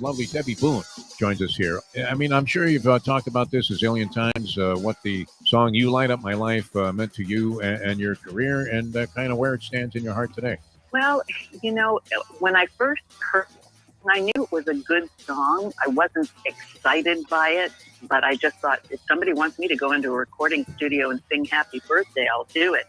lovely Debbie Boone joins us here. I mean, I'm sure you've talked about this a zillion times, what the song You Light Up My Life meant to you and your career, and kind of where it stands in your heart today. Well, when I first heard it, I knew it was a good song. I wasn't excited by it, but I just thought, if somebody wants me to go into a recording studio and sing Happy Birthday, I'll do it.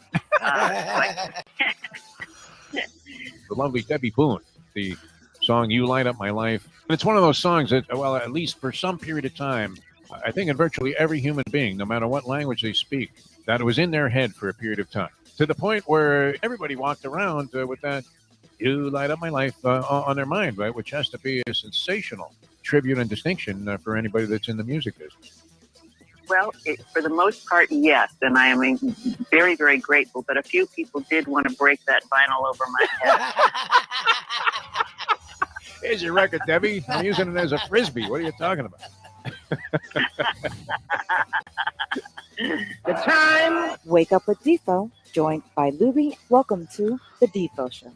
The lovely Debbie Boone, the song You Light Up My Life. And it's one of those songs that, well, at least for some period of time, I think in virtually every human being, no matter what language they speak, that it was in their head for a period of time. To the point where everybody walked around with that You Light Up My Life on their mind, right? Which has to be a sensational tribute and distinction for anybody that's in the music business. Well, for the most part, yes. And I am very, very grateful. But a few people did want to break that vinyl over my head. Here's your record, Debbie. I'm using it as a Frisbee. What are you talking about? The time. Wake up with Defo, joined by Lubie. Welcome to the Defo Show.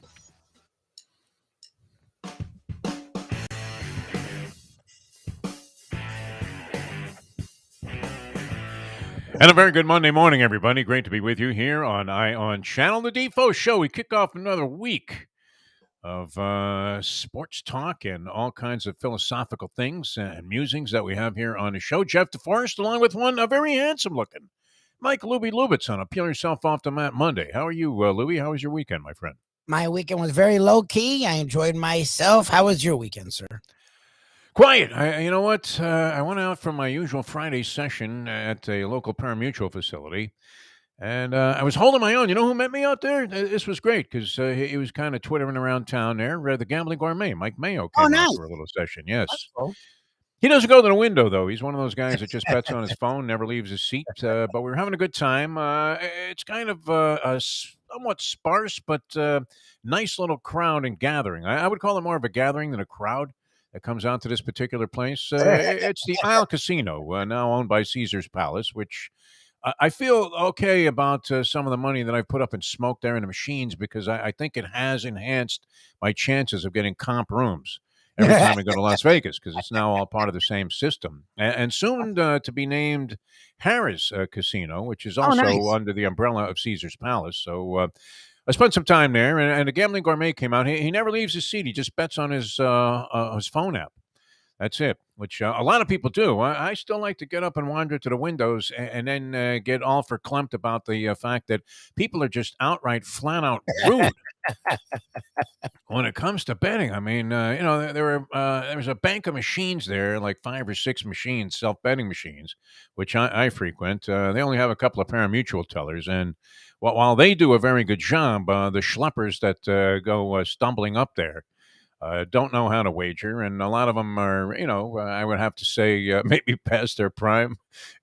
And a very good Monday morning, everybody. Great to be with you here on Channel, the Defo Show. We kick off another week of sports talk and all kinds of philosophical things and musings that we have here on the show. Jeff Deforrest, along with a very handsome-looking Mike Lubitz on a Peel Yourself Off the Mat Monday. How are you, Lubie? How was your weekend, my friend? My weekend was very low-key. I enjoyed myself. How was your weekend, sir? Quiet. You know what? I went out for my usual Friday session at a local parimutuel facility, and I was holding my own. You know who met me out there? This was great because he was kind of twittering around town there. The Gambling Gourmet, Mike Mayo, came out for a little session. Yes. Cool. He doesn't go to the window, though. He's one of those guys that just bets on his phone, never leaves his seat. But we were having a good time. It's kind of a somewhat sparse but nice little crowd and gathering. I would call it more of a gathering than a crowd that comes out to this particular place. It's the Isle Casino, now owned by Caesar's Palace, which I feel okay about some of the money that I've put up in smoke there in the machines because I think it has enhanced my chances of getting comp rooms every time we go to Las Vegas because it's now all part of the same system. And soon to be named Harrah's Casino, which is also under the umbrella of Caesar's Palace. So I spent some time there, and the Gambling Gourmet came out. He never leaves his seat. He just bets on his phone app. That's it, which a lot of people do. I still like to get up and wander to the windows and then get all verklempt about the fact that people are just outright, flat-out rude when it comes to betting. I mean, there was a bank of machines there, like 5 or 6 machines, self-betting machines, which I frequent. They only have a couple of parimutuel tellers, and while they do a very good job, the schleppers that go stumbling up there don't know how to wager, and a lot of them are, I would have to say maybe past their prime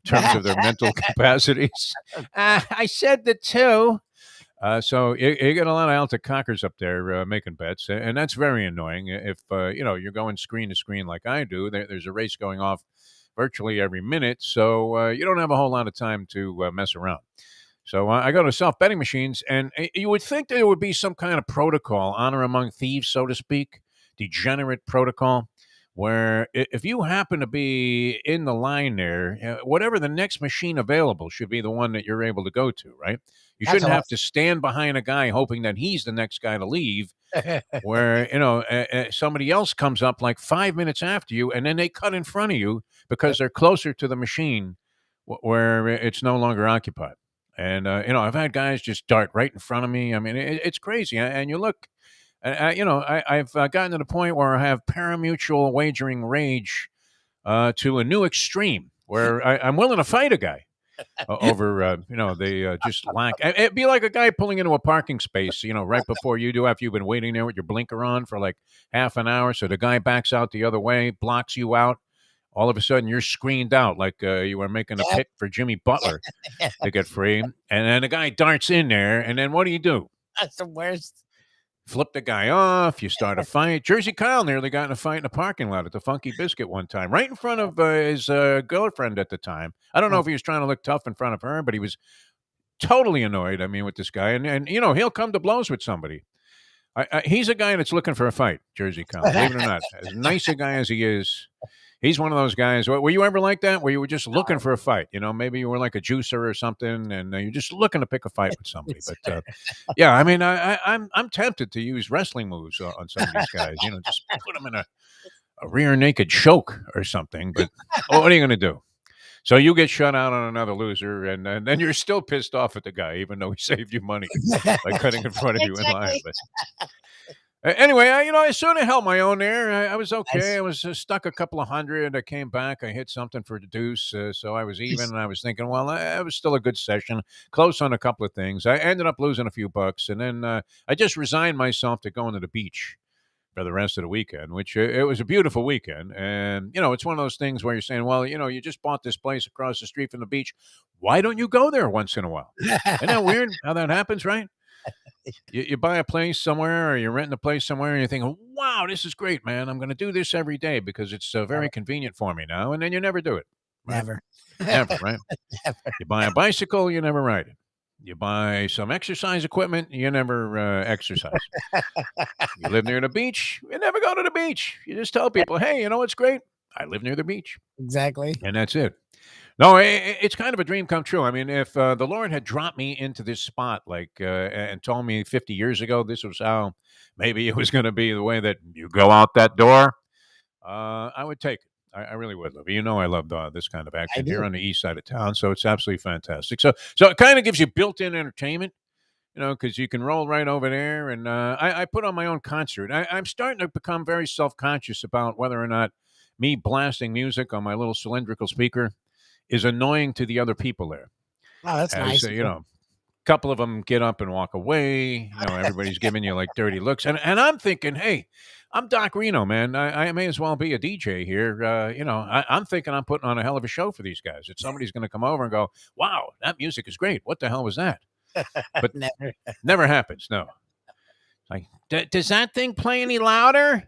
in terms of their mental capacities. I said the 2. So you get a lot of alta cockers up there making bets, and that's very annoying. If, you're going screen to screen like I do, there's a race going off virtually every minute, so you don't have a whole lot of time to mess around. So I go to self-betting machines, and you would think there would be some kind of protocol, honor among thieves, so to speak, degenerate protocol, where if you happen to be in the line there, whatever the next machine available should be the one that you're able to go to, right? You shouldn't have to stand behind a guy hoping that he's the next guy to leave, where, somebody else comes up like 5 minutes after you, and then they cut in front of you because they're closer to the machine where it's no longer occupied. And, I've had guys just dart right in front of me. I mean, it's crazy. And you look, I've gotten to the point where I have parimutuel wagering rage to a new extreme where I'm willing to fight a guy over, they just lack. It'd be like a guy pulling into a parking space, right before you do, after you've been waiting there with your blinker on for like half an hour. So the guy backs out the other way, blocks you out. All of a sudden, you're screened out like you were making a pick for Jimmy Butler to get free. And then the guy darts in there, and then what do? That's the worst. Flip the guy off. You start a fight. Jersey Kyle nearly got in a fight in a parking lot at the Funky Biscuit one time, right in front of his girlfriend at the time. I don't know if he was trying to look tough in front of her, but he was totally annoyed, with this guy. And he'll come to blows with somebody. He's a guy that's looking for a fight, Jersey Kyle. Believe it or not, as nice a guy as he is, he's one of those guys. Were you ever like that? Where you were just looking for a fight? Maybe you were like a juicer or something, and you're just looking to pick a fight with somebody. But yeah, I mean, I'm tempted to use wrestling moves on some of these guys. Just put them in a rear naked choke or something. But what are you going to do? So you get shut out on another loser, and then you're still pissed off at the guy, even though he saved you money by cutting in front of you in line. But anyway, I sort of held my own there. I was okay. Nice. I was stuck a couple of hundred. I came back. I hit something for the deuce, so I was even. And I was thinking, well, it was still a good session, close on a couple of things. I ended up losing a few bucks, and then I just resigned myself to going to the beach for the rest of the weekend, which it was a beautiful weekend. And, it's one of those things where you're saying, well, you just bought this place across the street from the beach. Why don't you go there once in a while? Isn't that weird how that happens, right? You buy a place somewhere or you're renting a place somewhere and you're thinking, wow, this is great, man. I'm going to do this every day because it's very convenient for me now. And then you never do it. Right? Never. Never, right? Never. You buy a bicycle, you never ride it. You buy some exercise equipment, you never exercise. You live near the beach, you never go to the beach. You just tell people, hey, you know what's great? I live near the beach. Exactly. And that's it. No, it's kind of a dream come true. I mean, if the Lord had dropped me into this spot and told me 50 years ago this was how maybe it was going to be the way that you go out that door, I would take it. I really would, Lubie. I love this kind of action here on the east side of town, so it's absolutely fantastic. So it kind of gives you built-in entertainment, because you can roll right over there. And I put on my own concert. I'm starting to become very self-conscious about whether or not me blasting music on my little cylindrical speaker is annoying to the other people there. Oh, that's nice. A couple of them get up and walk away. Everybody's giving you like dirty looks. And I'm thinking, hey, I'm Doc Reno, man. I may as well be a DJ here. I'm thinking I'm putting on a hell of a show for these guys. That somebody's going to come over and go, wow, that music is great. What the hell was that? But never happens. No. Like, does that thing play any louder?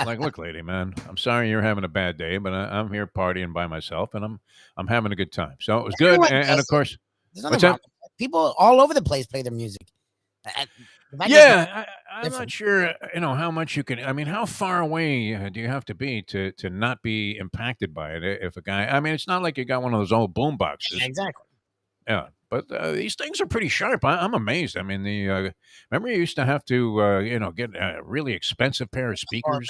Like, look, lady, man, I'm sorry you're having a bad day, but I'm here partying by myself, and I'm having a good time. So it was good. And of course, what's that? People all over the place play their music. Yeah, I'm not sure, how much you can. I mean, how far away do you have to be to not be impacted by it? If a guy, I mean, it's not like you got one of those old boom boxes. Exactly. Yeah, but these things are pretty sharp. I'm amazed. I mean, remember you used to have to, get a really expensive pair of speakers.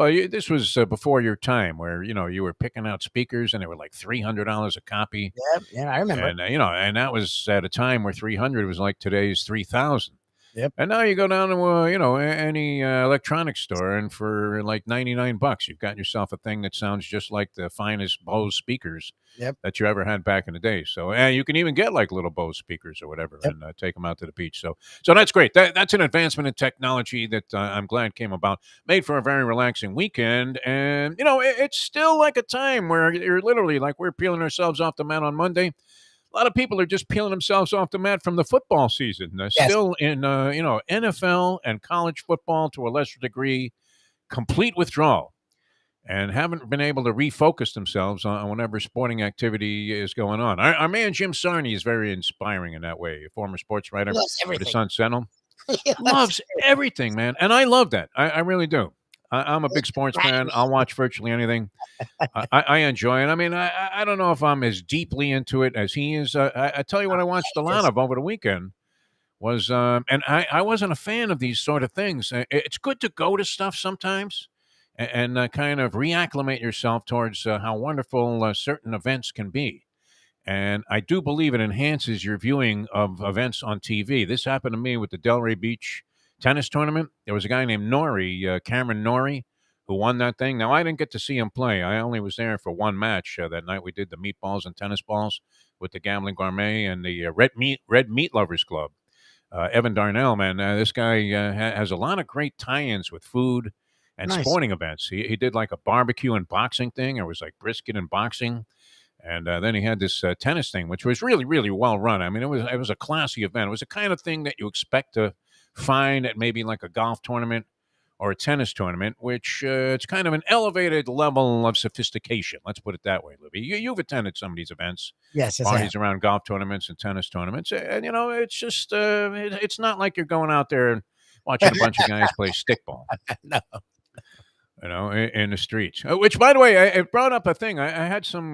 This was before your time, where you were picking out speakers, and they were like $300 a copy. Yeah, I remember. And and that was at a time where 300 was like today's 3,000. Yep. And now you go down to any electronics store, and for like $99, you've got yourself a thing that sounds just like the finest Bose speakers that you ever had back in the day. So you can even get like little Bose speakers or whatever, and take them out to the beach. So that's great. That's an advancement in technology that I'm glad came about. Made for a very relaxing weekend, and it's still like a time where you're literally like we're peeling ourselves off the mat on Monday. A lot of people are just peeling themselves off the mat from the football season. Still in, NFL and college football to a lesser degree, complete withdrawal, and haven't been able to refocus themselves on whatever sporting activity is going on. Our man Jim Sarney is very inspiring in that way. A former sports writer for the Sun Sentinel. Loves everything, man. And I love that. I really do. I'm a big sports fan. I'll watch virtually anything. I enjoy it. I mean, I don't know if I'm as deeply into it as he is. I tell you what I watched a lot of over the weekend was, and I wasn't a fan of these sort of things. It's good to go to stuff sometimes and kind of reacclimate yourself towards how wonderful certain events can be. And I do believe it enhances your viewing of events on TV. This happened to me with the Delray Beach tennis tournament. There was a guy named Cameron Norrie, who won that thing. Now, I didn't get to see him play. I only was there for one match that night. We did the meatballs and tennis balls with the Gambling Gourmet and the Red Meat Lovers Club. Evan Darnell, man, this guy has a lot of great tie-ins with food and sporting events. He did like a barbecue and boxing thing. It was like brisket and boxing. And then he had this tennis thing, which was really, really well run. I mean, it was a classy event. It was the kind of thing that you expect to find at maybe like a golf tournament or a tennis tournament, which it's kind of an elevated level of sophistication. Let's put it that way, Lubie. You've attended some of these events, Yes, I have. parties around golf tournaments and tennis tournaments, and it's just it's not like you're going out there and watching a bunch of guys play stickball. No. In the streets. Which, by the way, it brought up a thing. I had some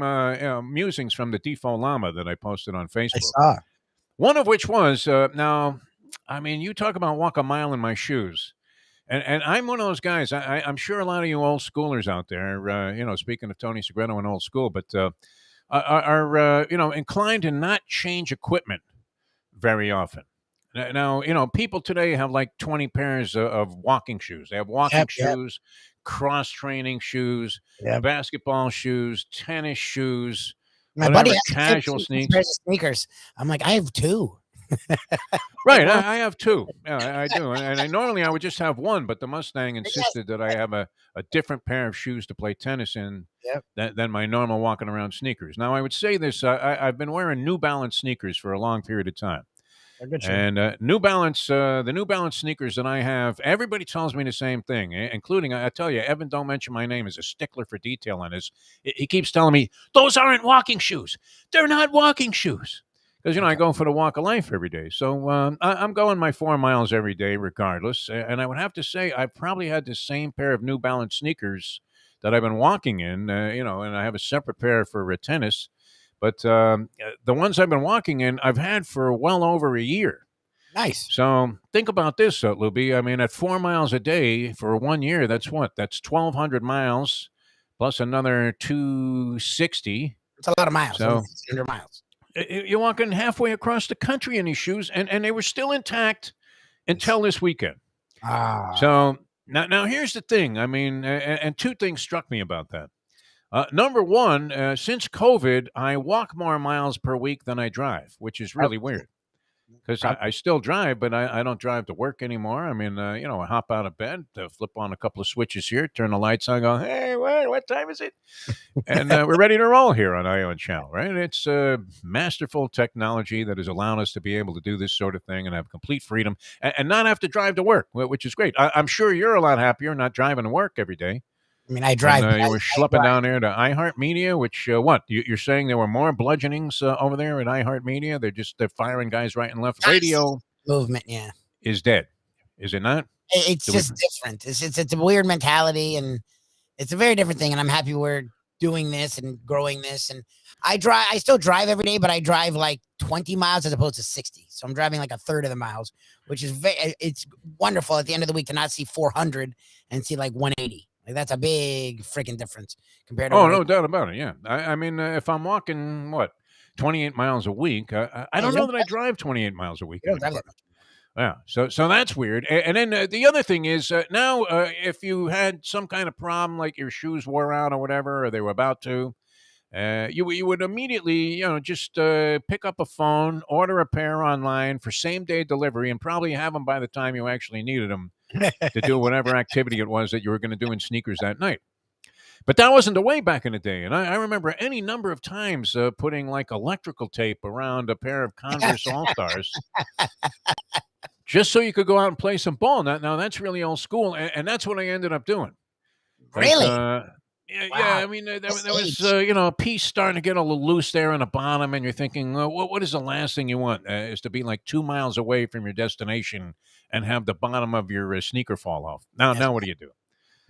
musings from the Defo Llama that I posted on I Facebook. saw. One of which was, now, I mean, you talk about walk a mile in my shoes. And I'm one of those guys. I'm sure a lot of you old schoolers out there, speaking of Tony Segreto and old school, but are inclined to not change equipment very often. Now, people today have like 20 pairs of walking shoes. They have walking Yep. shoes, cross-training shoes, Yep. basketball shoes, tennis shoes, My whatever, buddy has casual 15 pairs of sneakers. I'm like, I have 2. Right, I have 2. Yeah, I do. And normally I would just have 1, but the Mustang insisted that I have a different pair of shoes to play tennis in than my normal walking around sneakers. Now, I would say this. I've been wearing New Balance sneakers for a long period of time. And New Balance, the New Balance sneakers that I have, everybody tells me the same thing, including, I tell you, Evan, don't mention my name, is a stickler for detail on this. He keeps telling me, those aren't walking shoes. They're not walking shoes. Because, I go for the walk of life every day. So I'm going my 4 miles every day regardless. And I would have to say I've probably had the same pair of New Balance sneakers that I've been walking in, and I have a separate pair for tennis. But the ones I've been walking in, I've had for well over a year. Nice. So think about this, Lubie. I mean, at 4 miles a day for 1 year, that's what? That's 1,200 miles plus another 260. It's a lot of miles. So 100 miles. You're walking halfway across the country in these shoes, and they were still intact until this weekend. So now here's the thing. I mean, and 2 things struck me about that. Number one, since COVID, I walk more miles per week than I drive, which is really weird. Because I still drive, but I don't drive to work anymore. I mean, I hop out of bed, flip on a couple of switches here, turn the lights on, go, hey, what time is it? And we're ready to roll here on Ion Channel, right? It's masterful technology that has allowed us to be able to do this sort of thing and have complete freedom and not have to drive to work, which is great. I'm sure you're a lot happier not driving to work every day. I mean, I drive. You were schlepping down there to iHeartMedia, which, what? You're saying there were more bludgeonings over there at iHeartMedia? They're firing guys right and left. Radio movement, yeah, is dead. Is it not? It's just different. It's a weird mentality, and it's a very different thing. And I'm happy we're doing this and growing this. And I still drive every day, but I drive like 20 miles as opposed to 60. So I'm driving like a third of the miles, which is it's wonderful at the end of the week to not see 400 and see like 180. Like that's a big freaking difference compared to. Oh, no doubt about it. Yeah, I mean, if I'm walking 28 miles a week, I don't know that I drive 28 miles a week. Yeah, so that's weird. And then the other thing is now, if you had some kind of problem, like your shoes wore out or whatever, or they were about to, you would immediately, just pick up a phone, order a pair online for same day delivery, and probably have them by the time you actually needed them to do whatever activity it was that you were going to do in sneakers that night. But that wasn't the way back in the day. And I remember any number of times putting like electrical tape around a pair of Converse All-Stars just so you could go out and play some ball. Now that's really old school. And that's what I ended up doing. Really? Yeah, I mean, there was, a piece starting to get a little loose there on the bottom, and you're thinking, what is the last thing you want? Is to be like 2 miles away from your destination and have the bottom of your sneaker fall off. Now what do you do?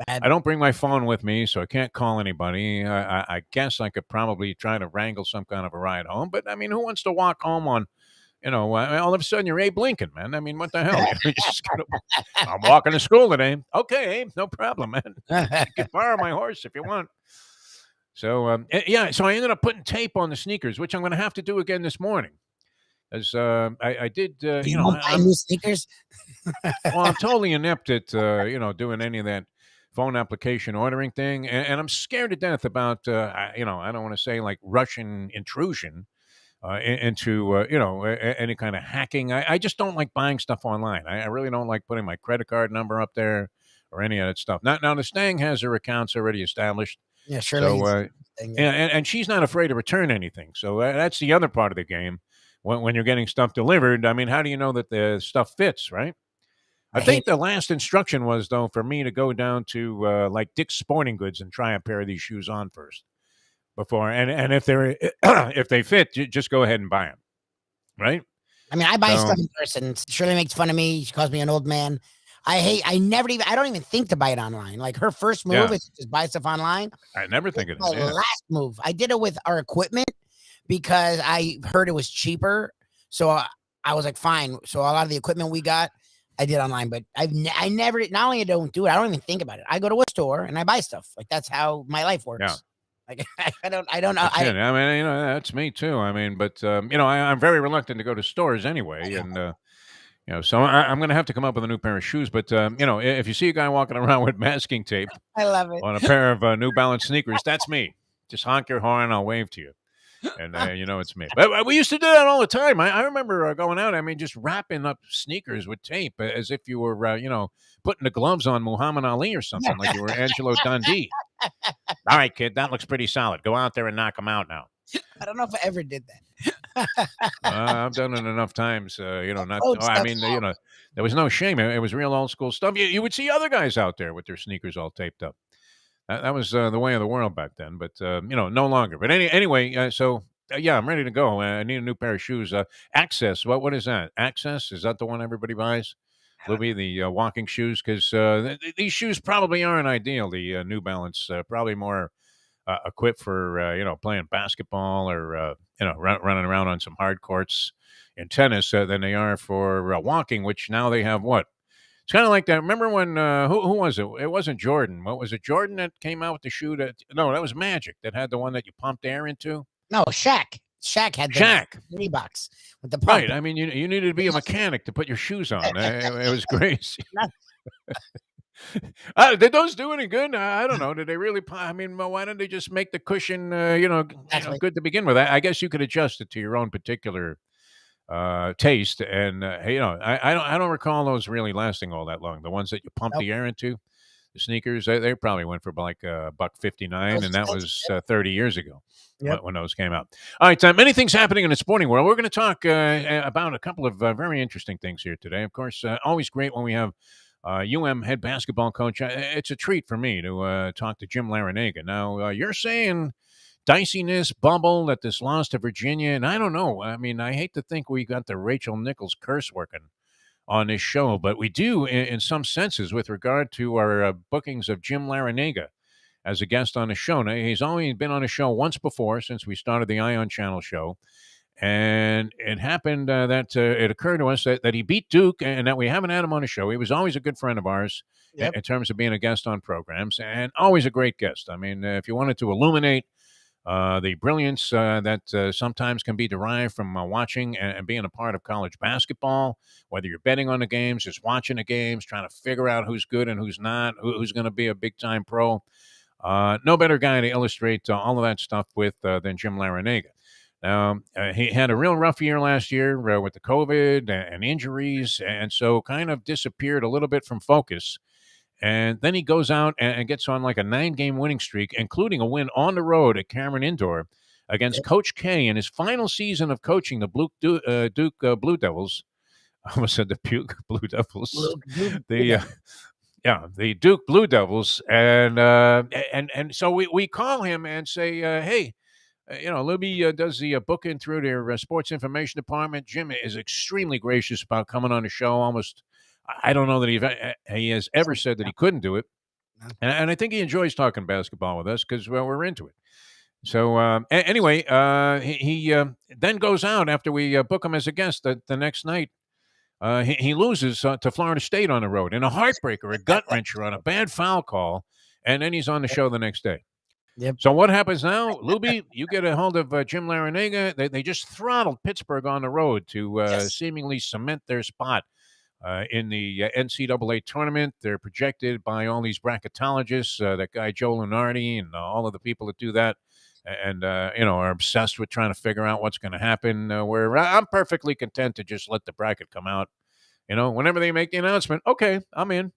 Bad. I don't bring my phone with me, so I can't call anybody. I guess I could probably try to wrangle some kind of a ride home, but I mean, who wants to walk home on, all of a sudden you're Abe Lincoln, man. I mean, what the hell? I'm walking to school today. Okay, Abe, no problem, man. You can borrow my horse if you want. So, so I ended up putting tape on the sneakers, which I'm going to have to do again this morning. As I did, you won't buy new sneakers? Well, I'm totally inept at, doing any of that phone application ordering thing. And I'm scared to death about, I don't want to say like Russian intrusion into, any kind of hacking. I just don't like buying stuff online. I really don't like putting my credit card number up there or any of that stuff. Now the Stang has her accounts already established. Yeah, sure. So, and she's not afraid to return anything. So that's the other part of the game. When you're getting stuff delivered, I mean, how do you know that the stuff fits, right? I hate think the last instruction was though for me to go down to like Dick's Sporting Goods and try a pair of these shoes on first before, and if they're if they fit, just go ahead and buy them, right? I mean, I buy So stuff in person. Shirley makes fun of me. She calls me an old man. I don't even think to buy it online. Like her first move yeah, is to just buy stuff online. I never It's think of my that. Yeah, last move. I did it with our equipment because I heard it was cheaper. So I was like, fine. So a lot of the equipment we got, I did online, but I never, not only I don't do it, I don't even think about it. I go to a store and I buy stuff. Like that's how my life works. yeah. Like I don't know. That's it. I mean, that's me too. I mean, but I'm very reluctant to go to stores I anyway, know. and so I'm going to have to come up with a new pair of shoes. But if you see a guy walking around with masking tape I love it. on a pair of New Balance sneakers, that's me. Just honk your horn, I'll wave to you, and it's me. But we used to do that all the time. I remember going out. I mean, just wrapping up sneakers with tape as if you were, putting the gloves on Muhammad Ali or something, like you were Angelo Dundee. All right, kid, that looks pretty solid. Go out there and knock him out now. I don't know if I ever did that. I've done it enough times. Not. Old I stuff mean, now. there was no shame. It was real old school stuff. You would see other guys out there with their sneakers all taped up. That was the way of the world back then. But no longer. But anyway, so yeah, I'm ready to go. I need a new pair of shoes. Access. What is that? Access, is that the one everybody buys? Lubie, the walking shoes, because these shoes probably aren't ideal. The New Balance probably more equipped for playing basketball or running around on some hard courts in tennis than they are for walking. Which now they have what? It's kind of like that. Remember when who was it? It wasn't Jordan. What was it? Jordan that came out with the shoe that? No, that was Magic that had the one that you pumped air into. No, Shaq. Shaq had the Shaq. Reeboks with the pump. Right. I mean, you needed to be a mechanic to put your shoes on. It was crazy. Did those do any good? I don't know. Did they really? I mean, why didn't they just make the cushion, Exactly. good to begin with? I guess you could adjust it to your own particular taste. And I don't recall those really lasting all that long. The ones that you pump Nope. the air into, the sneakers, they probably went for like $1.59, Those and that expensive. was 30 years ago. Yep. When those came out. All right, many things happening in the sporting world. We're going to talk about a couple of very interesting things here today. Of course, always great when we have head basketball coach. It's a treat for me to talk to Jim Laranega. Now, you're saying diciness, bubble at this loss to Virginia, and I don't know. I mean, I hate to think we got the Rachel Nichols curse working on this show, but we do in some senses with regard to our bookings of Jim Laranega as a guest on the show. Now, he's only been on a show once before since we started the Ion Channel show. And it happened that it occurred to us that he beat Duke and that we haven't had him on the show. He was always a good friend of ours in terms of being a guest on programs, and always a great guest. I mean, if you wanted to illuminate the brilliance that sometimes can be derived from watching and being a part of college basketball, whether you're betting on the games, just watching the games, trying to figure out who's good and who's not, who's going to be a big-time pro, no better guy to illustrate all of that stuff with than Jim Laranega. Now, he had a real rough year last year with the COVID and injuries, and so kind of disappeared a little bit from focus. And then he goes out and gets on like a 9-game winning streak, including a win on the road at Cameron Indoor against Coach K in his final season of coaching the Duke Blue Devils. I almost said the Puke Blue Devils. The Duke Blue Devils, and so we call him and say, hey, Lubie does the booking through their sports information department. Jim is extremely gracious about coming on the show. Almost, I don't know that he has ever said that he couldn't do it, and I think he enjoys talking basketball with us because we're into it. So anyway, he then goes out after we book him as a guest the next night. He loses to Florida State on the road in a heartbreaker, a gut wrencher on a bad foul call, and then he's on the show the next day. Yep. So what happens now, Lubie? You get a hold of Jim Laranega. They just throttled Pittsburgh on the road to seemingly cement their spot in the NCAA tournament. They're projected by all these bracketologists, that guy Joe Lunardi, and all of the people that do that, and are obsessed with trying to figure out what's going to happen. Where I'm perfectly content to just let the bracket come out. Whenever they make the announcement, okay, I'm in.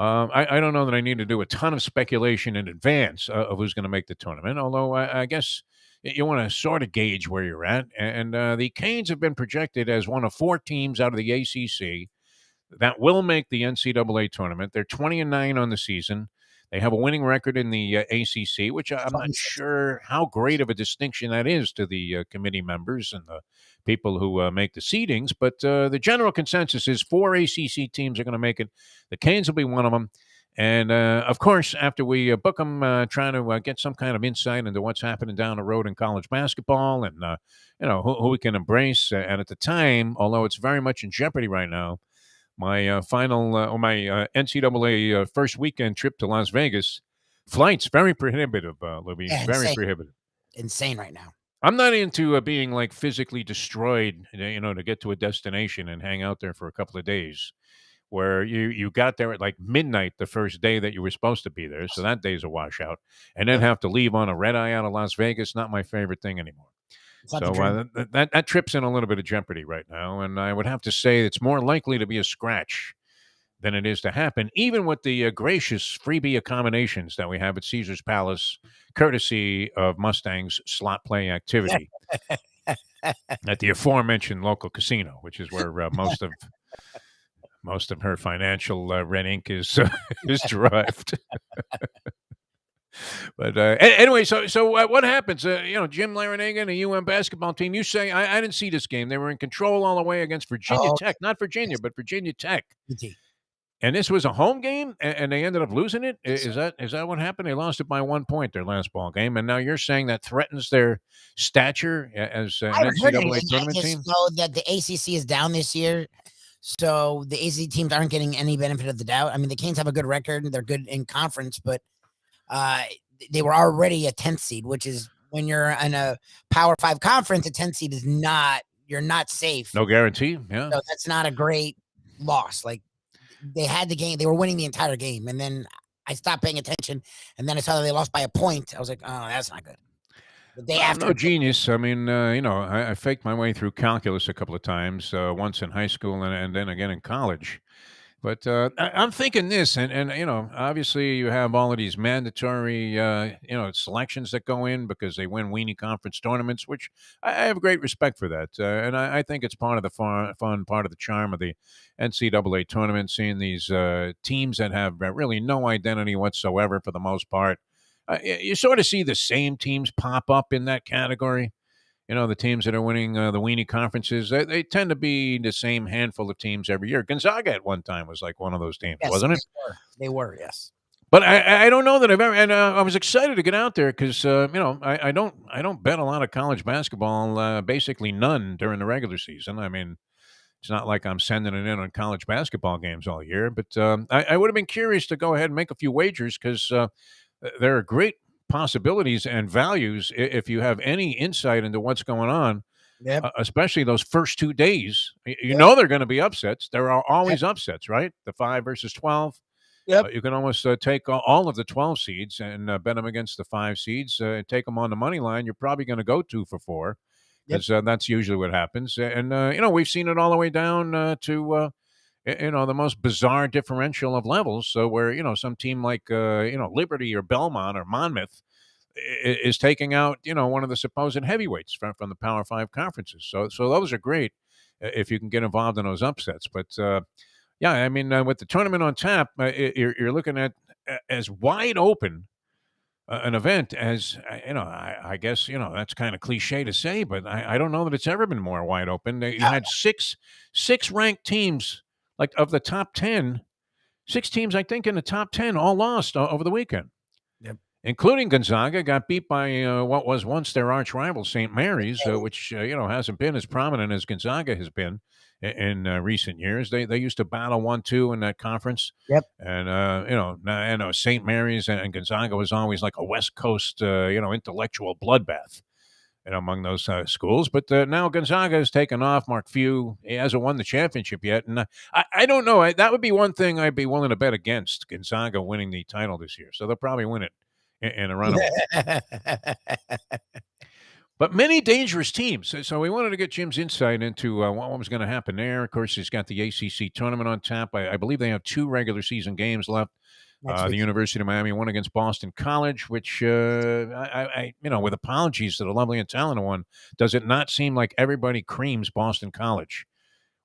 I don't know that I need to do a ton of speculation in advance of who's going to make the tournament, although I guess you want to sort of gauge where you're at. And the Canes have been projected as one of 4 teams out of the ACC that will make the NCAA tournament. They're 20-9 on the season. They have a winning record in the ACC, which I'm not sure how great of a distinction that is to the committee members and the people who make the seedings. But the general consensus is 4 ACC teams are going to make it. The Canes will be one of them. And, of course, after we book them, trying to get some kind of insight into what's happening down the road in college basketball and, who we can embrace. And at the time, although it's very much in jeopardy right now, my NCAA first weekend trip to Las Vegas, flights very prohibitive, Lubie, very prohibitive. Insane right now. I'm not into being like physically destroyed, to get to a destination and hang out there for a couple of days. Where you got there at like midnight the first day that you were supposed to be there, so that day's a washout, and then have to leave on a red eye out of Las Vegas. Not my favorite thing anymore. So that trip's in a little bit of jeopardy right now, and I would have to say it's more likely to be a scratch than it is to happen, even with the gracious freebie accommodations that we have at Caesar's Palace, courtesy of Mustang's slot play activity at the aforementioned local casino, which is where most of her financial red ink is derived. But anyway, so what happens? Jim Laranega and the UM basketball team. You say I didn't see this game. They were in control all the way against Virginia Tech, not Virginia, but Virginia Tech. And this was a home game, and they ended up losing it. Is that what happened? They lost it by 1 point their last ball game, and now you're saying that threatens their stature as an NCAA tournament team? Know that the ACC is down this year. So the ACC teams aren't getting any benefit of the doubt. I mean, the Canes have a good record and they're good in conference, but they were already a 10th seed, which is when you're in a Power 5 conference, a 10th seed is you're not safe. No guarantee. Yeah. So that's not a great loss. Like they had the game, they were winning the entire game. And then I stopped paying attention. And then I saw that they lost by a point. I was like, oh, that's not good. The day after. I'm no genius. I mean, I faked my way through calculus a couple of times, once in high school and then again in college. But I'm thinking this, and obviously you have all of these mandatory, selections that go in because they win weenie conference tournaments, which I have great respect for that. And I think it's part of the fun, part of the charm of the NCAA tournament, seeing these teams that have really no identity whatsoever for the most part. You sort of see the same teams pop up in that category. The teams that are winning the weenie conferences, they tend to be the same handful of teams every year. Gonzaga at one time was like one of those teams, wasn't it? They were, yes. But I don't know that I've ever, and I was excited to get out there because I don't bet a lot of college basketball, basically none during the regular season. I mean, it's not like I'm sending it in on college basketball games all year, but I would have been curious to go ahead and make a few wagers because there are great possibilities and values if you have any insight into what's going on, especially those first 2 days. Know they're going to be upsets. There are always upsets, right? The 5 versus 12. You can almost take all of the 12 seeds and bet them against the 5 seeds. Take them on the money line. You're probably going to go 2 for 4 because that's usually what happens. And, we've seen it all the way down to the most bizarre differential of levels. So where, some team like, Liberty or Belmont or Monmouth is taking out, one of the supposed heavyweights from the Power 5 conferences. So those are great if you can get involved in those upsets. But, I mean, with the tournament on tap, you're looking at as wide open an event as, I guess, that's kind of cliche to say, but I don't know that it's ever been more wide open. You had six ranked teams. Like of the top 10, 6 teams, I think, in the top 10 all lost over the weekend, including Gonzaga. Got beat by what was once their arch rival, St. Mary's, which, hasn't been as prominent as Gonzaga has been in recent years. They used to battle 1-2 in that conference. And, St. Mary's and Gonzaga was always like a West Coast, intellectual bloodbath. Among those schools. But now Gonzaga has taken off. Mark Few, he hasn't won the championship yet. And I don't know. That would be one thing I'd be willing to bet against, Gonzaga winning the title this year. So they'll probably win it in a runaway. But many dangerous teams. So we wanted to get Jim's insight into what was going to happen there. Of course, he's got the ACC tournament on tap. I believe they have 2 regular season games left. The University of Miami won against Boston College, which, I with apologies to the lovely and talented one, does it not seem like everybody creams Boston College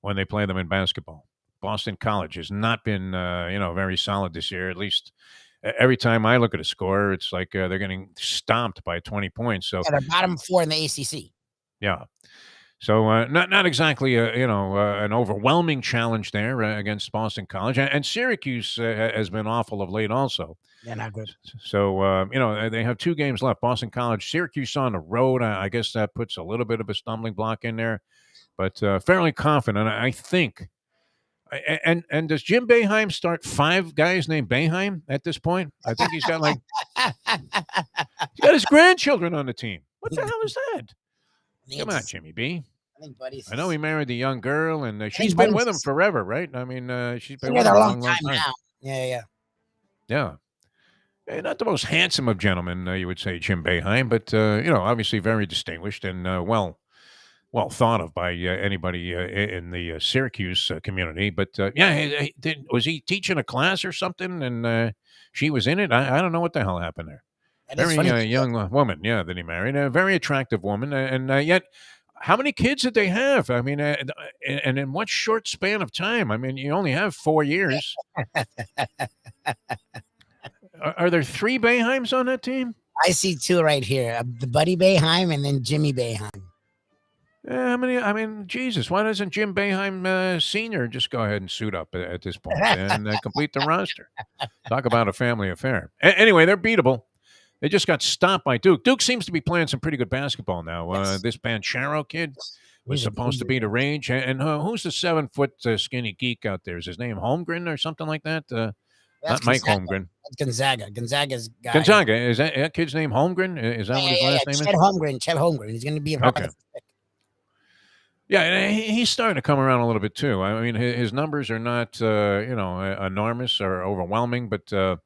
when they play them in basketball? Boston College has not been, very solid this year. At least every time I look at a score, it's like they're getting stomped by 20 points. So, Yeah, they're bottom 4 in the ACC. yeah. So not exactly an overwhelming challenge there against Boston College, and Syracuse has been awful of late also. They're not good. So they have 2 games left. Boston College, Syracuse on the road. I guess that puts a little bit of a stumbling block in there, but fairly confident. I think. And does Jim Boeheim start 5 guys named Boeheim at this point? I think he's got he's got his grandchildren on the team. What the hell is that? Come on, Jimmy B. I think Buddy's. I know he married the young girl, and she's Buddy's been with him forever, right? I mean, she's been been with him there a a long time now. Yeah. Not the most handsome of gentlemen, you would say, Jim Boeheim, but obviously very distinguished and well thought of by anybody in the Syracuse community. But was he teaching a class or something, and she was in it? I don't know what the hell happened there. Very young woman, that he married, a very attractive woman, and yet. How many kids did they have? I mean, and in what short span of time? I mean, you only have 4 years. Are there 3 Boeheims on that team? I see 2 right here. The Buddy Boeheim and then Jimmy Boeheim. How many? I mean, Jesus, why doesn't Jim Boeheim Sr. just go ahead and suit up at this point and complete the roster? Talk about a family affair. Anyway, they're beatable. They just got stopped by Duke. Duke seems to be playing some pretty good basketball now. Yes. This Banchero kid was supposed to be the range. And who's the 7-foot skinny geek out there? Is his name Holmgren or something like that? Not Mike Holmgren. That's Gonzaga. Gonzaga's guy. Gonzaga. Is that kid's name Holmgren? Is that what his last name is? Chet Holmgren. He's going to be a part of the pick. Yeah, and he's starting to come around a little bit too. I mean, his numbers are not, enormous or overwhelming, but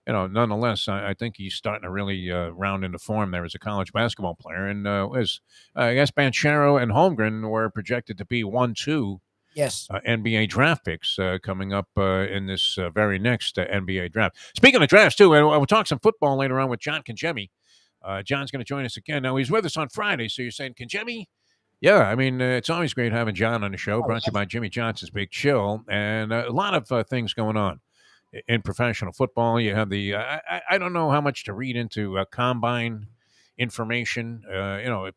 nonetheless, I think he's starting to really round into form there as a college basketball player. And I guess Banchero and Holmgren were projected to be 1-2 NBA draft picks coming up in this very next NBA draft. Speaking of drafts, too, we'll talk some football later on with John Ncaa. John's going to join us again. Now, he's with us on Friday, so you're saying Ncaa? Yeah, I mean, it's always great having John on the show, brought to you by Jimmy Johnson's Big Chill, and a lot of things going on. In professional football, you have the I don't know how much to read into combine information.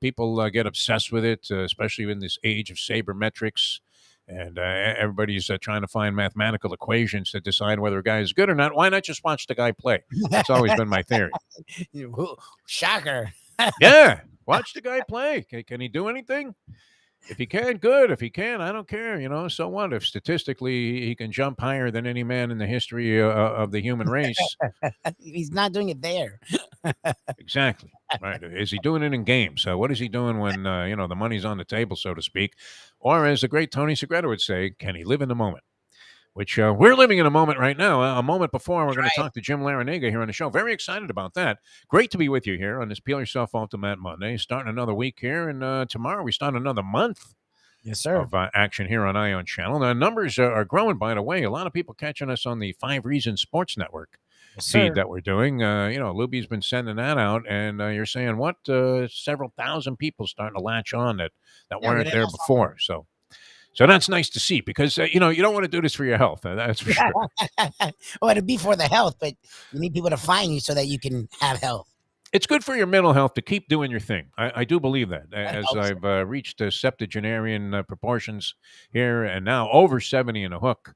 People get obsessed with it, especially in this age of sabermetrics, and everybody's trying to find mathematical equations to decide whether a guy is good or not. Why not just watch the guy play? That's always been my theory. Shocker. Yeah, watch the guy play. Can he do anything? If he can, good. If he can, I don't care. So what? If statistically he can jump higher than any man in the history of the human race. He's not doing it there. Exactly. Right. Is he doing it in games? What is he doing when, the money's on the table, so to speak? Or as the great Tony Segreto would say, can he live in the moment? Which we're living in a moment right now. A moment before, we're going to talk to Jim Laranega here on the show. Very excited about that. Great to be with you here on this Peel Yourself Ultimate Monday. Starting another week here, and tomorrow we start another month. Yes, sir. Of action here on Ion Channel. The numbers are growing, by the way. A lot of people catching us on the 5 Reasons Sports Network feed that we're doing. Lubie's been sending that out, and you're saying what? Several thousand people starting to latch on that weren't there before. So that's nice to see because, you don't want to do this for your health. That's for sure. Well, it'd be for the health, but you need people to find you so that you can have health. It's good for your mental health to keep doing your thing. I do believe that. As I've reached septuagenarian proportions here and now over 70 in a hook.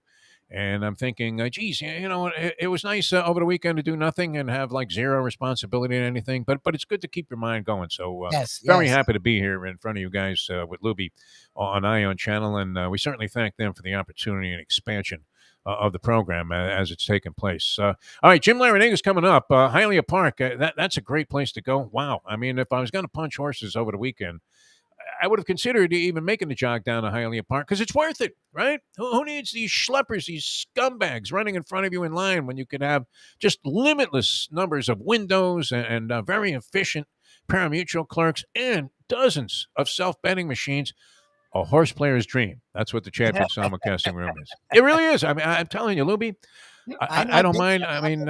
And I'm thinking, geez, it was nice over the weekend to do nothing and have zero responsibility in anything. But it's good to keep your mind going. So very happy to be here in front of you guys with Lubie on Ion Channel. And we certainly thank them for the opportunity and expansion of the program as it's taking place. All right, Jim Laranega is coming up. Hialeah Park, that's a great place to go. Wow. I mean, if I was going to punch horses over the weekend, I would have considered even making the jog down to Hialeah Park because it's worth it, right? Who needs these schleppers, these scumbags running in front of you in line when you could have just limitless numbers of windows and very efficient pari-mutuel clerks and dozens of self-betting machines? A horse player's dream. That's what the champion simulcasting room is. It really is. I mean, I'm telling you, Lubie, I don't mind. I mean,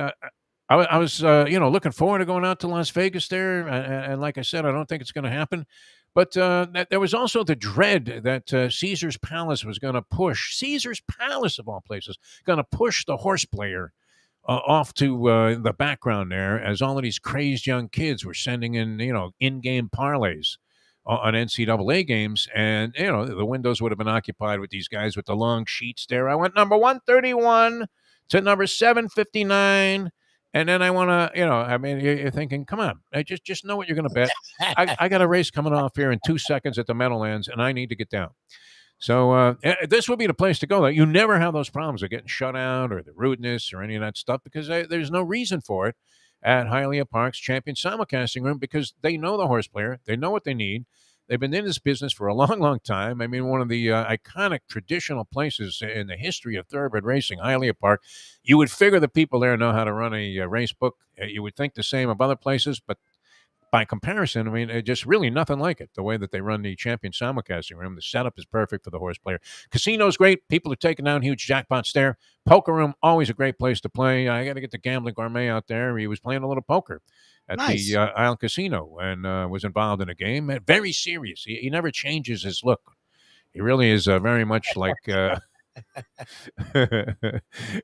I was, looking forward to going out to Las Vegas there. And like I said, I don't think it's going to happen. But there was also the dread that Caesar's Palace was going to push, Caesar's Palace of all places, going to push the horse player off to the background there, as all of these crazed young kids were sending in, in-game parlays on NCAA games, and the windows would have been occupied with these guys with the long sheets there. I went number 131 to number 759, and then I want to, you're thinking, come on, just know what you're going to bet. I got a race coming off here in 2 seconds at the Meadowlands, and I need to get down. So this would be the place to go. You never have those problems of getting shut out or the rudeness or any of that stuff, because there's no reason for it at Hialeah Park's Champion Simulcasting Room, because they know the horse player. They know what they need. They've been in this business for a long, long time. I mean, one of the iconic traditional places in the history of thoroughbred racing, Hialeah Park. You would figure the people there know how to run a race book. You would think the same of other places, but by comparison, I mean, it's just really nothing like it. The way that they run the Champion Simulcasting Room, the setup is perfect for the horse player. Casino's great. People are taking down huge jackpots there. Poker room, always a great place to play. I got to get the Gambling Gourmet out there. He was playing a little poker at the Isle Casino and was involved in a game. Very serious. He never changes his look. He really is very much like...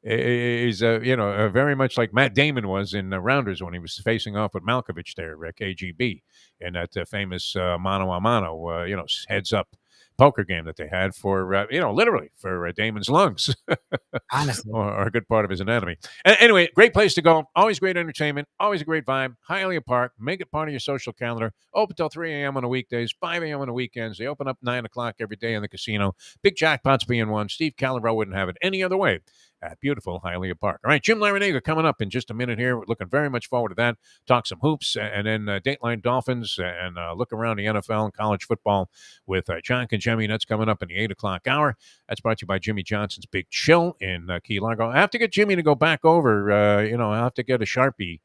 he's very much like Matt Damon was in Rounders when he was facing off with Malkovich there, KGB, in that famous mano a mano, heads up poker game that they had for literally for Damon's lungs. Honestly, or a good part of his anatomy. Anyway, great place to go. Always great entertainment. Always a great vibe. Hialeah Park. Make it part of your social calendar. Open till 3 a.m. on the weekdays, 5 a.m. on the weekends. They open up 9 o'clock every day in the casino. Big jackpots being won. Steve Calabro wouldn't have it any other way at beautiful Hialeah Park. All right, Jim Laranega coming up in just a minute here. We're looking very much forward to that. Talk some hoops, and then Dateline Dolphins, and look around the NFL and college football with John Congemi. That's coming up in the 8 o'clock hour. That's brought to you by Jimmy Johnson's Big Chill in Key Largo. I have to get Jimmy to go back over. I have to get a Sharpie.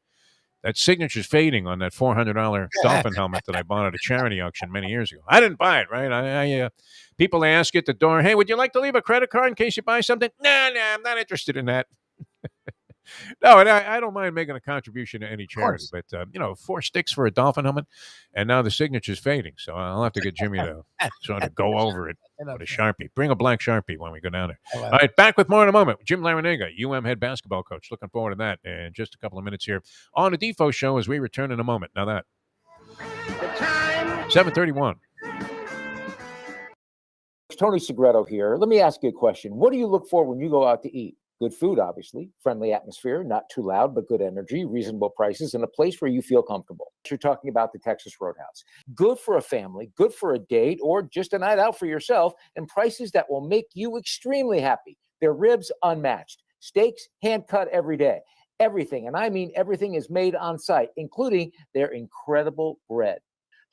That signature's fading on that $400 Dolphin helmet that I bought at a charity auction many years ago. I didn't buy it, right? People ask at the door, hey, would you like to leave a credit card in case you buy something? No, I'm not interested in that. No, and I don't mind making a contribution to any charity, but, 4 sticks for a Dolphin helmet, and now the signature's fading, so I'll have to get Jimmy to sort of go over it with a Sharpie. Bring a black Sharpie when we go down there. All right, back with more in a moment. Jim Laranega, head basketball coach. Looking forward to that in just a couple of minutes here on the Defo Show as we return in a moment. Now that. 7:31. Tony Segreto here. Let me ask you a question. What do you look for when you go out to eat? Good food, obviously, friendly atmosphere, not too loud, but good energy, reasonable prices, and a place where you feel comfortable. You're talking about the Texas Roadhouse. Good for a family, good for a date, or just a night out for yourself, and prices that will make you extremely happy. Their ribs unmatched. Steaks hand-cut every day. Everything, and I mean everything, is made on site, including their incredible bread.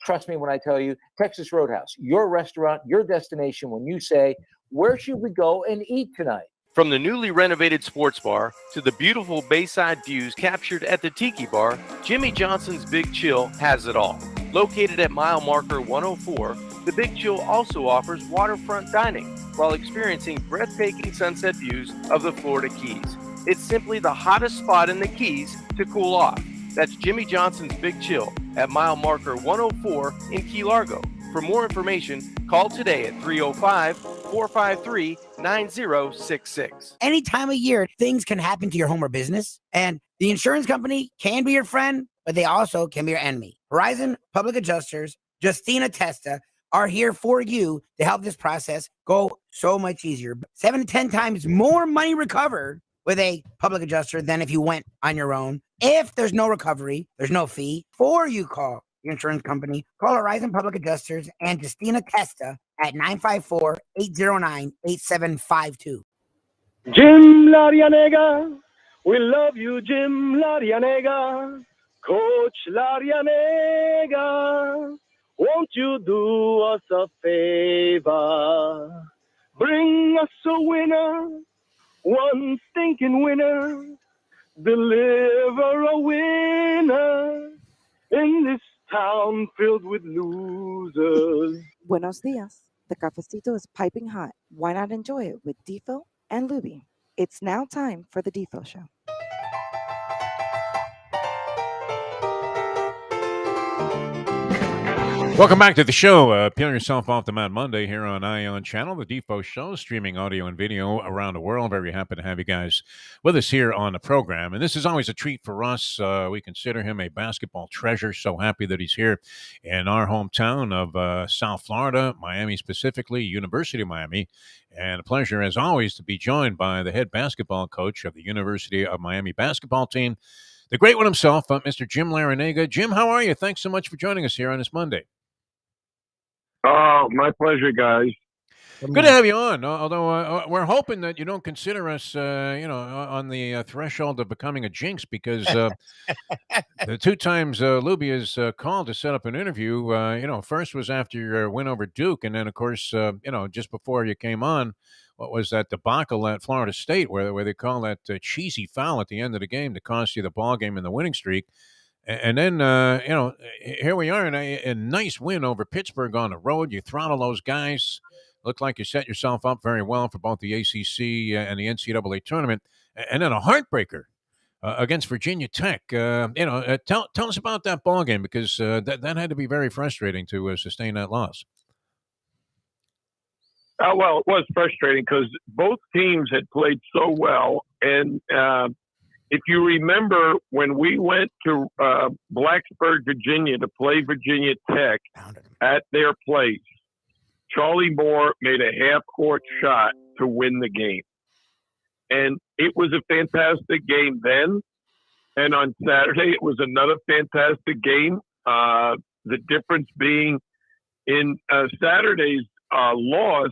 Trust me when I tell you, Texas Roadhouse, your restaurant, your destination when you say, where should we go and eat tonight? From the newly renovated sports bar to the beautiful bayside views captured at the Tiki Bar, Jimmy Johnson's Big Chill has it all. Located at mile marker 104, the Big Chill also offers waterfront dining while experiencing breathtaking sunset views of the Florida Keys. It's simply the hottest spot in the Keys to cool off. That's Jimmy Johnson's Big Chill at mile marker 104 in Key Largo. For more information, call today at 305-453-9066. Any time of year, things can happen to your home or business, and the insurance company can be your friend, but they also can be your enemy. Horizon Public Adjusters, Justina Testa, are here for you to help this process go so much easier. 7 to 10 times more money recovered with a public adjuster than if you went on your own. If there's no recovery, there's no fee. Before you call your insurance company, call Horizon Public Adjusters and Justina Testa at 954-809-8752. Jim Laranega, we love you, Jim Laranega. Coach Laranega, won't you do us a favor? Bring us a winner, one stinking winner. Deliver a winner in this town filled with losers. Buenos dias. The cafecito is piping hot. Why not enjoy it with Defo and Lubie? It's now time for the Defo Show. Welcome back to the show. Peel yourself off the mat Monday here on Ion Channel, the Defo Show, streaming audio and video around the world. Very happy to have you guys with us here on the program. And this is always a treat for us. We consider him a basketball treasure. So happy that he's here in our hometown of South Florida, Miami specifically, University of Miami. And a pleasure, as always, to be joined by the head basketball coach of the University of Miami basketball team, the great one himself, Mr. Jim Laranega. Jim, how are you? Thanks so much for joining us here on this Monday. Oh, my pleasure, guys. Good to have you on. Although we're hoping that you don't consider us, on the threshold of becoming a jinx, because the two times Lubie is called to set up an interview. First was after your win over Duke, and then of course, just before you came on, what was that debacle at Florida State, where they call that cheesy foul at the end of the game to cost you the ball game and the winning streak. And then, here we are in a nice win over Pittsburgh on the road. You throttle those guys. Looked like you set yourself up very well for both the ACC and the Ncaa Tournament. And then a heartbreaker against Virginia Tech. Tell us about that ball game, because that had to be very frustrating to sustain that loss. Well, it was frustrating because both teams had played so well. And if you remember, when we went to Blacksburg, Virginia to play Virginia Tech at their place, Charlie Moore made a half-court shot to win the game. And it was a fantastic game then. And on Saturday, it was another fantastic game. The difference being in Saturday's loss,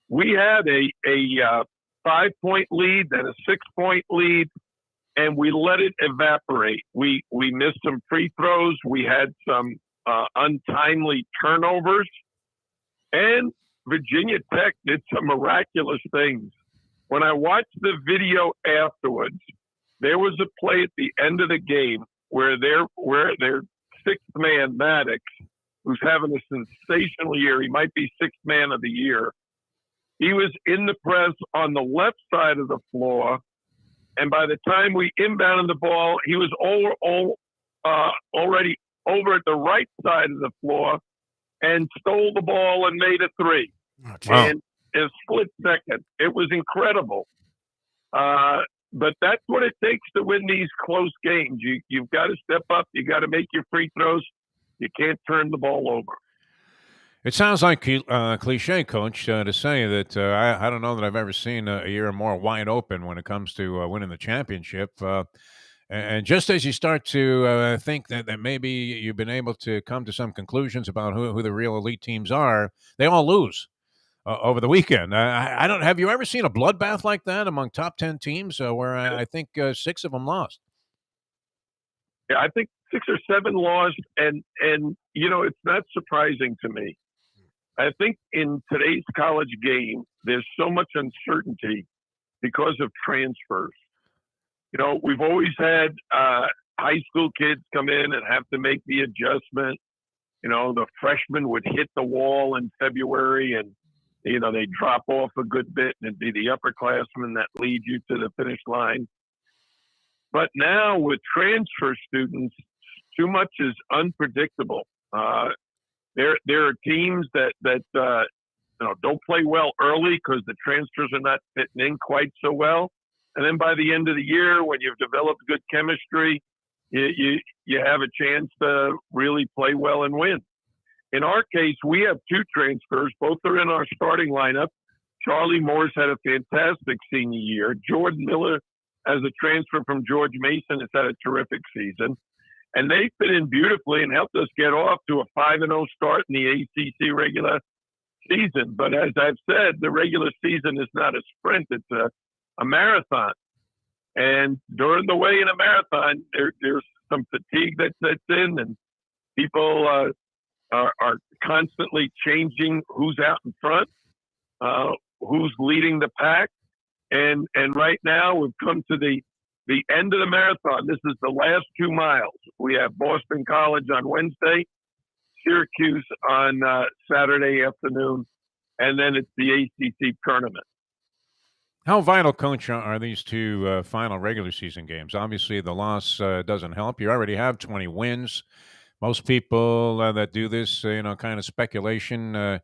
we had a 5-point lead, then a 6-point lead, and we let it evaporate. We missed some free throws. We had some untimely turnovers. And Virginia Tech did some miraculous things. When I watched the video afterwards, there was a play at the end of the game where their sixth man, Maddox, who's having a sensational year, he might be sixth man of the year, he was in the press on the left side of the floor, and by the time we inbounded the ball, he was already over at the right side of the floor and stole the ball and made a three. Wow. And in a split second. It was incredible. But that's what it takes to win these close games. You've got to step up. You got to make your free throws. You can't turn the ball over. It sounds like cliche, Coach, to say that I don't know that I've ever seen a year more wide open when it comes to winning the championship. And just as you start to think that maybe you've been able to come to some conclusions about who the real elite teams are, they all lose over the weekend. I don't. Have you ever seen a bloodbath like that among top 10 teams where I think 6 of them lost? Yeah, I think 6 or 7 lost, and it's not surprising to me. I think in today's college game, there's so much uncertainty because of transfers. We've always had high school kids come in and have to make the adjustment. The freshmen would hit the wall in February and, they drop off a good bit and it'd be the upperclassmen that lead you to the finish line. But now with transfer students, too much is unpredictable. There are teams that don't play well early because the transfers are not fitting in quite so well. And then by the end of the year, when you've developed good chemistry, you have a chance to really play well and win. In our case, we have 2 transfers. Both are in our starting lineup. Charlie Moore's had a fantastic senior year. Jordan Miller, as a transfer from George Mason, has had a terrific season. And they fit in beautifully and helped us get off to a 5-0 start in the ACC regular season. But as I've said, the regular season is not a sprint. It's a marathon. And during the way in a marathon, there's some fatigue that sets in, and people are constantly changing who's out in front, who's leading the pack. And right now we've come to the end of the marathon. This is the last 2 miles. We have Boston College on Wednesday, Syracuse on Saturday afternoon, and then it's the ACC tournament. How vital, Coach, are these 2 final regular season games? Obviously, the loss doesn't help. You already have 20 wins. most people that do this, kind of speculation,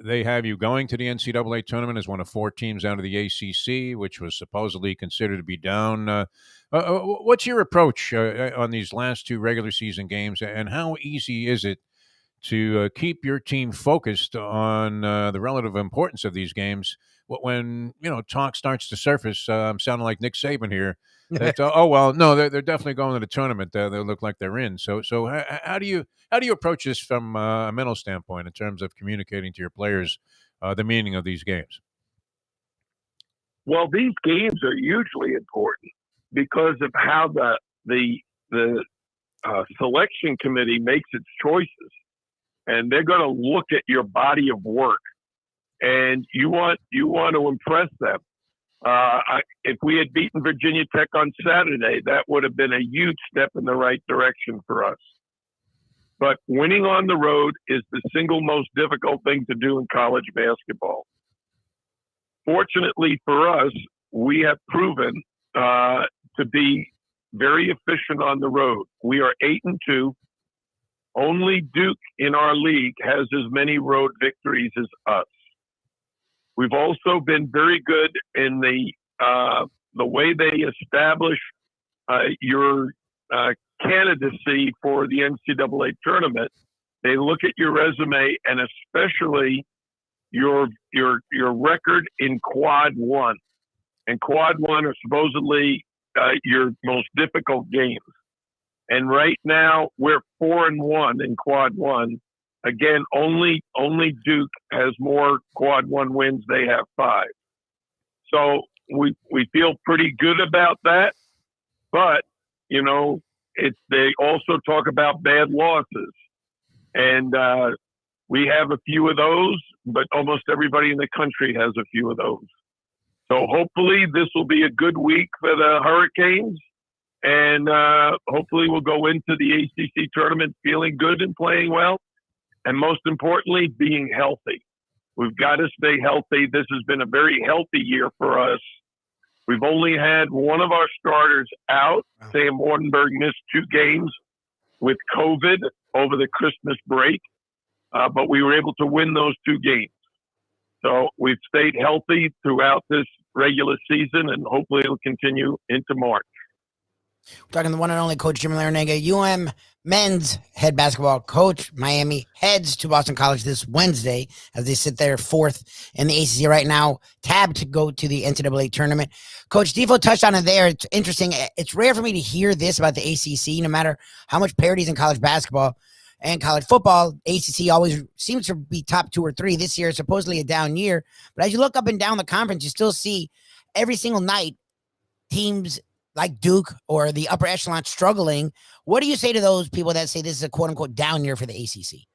they have you going to the NCAA tournament as one of 4 teams out of the ACC, which was supposedly considered to be down. What's your approach on these last 2 regular season games, and how easy is it to keep your team focused on the relative importance of these games when talk starts to surface? I'm sounding like Nick Saban here. That no, they're definitely going to the tournament. They look like they're in. So how do you approach this from a mental standpoint in terms of communicating to your players the meaning of these games? Well, these games are hugely important because of how the selection committee makes its choices, and they're going to look at your body of work, and you want to impress them. If we had beaten Virginia Tech on Saturday, that would have been a huge step in the right direction for us. But winning on the road is the single most difficult thing to do in college basketball. Fortunately for us, we have proven to be very efficient on the road. We are 8-2. Only Duke in our league has as many road victories as us. We've also been very good in the way they establish your candidacy for the NCAA tournament. They look at your resume and especially your record in Quad 1. And Quad 1 are supposedly your most difficult games. And right now we're 4-1 in Quad 1. Again, only Duke has more Quad 1 wins. They have 5. So we feel pretty good about that. But, they also talk about bad losses. And we have a few of those, but almost everybody in the country has a few of those. So hopefully this will be a good week for the Hurricanes. And hopefully we'll go into the ACC tournament feeling good and playing well. And most importantly, being healthy. We've got to stay healthy. This has been a very healthy year for us. We've only had one of our starters out. Sam Wardenberg missed 2 games with COVID over the Christmas break, but we were able to win those 2 games. So we've stayed healthy throughout this regular season, and hopefully it'll continue into March. We're talking to the one and only Coach Jim Laranega, men's head basketball coach. Miami heads to Boston College this Wednesday as they sit there 4th in the ACC right now, tabbed to go to the NCAA tournament. Coach Defo touched on it there. It's interesting. It's rare for me to hear this about the ACC, no matter how much parity is in college basketball and college football. ACC always seems to be top 2 or 3. This year is supposedly a down year. But as you look up and down the conference, you still see every single night teams like Duke or the upper echelon struggling. What do you say to those people that say this is a quote unquote down year for the ACC?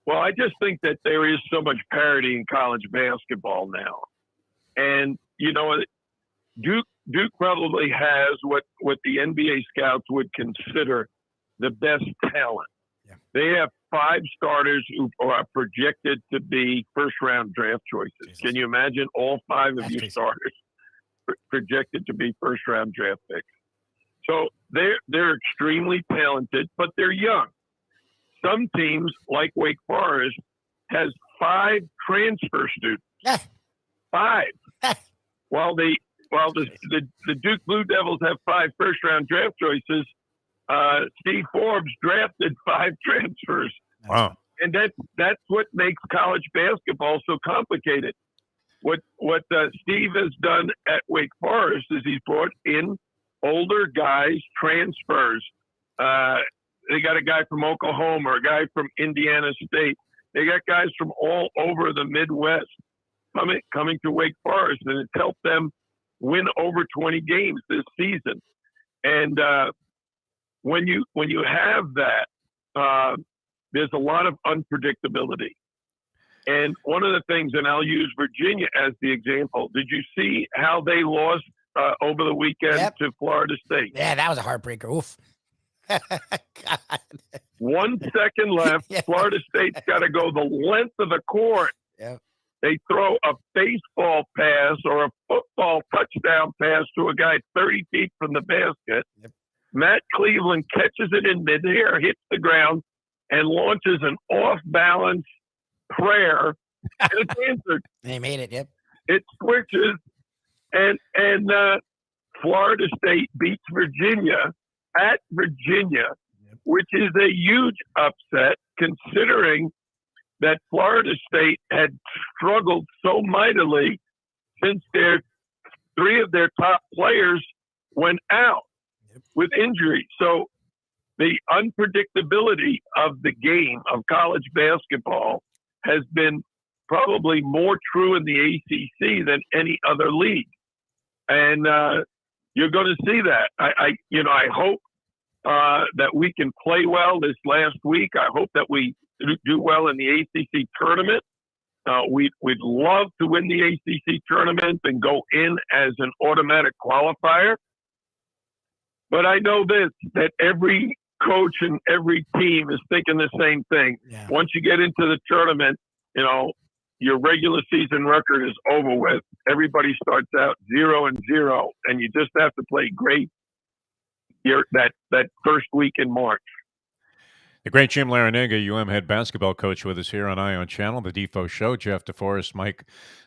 Well, I just think that there is so much parity in college basketball now. And, Duke probably has what the NBA scouts would consider the best talent. Yeah. They have 5 starters who are projected to be first-round draft choices. Jesus. Can you imagine all 5 of your starters projected to be first-round draft picks? So they're extremely talented, but they're young. Some teams, like Wake Forest, has 5 transfer students. Yeah. 5. While the Duke Blue Devils have 5 first-round draft choices, Steve Forbes drafted 5 transfers. Wow. And that's what makes college basketball so complicated. What Steve has done at Wake Forest is he's brought in older guys, transfers. They got a guy from Oklahoma or a guy from Indiana State. They got guys from all over the Midwest coming to Wake Forest, and it's helped them win over 20 games this season. And when you have that, there's a lot of unpredictability. And one of the things, and I'll use Virginia as the example, did you see how they lost over the weekend to Florida State? Yeah, that was a heartbreaker. Oof. God. 1 second left. Yeah. Florida State's got to go the length of the court. Yep. They throw a baseball pass or a football touchdown pass to a guy 30 feet from the basket. Yep. Matt Cleveland catches it in midair, hits the ground, and launches an off-balance prayer, and it's answered. They made it. Yep. It switches, and Florida State beats Virginia at Virginia, which is a huge upset considering that Florida State had struggled so mightily since three of their top players went out with injury. So the unpredictability of the game of college basketball has been probably more true in the ACC than any other league. And you're going to see that. I hope that we can play well this last week. I hope that we do well in the ACC tournament. We'd love to win the ACC tournament and go in as an automatic qualifier. But I know that every coach and every team is thinking the same thing. Yeah. Once you get into the tournament, your regular season record is over with. Everybody starts out 0-0, and you just have to play great that first week in March. The great Jim Laranega, head basketball coach, with us here on Ion Channel, the Defo Show. Jeff Deforrest, Mike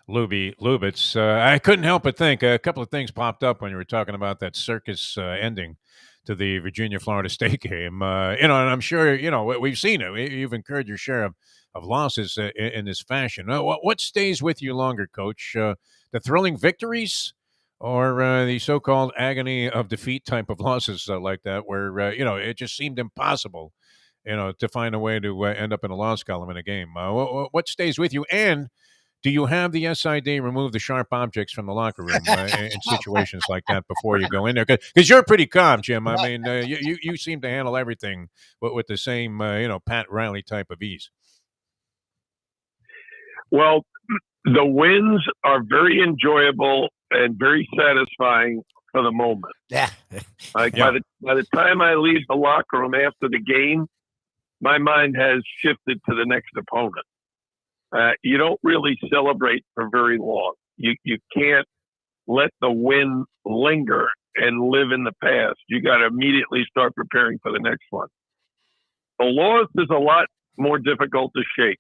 Lubitz. I couldn't help but think a couple of things popped up when you were talking about that circus ending to the Virginia-Florida State game. And I'm sure, we've seen it. You've incurred your share of losses in this fashion. What stays with you longer, Coach? The thrilling victories or the so-called agony of defeat type of losses like that where, it just seemed impossible to find a way to end up in a loss column in a game. What stays with you? And do you have the SID remove the sharp objects from the locker room in situations like that before you go in there? Because you're pretty calm, Jim. I mean, you seem to handle everything with the same, Pat Riley type of ease. Well, the wins are very enjoyable and very satisfying for the moment. Yeah. By the time I leave the locker room after the game, my mind has shifted to the next opponent. You don't really celebrate for very long. You can't let the win linger and live in the past. You got to immediately start preparing for the next one. The loss is a lot more difficult to shake.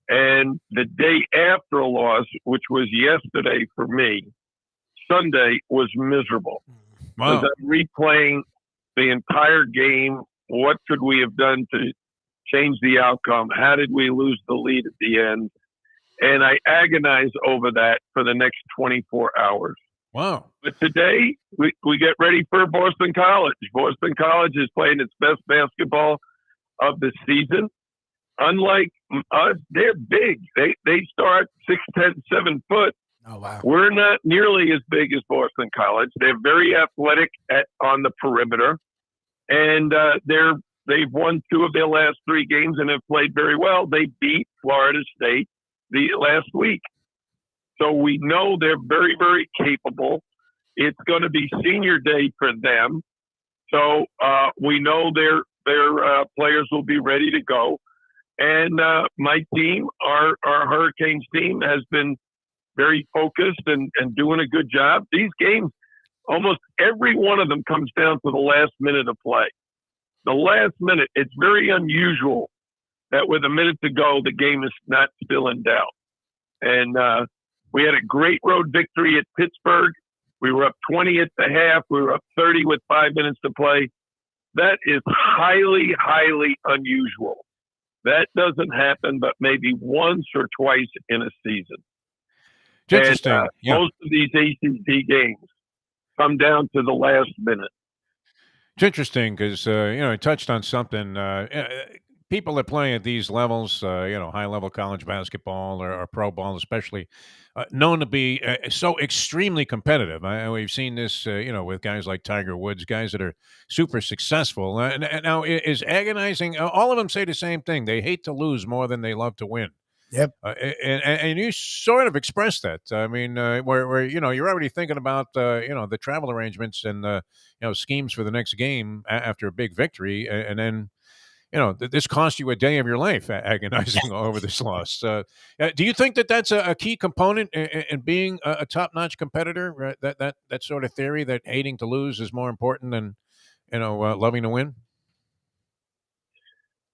And the day after a loss, which was yesterday for me, Sunday, was miserable. Wow. Because I'm replaying the entire game. What could we have done to change the outcome? How did we lose the lead at the end? And I agonize over that for the next 24 hours. Wow. But today, we get ready for Boston College. Boston College is playing its best basketball of the season. Unlike us, they're big. They start 6'10", 7 foot. Oh, wow. We're not nearly as big as Boston College. They're very athletic on the perimeter. And they've won 2 of their last 3 games and have played very well. They beat Florida State the last week. So we know they're very, very capable. It's going to be senior day for them. So we know their players will be ready to go. And my team, our Hurricanes team, has been very focused and doing a good job. These games, almost every one of them comes down to the last minute of play. The last minute, it's very unusual that with a minute to go, the game is not still in doubt. And we had a great road victory at Pittsburgh. We were up 20 at the half. We were up 30 with 5 minutes to play. That is highly, highly unusual. That doesn't happen but maybe once or twice in a season. Interesting. And, most of these ACC games come down to the last minute. It's interesting because, I touched on something. People that play at these levels, high-level college basketball or pro ball especially, known to be so extremely competitive. We've seen this, with guys like Tiger Woods, guys that are super successful. Now, is agonizing, all of them say the same thing. They hate to lose more than they love to win. Yep. And you sort of expressed that. I mean, where you're already thinking about the travel arrangements and schemes for the next game after a big victory, and then this cost you a day of your life agonizing over this loss. Do you think that that's a key component in being a top-notch competitor? Right? That sort of theory that hating to lose is more important than loving to win?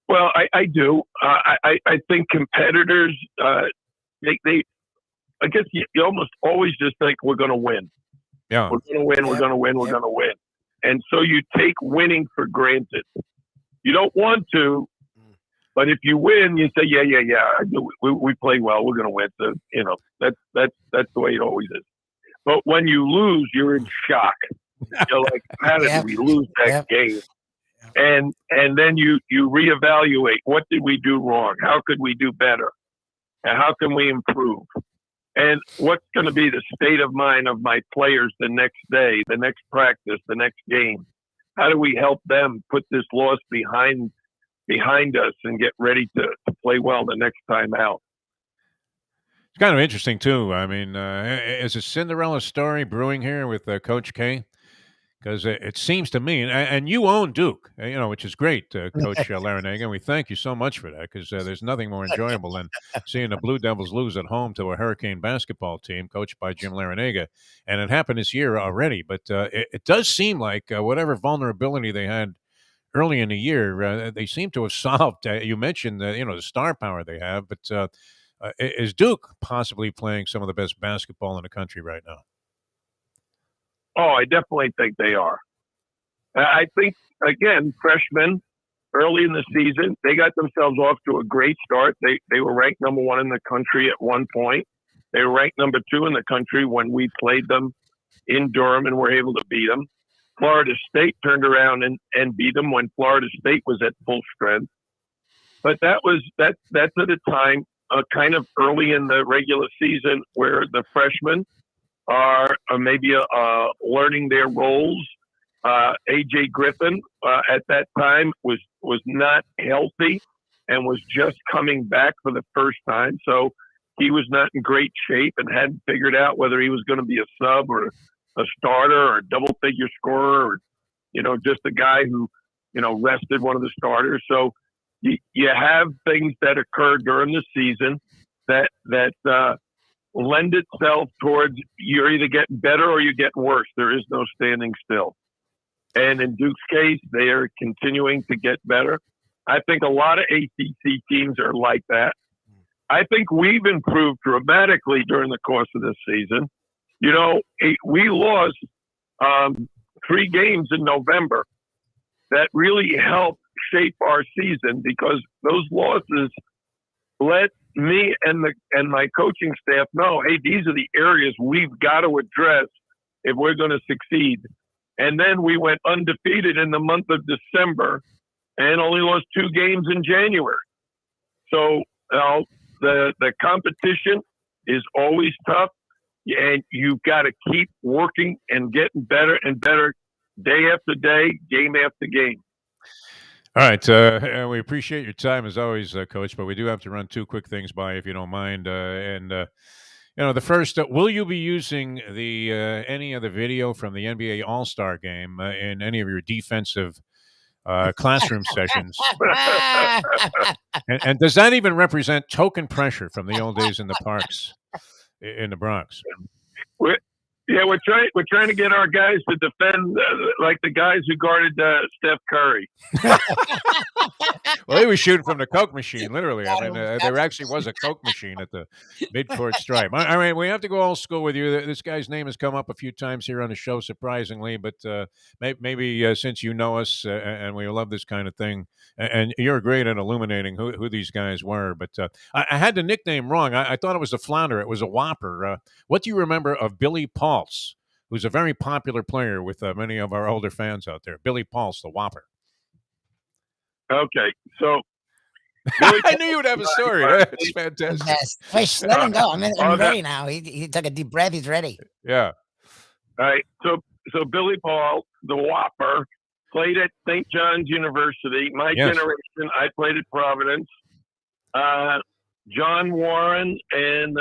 Well, I do. I think competitors, they I guess you almost always just think we're going to win. Yeah. We're going to win. We're going to win. We're going to win. And so you take winning for granted. You don't want to, but if you win, you say, yeah. I do. We play well. We're going to win. So, that's the way it always is. But when you lose, you're in shock. You're like, how did we lose that game? And then you reevaluate. What did we do wrong? How could we do better? And how can we improve? And what's going to be the state of mind of my players the next day, the next practice, the next game? How do we help them put this loss behind us and get ready to play well the next time out? It's kind of interesting, too. I mean, is a Cinderella story brewing here with Coach K? Because it seems to me, and you own Duke, which is great, Coach Laranega, and we thank you so much for that, because there's nothing more enjoyable than seeing the Blue Devils lose at home to a Hurricane basketball team coached by Jim Laranega, and it happened this year already. But it does seem like whatever vulnerability they had early in the year, they seem to have solved. You mentioned the star power they have, but is Duke possibly playing some of the best basketball in the country right now? Oh, I definitely think they are. I think, again, freshmen early in the season, they got themselves off to a great start. They were ranked number 1 in the country at one point. They were ranked number 2 in the country when we played them in Durham and were able to beat them. Florida State turned around and beat them when Florida State was at full strength. But that's at a time kind of early in the regular season where the freshmen are maybe learning their roles. A.J. Griffin at that time was not healthy and was just coming back for the first time. So he was not in great shape and hadn't figured out whether he was going to be a sub or a starter or a double-figure scorer or, just a guy who, rested one of the starters. So you have things that occur during the season that lend itself towards you're either getting better or you're getting worse. There is no standing still. And in Duke's case, they are continuing to get better. I think a lot of ACC teams are like that. I think we've improved dramatically during the course of this season. We lost 3 games in November that really helped shape our season because those losses let me and my coaching staff know, hey, these are the areas we've got to address if we're going to succeed. And then we went undefeated in the month of December and only lost 2 games in January. So the competition is always tough, and you've got to keep working and getting better and better day after day, game after game. All right. We appreciate your time as always, Coach, but we do have to run 2 quick things by if you don't mind. The first, will you be using any of the video from the NBA All-Star game in any of your defensive classroom sessions? And does that even represent token pressure from the old days in the parks in the Bronx? We're trying to get our guys to defend like the guys who guarded Steph Curry. Well, they were shooting from the Coke machine, literally. I mean, there actually was a Coke machine at the midcourt stripe. I mean, we have to go old school with you. This guy's name has come up a few times here on the show, surprisingly, but maybe since you know us and we love this kind of thing, and you're great at illuminating who these guys were. But I had the nickname wrong. I thought it was a flounder. It was a whopper. What do you remember of Billy Pulse, who's a very popular player with many of our older fans out there? Billy Pulse, the whopper. Okay, so I knew you would have a story. That's fantastic. Yes. Wait, let him go. I'm ready now. He took a deep breath. He's ready. Yeah. All right. So Billy Paul, the Whopper, played at St. John's University. My generation, I played at Providence. John Warren and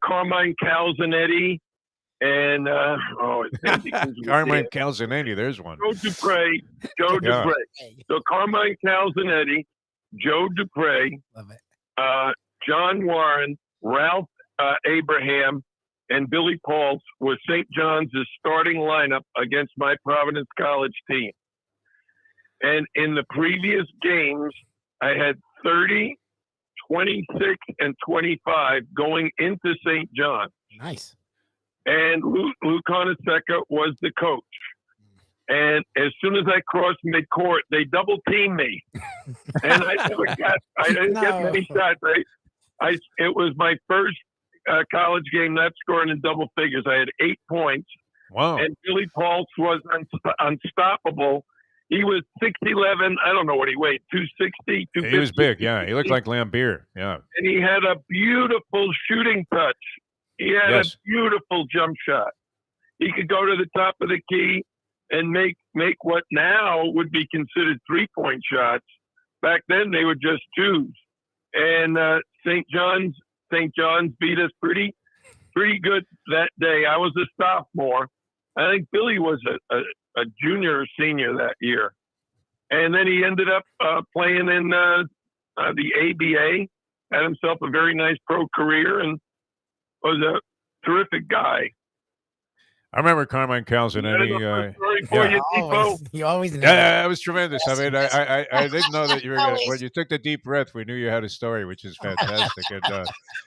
Carmine Calzanetti and Carmine Calzanetti, there's one. Joe Dupre. So Carmine Calzanetti, Joe Dupre, John Warren, Ralph Abraham, and Billy Pauls was St. John's' starting lineup against my Providence College team. And in the previous games, I had 30, 26, and 25 going into St. John. Nice. And Lou Conaseca was the coach. And as soon as I crossed midcourt, they double teamed me. And I didn't get many shots. It was my first college game not scoring in double figures. I had 8 points. Wow. And Billy Pauls was unstoppable. He was 6'11". I don't know what he weighed, 260, 250. He was big, yeah. He looked like Lambeer, yeah. And he had a beautiful shooting touch. He had a beautiful jump shot. He could go to the top of the key and make what now would be considered 3-point shots. Back then, they were just twos. And St. John's beat us pretty good that day. I was a sophomore. I think Billy was a junior or senior that year. And then he ended up playing in the ABA, had himself a very nice pro career, and was a terrific guy. I remember Carmine Calzanetti. You always know. Yeah, it was tremendous. I mean, I didn't know that you were going to, when you took the deep breath, we knew you had a story, which is fantastic. And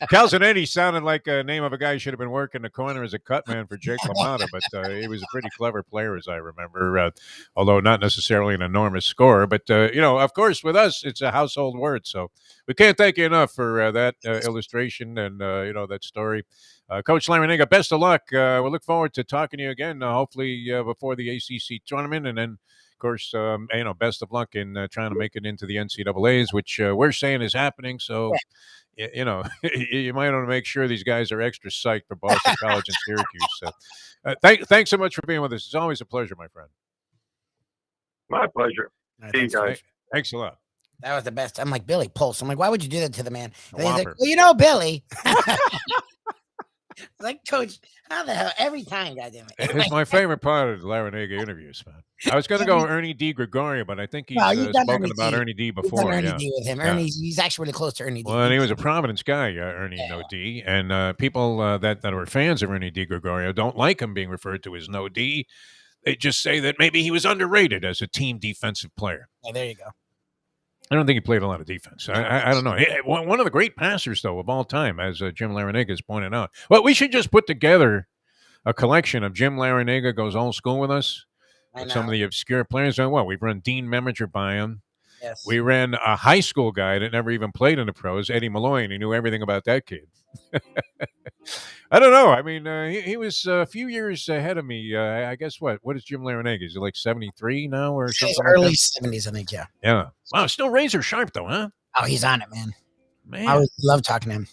Calzanetti sounded like a name of a guy who should have been working the corner as a cut man for Jake LaMotta, but he was a pretty clever player, as I remember, although not necessarily an enormous scorer. But, of course, with us, it's a household word. So we can't thank you enough for that illustration and, that story. Coach Laranega, best of luck. We'll look forward to talking to you again, hopefully before the ACC tournament. And then, of course, best of luck in trying to make it into the NCAAs, which we're saying is happening. So, you might want to make sure these guys are extra psyched for Boston College and Syracuse. So, thanks so much for being with us. It's always a pleasure, my friend. My pleasure. See you guys. Thanks a lot. That was the best. I'm like, Billy Pulse. I'm like, why would you do that to the man? And he's like, Whopper. well, Billy. Like, Coach, how the hell? Every time, goddamn it. It's my favorite part of the Laranega interviews, man. I was going to go Ernie D. Gregorio, but I think he's spoken about Ernie D. before. Ernie D. with him. Yeah. He's actually really close to Ernie D. Well, and he was a Providence guy, Ernie No D. And people that are fans of Ernie D. Gregorio don't like him being referred to as No D. They just say that maybe he was underrated as a team defensive player. Oh, there you go. I don't think he played a lot of defense. I don't know. One of the great passers, though, of all time, as Jim Laranega has pointed out. Well, we should just put together a collection of Jim Laranega goes old school with us. With some of the obscure players. And we've run Dean Meminger by him. Yes. We ran a high school guy that never even played in the pros, Eddie Malloy, and he knew everything about that kid. I don't know. I mean, he was a few years ahead of me. I guess what is Jim Laranega? Is he like 73 now or something? Early 70s, I think, yeah. Yeah. Wow, still razor sharp, though, huh? Oh, he's on it, man. Man. I always love talking to him.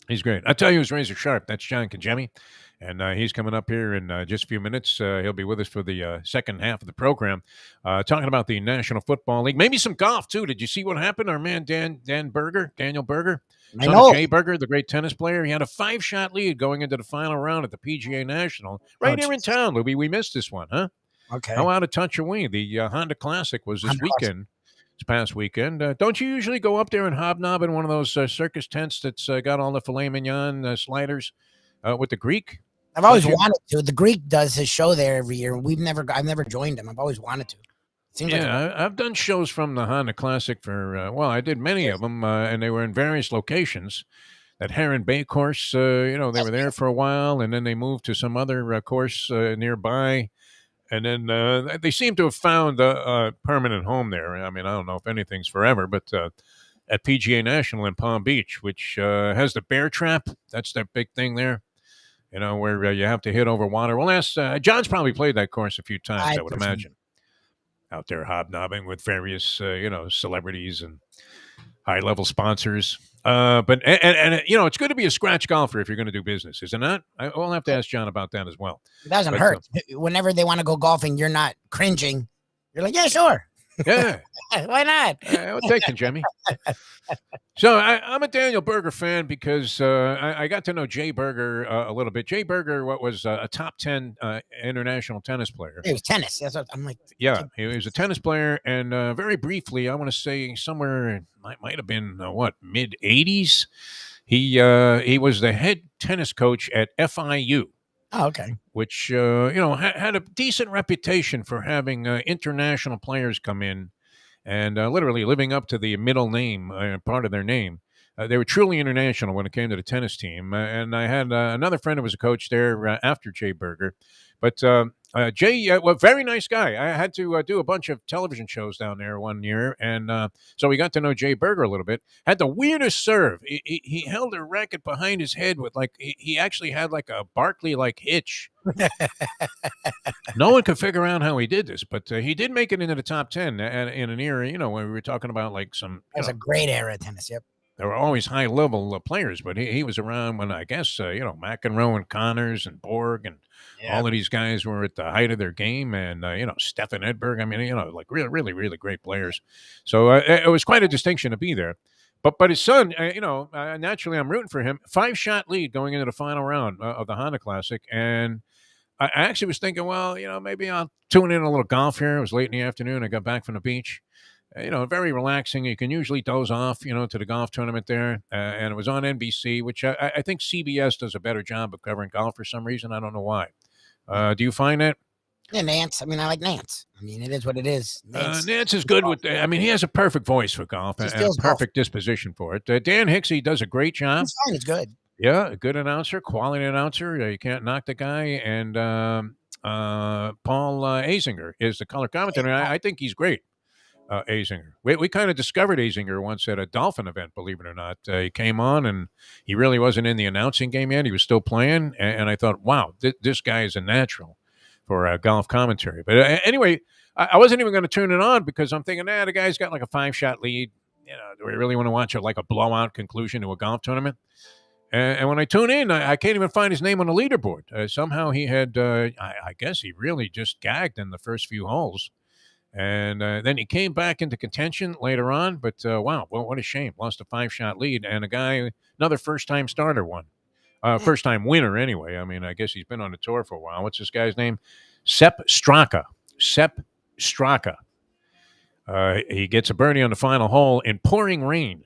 He's great. I tell you, who's razor sharp. That's John Kajemi. And he's coming up here in just a few minutes. He'll be with us for the second half of the program, talking about the National Football League. Maybe some golf, too. Did you see what happened? Our man Daniel Berger, son of Jay Berger, the great tennis player. He had a 5-shot lead going into the final round at the PGA National right here in town, Lubie. We missed this one, huh? Okay. How out of touch are we? The Honda Classic was this weekend. This past weekend. Don't you usually go up there and hobnob in one of those circus tents that's got all the filet mignon sliders with the Greek? I've always wanted to. The Greek does his show there every year. I've never joined him. I've always wanted to. Seems I've done shows from the Honda Classic for, I did many of them, and they were in various locations. That Heron Bay course, they were there for a while, and then they moved to some other course nearby. And then they seem to have found a permanent home there. I mean, I don't know if anything's forever, but at PGA National in Palm Beach, which has the bear trap. That's their big thing there, where you have to hit over water. Well, John's probably played that course a few times, I would imagine. Out there hobnobbing with various, celebrities and high-level sponsors. But it's good to be a scratch golfer if you're going to do business, isn't it? We'll have to ask John about that as well. It doesn't hurt. Whenever they want to go golfing, you're not cringing. You're like, yeah, sure. Yeah. Why not? I'll take it, Jimmy. So I'm a Daniel Berger fan because I got to know Jay Berger a little bit. Jay Berger, was a top 10 international tennis player. It was tennis. That's what I'm like. Yeah, he was a tennis player. And very briefly, I want to say somewhere, might have been, mid-'80s, He was the head tennis coach at FIU, Oh, okay. which had a decent reputation for having international players come in and literally living up to the middle name, part of their name. They were truly international when it came to the tennis team. And I had another friend who was a coach there after Jay Berger. But Jay, well, very nice guy. I had to do a bunch of television shows down there one year. And so we got to know Jay Berger a little bit. Had the weirdest serve. He held a racket behind his head with he actually had like a Barkley-like hitch. No one could figure out how he did this, but he did make it into the top 10 in an era, when we were talking about like some. That was a great era of tennis. Yep. There were always high-level players, but he was around when I guess McEnroe and Connors and Borg and all of these guys were at the height of their game, and Stefan Edberg. I mean, like really, really, really great players. So it was quite a distinction to be there. But his son, naturally, I'm rooting for him. 5-shot lead going into the final round of the Honda Classic, and I actually was thinking, well, maybe I'll tune in a little golf here. It was late in the afternoon. I got back from the beach. Very relaxing. You can usually doze off, to the golf tournament there. And it was on NBC, which I think CBS does a better job of covering golf for some reason. I don't know why. Do you find that? Yeah, Nance. I mean, I like Nance. I mean, it is what it is. Nance is good with. He has a perfect voice for golf and a perfect disposition for it. Dan Hicksey does a great job. He's fine. He's good. Yeah, a good announcer, quality announcer. You can't knock the guy. And Paul Azinger is the color commentator. I think he's great. Azinger. We kind of discovered Azinger once at a Dolphin event, believe it or not. He came on, and he really wasn't in the announcing game yet. He was still playing, and I thought, wow, this guy is a natural for golf commentary. But anyway, I wasn't even going to turn it on because I'm thinking, the guy's got like a 5-shot lead. Do we really want to watch like a blowout conclusion to a golf tournament? And when I tune in, I can't even find his name on the leaderboard. Somehow he had, I guess he really just gagged in the first few holes. And then he came back into contention later on. But, wow, well, what a shame. Lost a 5-shot lead. And another first-time starter won. First-time winner, anyway. I mean, I guess he's been on the tour for a while. What's this guy's name? Sepp Straka. He gets a birdie on the final hole in pouring rain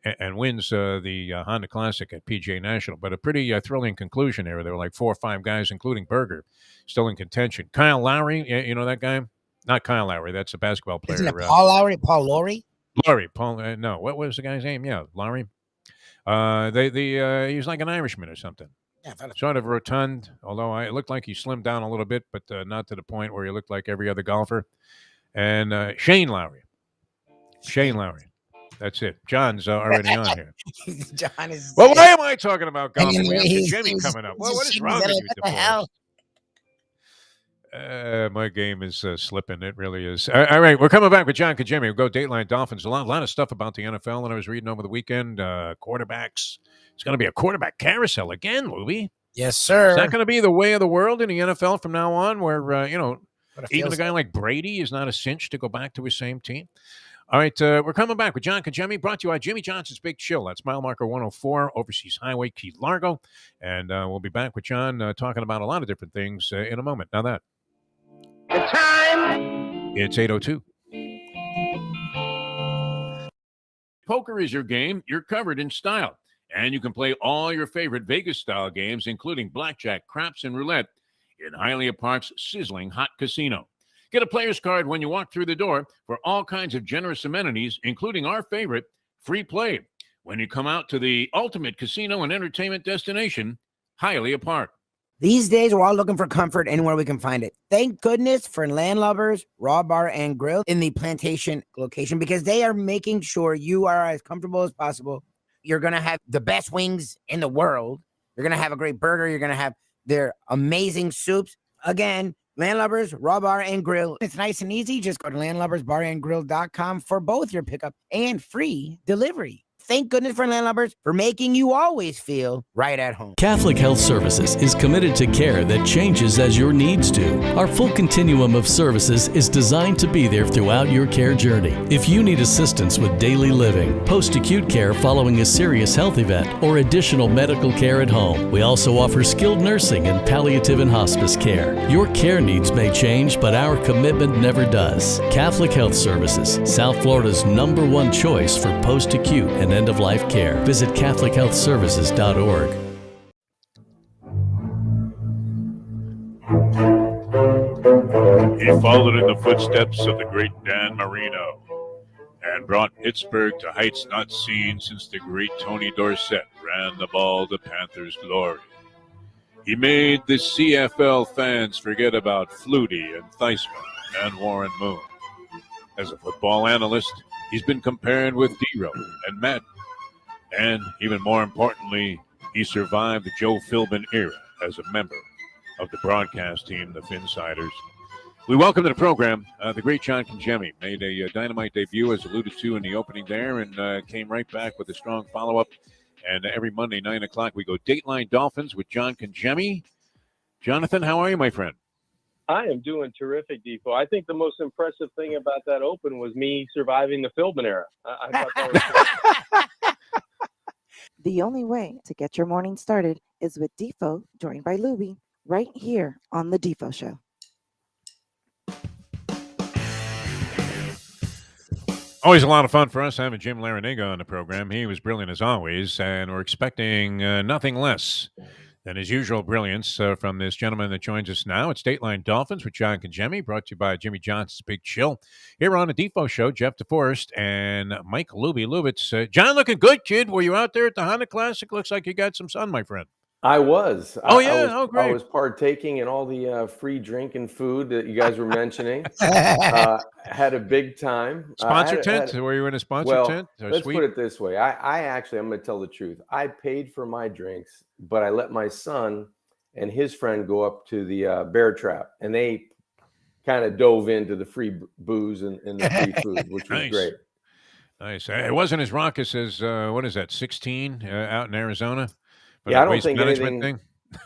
and wins the Honda Classic at PGA National. But a pretty thrilling conclusion there. There were like 4 or 5 guys, including Berger, still in contention. Kyle Lowry, you know that guy? Not Kyle Lowry. That's a basketball player. Isn't it Paul Lowry? Paul Lowry? Paul. No, what was the guy's name? Yeah, Lowry. He was like an Irishman or something. Yeah, sort of rotund, although it looked like he slimmed down a little bit, but not to the point where he looked like every other golfer. And Shane Lowry. That's it. John's already on here. John is. Well, why am I talking about golf? We have Jimmy coming up. Well, what is wrong with you, What the hell? My game is slipping. It really is. All right, we're coming back with John Kajemi. We'll go Dateline Dolphins. A lot of stuff about the NFL that I was reading over the weekend. Quarterbacks. It's going to be a quarterback carousel again, Lubie. Yes, sir. Is that going to be the way of the world in the NFL from now on, where even a guy like Brady is not a cinch to go back to his same team? All right, we're coming back with John Kajemi, brought to you by Jimmy Johnson's Big Chill. That's mile marker 104, Overseas Highway, Key Largo. And we'll be back with John talking about a lot of different things in a moment. Now that. The time. It's 8:02. Poker is your game. You're covered in style. And you can play all your favorite Vegas-style games, including blackjack, craps, and roulette, in Hialeah Park's sizzling hot casino. Get a player's card when you walk through the door for all kinds of generous amenities, including our favorite, free play, when you come out to the ultimate casino and entertainment destination, Hialeah Park. These days, we're all looking for comfort anywhere we can find it. Thank goodness for Landlubbers, Raw Bar, and Grill in the Plantation location, because they are making sure you are as comfortable as possible. You're going to have the best wings in the world. You're going to have a great burger. You're going to have their amazing soups. Again, Landlubbers, Raw Bar, and Grill. It's nice and easy. Just go to landlubbersbarandgrill.com for both your pickup and free delivery. Thank goodness for Landlubbers for making you always feel right at home. Catholic Health Services is committed to care that changes as your needs do. Our full continuum of services is designed to be there throughout your care journey. If you need assistance with daily living, post-acute care following a serious health event, or additional medical care at home, we also offer skilled nursing and palliative and hospice care. Your care needs may change, but our commitment never does. Catholic Health Services, South Florida's #1 choice for post-acute and and end-of-life care. Visit CatholicHealthServices.org. He followed in the footsteps of the great Dan Marino and brought Pittsburgh to heights not seen since the great Tony Dorsett ran the ball to Panthers' glory. He made the CFL fans forget about Flutie and Theismann and Warren Moon. As a football analyst, he's been compared with D-Row and Madden. And even more importantly, he survived the Joe Philbin era as a member of the broadcast team, the Finsiders. We welcome to the program the great John Congemi. Made a dynamite debut, as alluded to in the opening there, and came right back with a strong follow-up. And every Monday, 9 o'clock, we go Dateline Dolphins with John Congemi. Jonathan, how are you, my friend? I am doing terrific, Defo. I think the most impressive thing about that open was me surviving the Philbin era. I thought that was cool. The only way to get your morning started is with Defo, joined by Lubie, right here on the Defo Show. Always a lot of fun for us having Jim Laranega on the program. He was brilliant as always, and we're expecting nothing less than his usual brilliance from this gentleman that joins us now. It's Dateline Dolphins with John Congemi, brought to you by Jimmy Johnson's Big Chill. Here on the Defo Show, Jeff Deforrest and Mike Lubitz. John, looking good, kid. Were you out there at the Honda Classic? Looks like you got some sun, my friend. I was. Oh, yeah? Great. I was partaking in all the free drink and food that you guys were mentioning. Had a big time. Sponsor tent? Were you in a sponsor tent? Let's put it this way. I'm going to tell the truth. I paid for my drinks, but I let my son and his friend go up to the bear trap, and they kind of dove into the free booze and the free food, which was great. Nice. It wasn't as raucous as, 16 out in Arizona? But yeah, I don't think anything.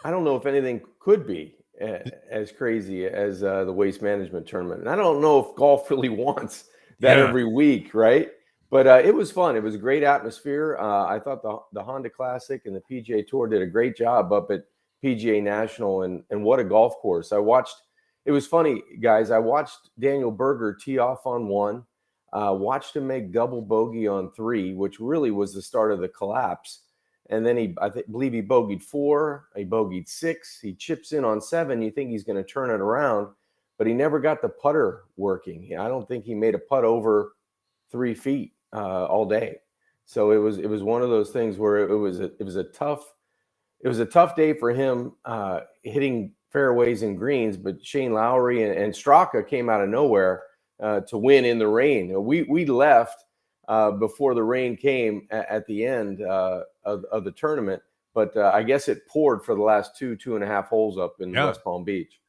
I don't know if anything could be as crazy as the waste management tournament, and I don't know if golf really wants that every week, right? But it was fun. It was a great atmosphere. I thought the Honda Classic and the PGA Tour did a great job up at PGA National, and what a golf course! It was funny, guys. I watched Daniel Berger tee off on 1, watched him make double bogey on 3, which really was the start of the collapse. And then I believe he bogeyed 4, he bogeyed 6, he chips in on 7. You think he's going to turn it around, but he never got the putter working. I don't think he made a putt over 3 feet all day. So it was one of those things where it was a tough day for him hitting fairways and greens. But Shane Lowry and Straka came out of nowhere to win in the rain. We left before the rain came at the end of the tournament, but I guess it poured for the last 2.5 holes up in West Palm Beach.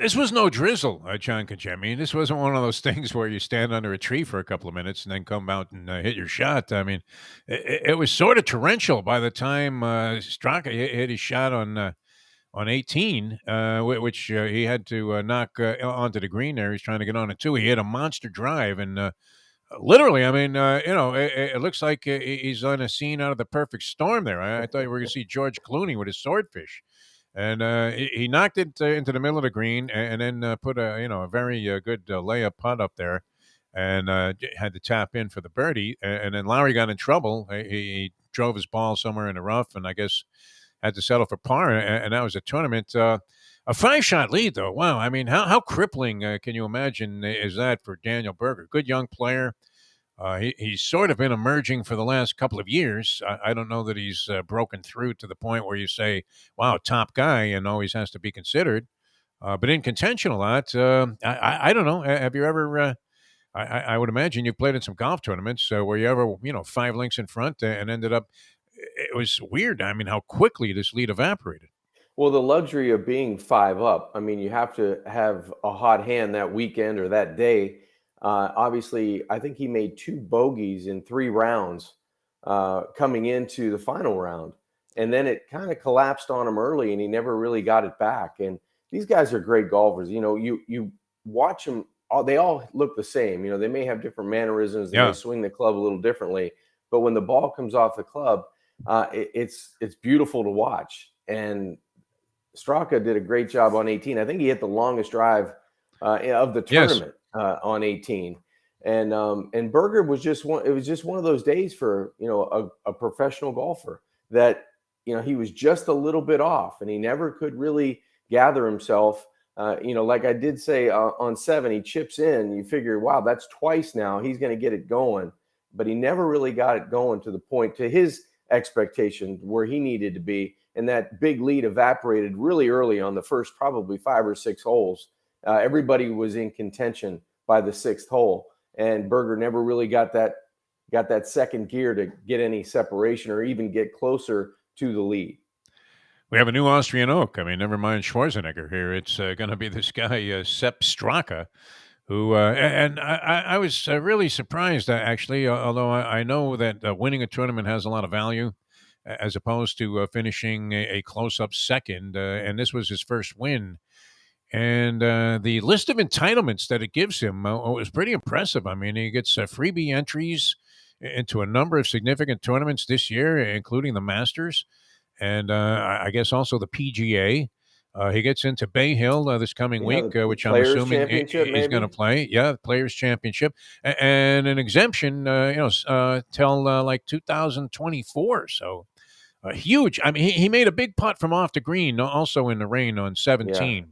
This was no drizzle, John Congemi. This wasn't one of those things where you stand under a tree for a couple of minutes and then come out and hit your shot. I mean, it was sort of torrential by the time Straka hit his shot on 18, which he had to knock onto the green there. He's trying to get on it too. He hit a monster drive, and literally, I mean, it looks like he's on a scene out of The Perfect Storm there. I thought you were going to see George Clooney with his swordfish. And he knocked it into the middle of the green and then put a very good layup putt up there and had to tap in for the birdie. And then Lowry got in trouble. He drove his ball somewhere in the rough and I guess had to settle for par. And that was a tournament. A 5-shot lead, though. Wow. I mean, how crippling can you imagine is that for Daniel Berger? Good young player. He's sort of been emerging for the last couple of years. I don't know that he's broken through to the point where you say, wow, top guy, and always has to be considered. But in contention a lot. I don't know. Have you ever, I would imagine you played in some golf tournaments where you ever, 5 links in front and ended up, it was weird. I mean, how quickly this lead evaporated. Well, the luxury of being 5 up, I mean, you have to have a hot hand that weekend or that day. Obviously, I think he made 2 bogeys in 3 rounds coming into the final round. And then it kind of collapsed on him early and he never really got it back. And these guys are great golfers. You watch them, they all look the same. They may have different mannerisms. They may swing the club a little differently. But when the ball comes off the club, it's beautiful to watch. And Straka did a great job on 18. I think he hit the longest drive of the tournament on 18. And Berger was just one. It was just one of those days for a professional golfer that he was just a little bit off, and he never could really gather himself. Like I did say on 7, he chips in. You figure, wow, that's twice now. He's going to get it going, but he never really got it going to the point to his expectation where he needed to be. And that big lead evaporated really early on the first probably 5 or 6 holes. Everybody was in contention by the 6th hole, and Berger never really got that second gear to get any separation or even get closer to the lead. We have a new Austrian oak. I mean, never mind Schwarzenegger here. It's going to be this guy, Sepp Straka, who, and I was really surprised, actually, although I know that winning a tournament has a lot of value as opposed to finishing a close-up second, and this was his first win. And the list of entitlements that it gives him was pretty impressive. I mean, he gets freebie entries into a number of significant tournaments this year, including the Masters. And I guess also the PGA. He gets into Bay Hill this coming week, which I'm assuming he's going to play. Yeah, the Players Championship. And an exemption, till like 2024. So huge. I mean, he made a big putt from off the green, also in the rain on 17,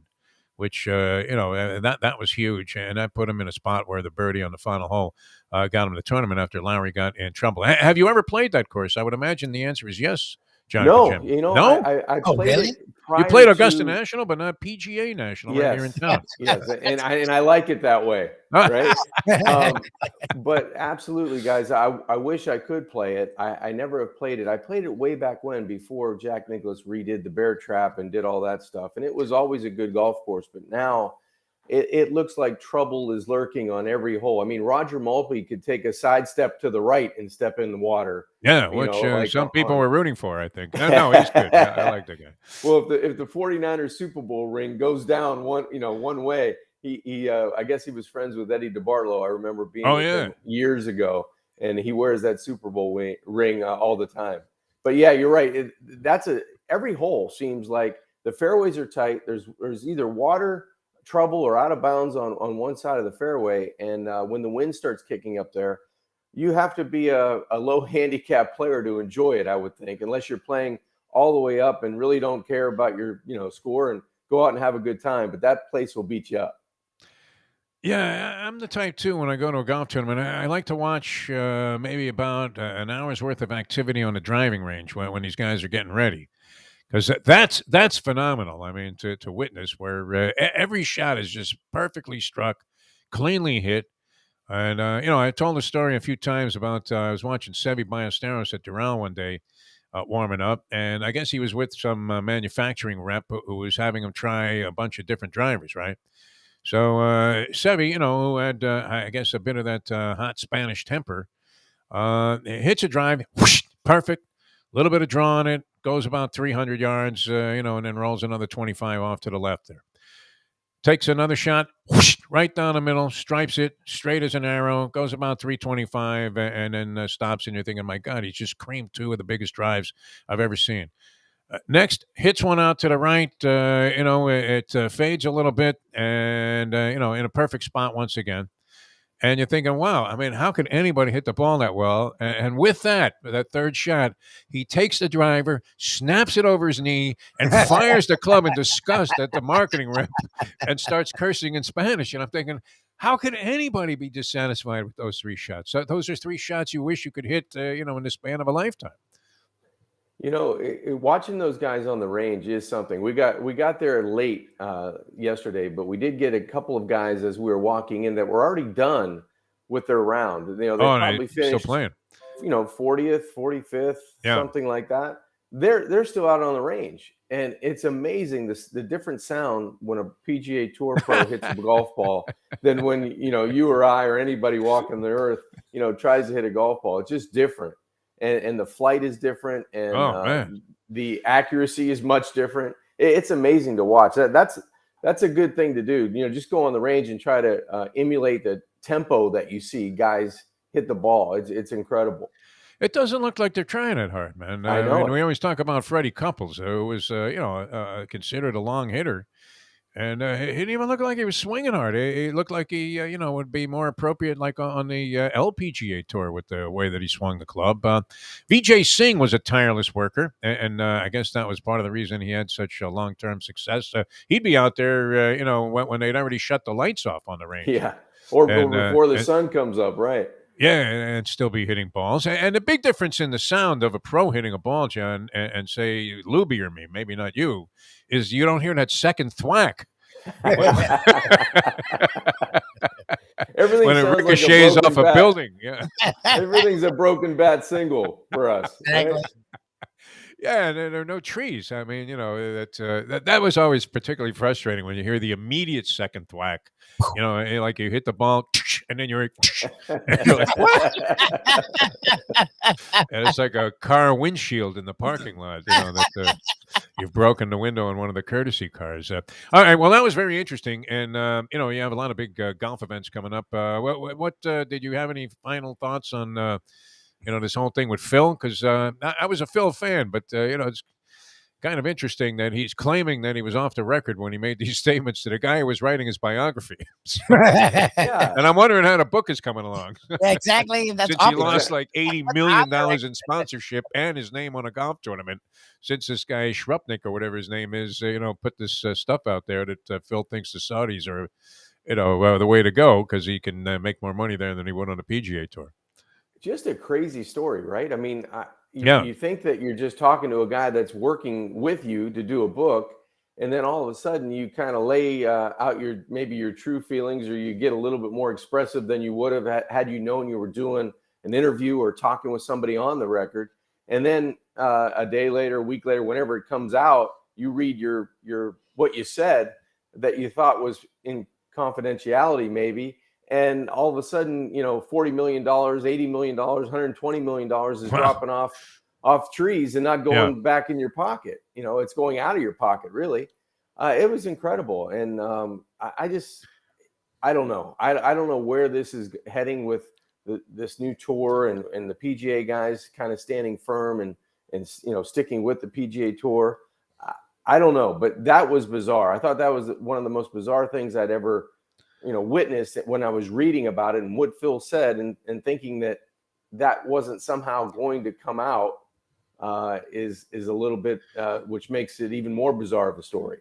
which, that was huge. And that put him in a spot where the birdie on the final hole got him the tournament after Lowry got in trouble. Have you ever played that course? I would imagine the answer is yes. John no, no? I played really? it. You played Augusta National, but not PGA National right here in town. Yes, and I like it that way, right? But absolutely, guys, I wish I could play it. I never have played it. I played it way back when, before Jack Nicklaus redid the Bear Trap and did all that stuff, and it was always a good golf course. But now it looks like trouble is lurking on every hole. I mean, Roger Mulvey could take a sidestep to the right and step in the water. Yeah, which some people were rooting for, I think. No, he's good. I like that guy. Well, if the 49ers Super Bowl ring goes down one way, he I guess he was friends with Eddie DeBartolo. I remember being with him years ago, and he wears that Super Bowl ring all the time. But yeah, you're right. Every hole seems like the fairways are tight. There's either water trouble or out of bounds on one side of the fairway, and when the wind starts kicking up there, you have to be a low handicap player to enjoy it, I would think, unless you're playing all the way up and really don't care about your score and go out and have a good time. But that place will beat you up. Yeah, I'm the type too. When I go to a golf tournament, I like to watch maybe about an hour's worth of activity on the driving range when these guys are getting ready. Because that's phenomenal. I mean, to witness where every shot is just perfectly struck, cleanly hit. And, I told the story a few times about I was watching Seve Ballesteros at Doral one day warming up. And I guess he was with some manufacturing rep who was having him try a bunch of different drivers, right? So Seve, who had, I guess, a bit of that hot Spanish temper, hits a drive, whoosh, perfect, a little bit of draw on it, goes about 300 yards, and then rolls another 25 off to the left there. Takes another shot, whoosh, right down the middle, stripes it straight as an arrow, goes about 325, and then stops, and you're thinking, my God, he's just creamed 2 of the biggest drives I've ever seen. Next, hits one out to the right, it fades a little bit, and, in a perfect spot once again. And you're thinking, wow, I mean, how could anybody hit the ball that well? And with that third shot, he takes the driver, snaps it over his knee, and fires the club in disgust at the marketing rep and starts cursing in Spanish. And I'm thinking, how could anybody be dissatisfied with those 3 shots? So those are 3 shots you wish you could hit, in the span of a lifetime. Watching those guys on the range is something. We got there late yesterday, but we did get a couple of guys as we were walking in that were already done with their round. They probably finished still playing. 40th, 45th, something like that. They're still out on the range, and it's amazing the different sound when a PGA Tour pro hits a golf ball than when you or I or anybody walking the earth tries to hit a golf ball. It's just different. And the flight is different, and the accuracy is much different. It's amazing to watch. That's a good thing to do. Just go on the range and try to emulate the tempo that you see guys hit the ball. It's incredible. It doesn't look like they're trying it hard, man. I know. We always talk about Freddie Couples, who was considered a long hitter. And he didn't even look like he was swinging hard. It looked like he, would be more appropriate like on the LPGA tour with the way that he swung the club. Vijay Singh was a tireless worker, and I guess that was part of the reason he had such long-term success. He'd be out there, when they'd already shut the lights off on the range. Yeah, or before the sun comes up, right? Yeah, and still be hitting balls. And the big difference in the sound of a pro hitting a ball, John, and say Lubie or me, maybe not you, is you don't hear that second thwack. Everything when it sounds ricochets like off a building. Yeah. Everything's a broken bat single for us. Right? Yeah, there are no trees. I mean, that was always particularly frustrating when you hear the immediate second thwack. Like you hit the ball, and then you're like, what? And it's like a car windshield in the parking lot. That you've broken the window on one of the courtesy cars. All right, well, that was very interesting, and you have a lot of big golf events coming up. What did you have any final thoughts on? This whole thing with Phil, because I was a Phil fan, but it's kind of interesting that he's claiming that he was off the record when he made these statements to the guy who was writing his biography. Yeah. And I'm wondering how the book is coming along. Yeah, exactly. That's since he lost like $80 million in sponsorship and his name on a golf tournament, since this guy Shrupnik or whatever his name is, put this stuff out there that Phil thinks the Saudis are, the way to go because he can make more money there than he would on the PGA Tour. Just a crazy story, right? I mean, you think that you're just talking to a guy that's working with you to do a book, and then all of a sudden you kind of lay out your true feelings, or you get a little bit more expressive than you would have had you known you were doing an interview or talking with somebody on the record. And then a day later, a week later, whenever it comes out, you read your what you said that you thought was in confidentiality, maybe. And all of a sudden, $40 million, $80 million, $120 million is dropping off trees and not going back in your pocket. It's going out of your pocket, really. It was incredible. And I don't know. I don't know where this is heading with this new tour and the PGA guys kind of standing firm and sticking with the PGA Tour. I don't know, but that was bizarre. I thought that was one of the most bizarre things I'd ever witnessed when I was reading about it and what Phil said and thinking that wasn't somehow going to come out is a little bit, which makes it even more bizarre of a story.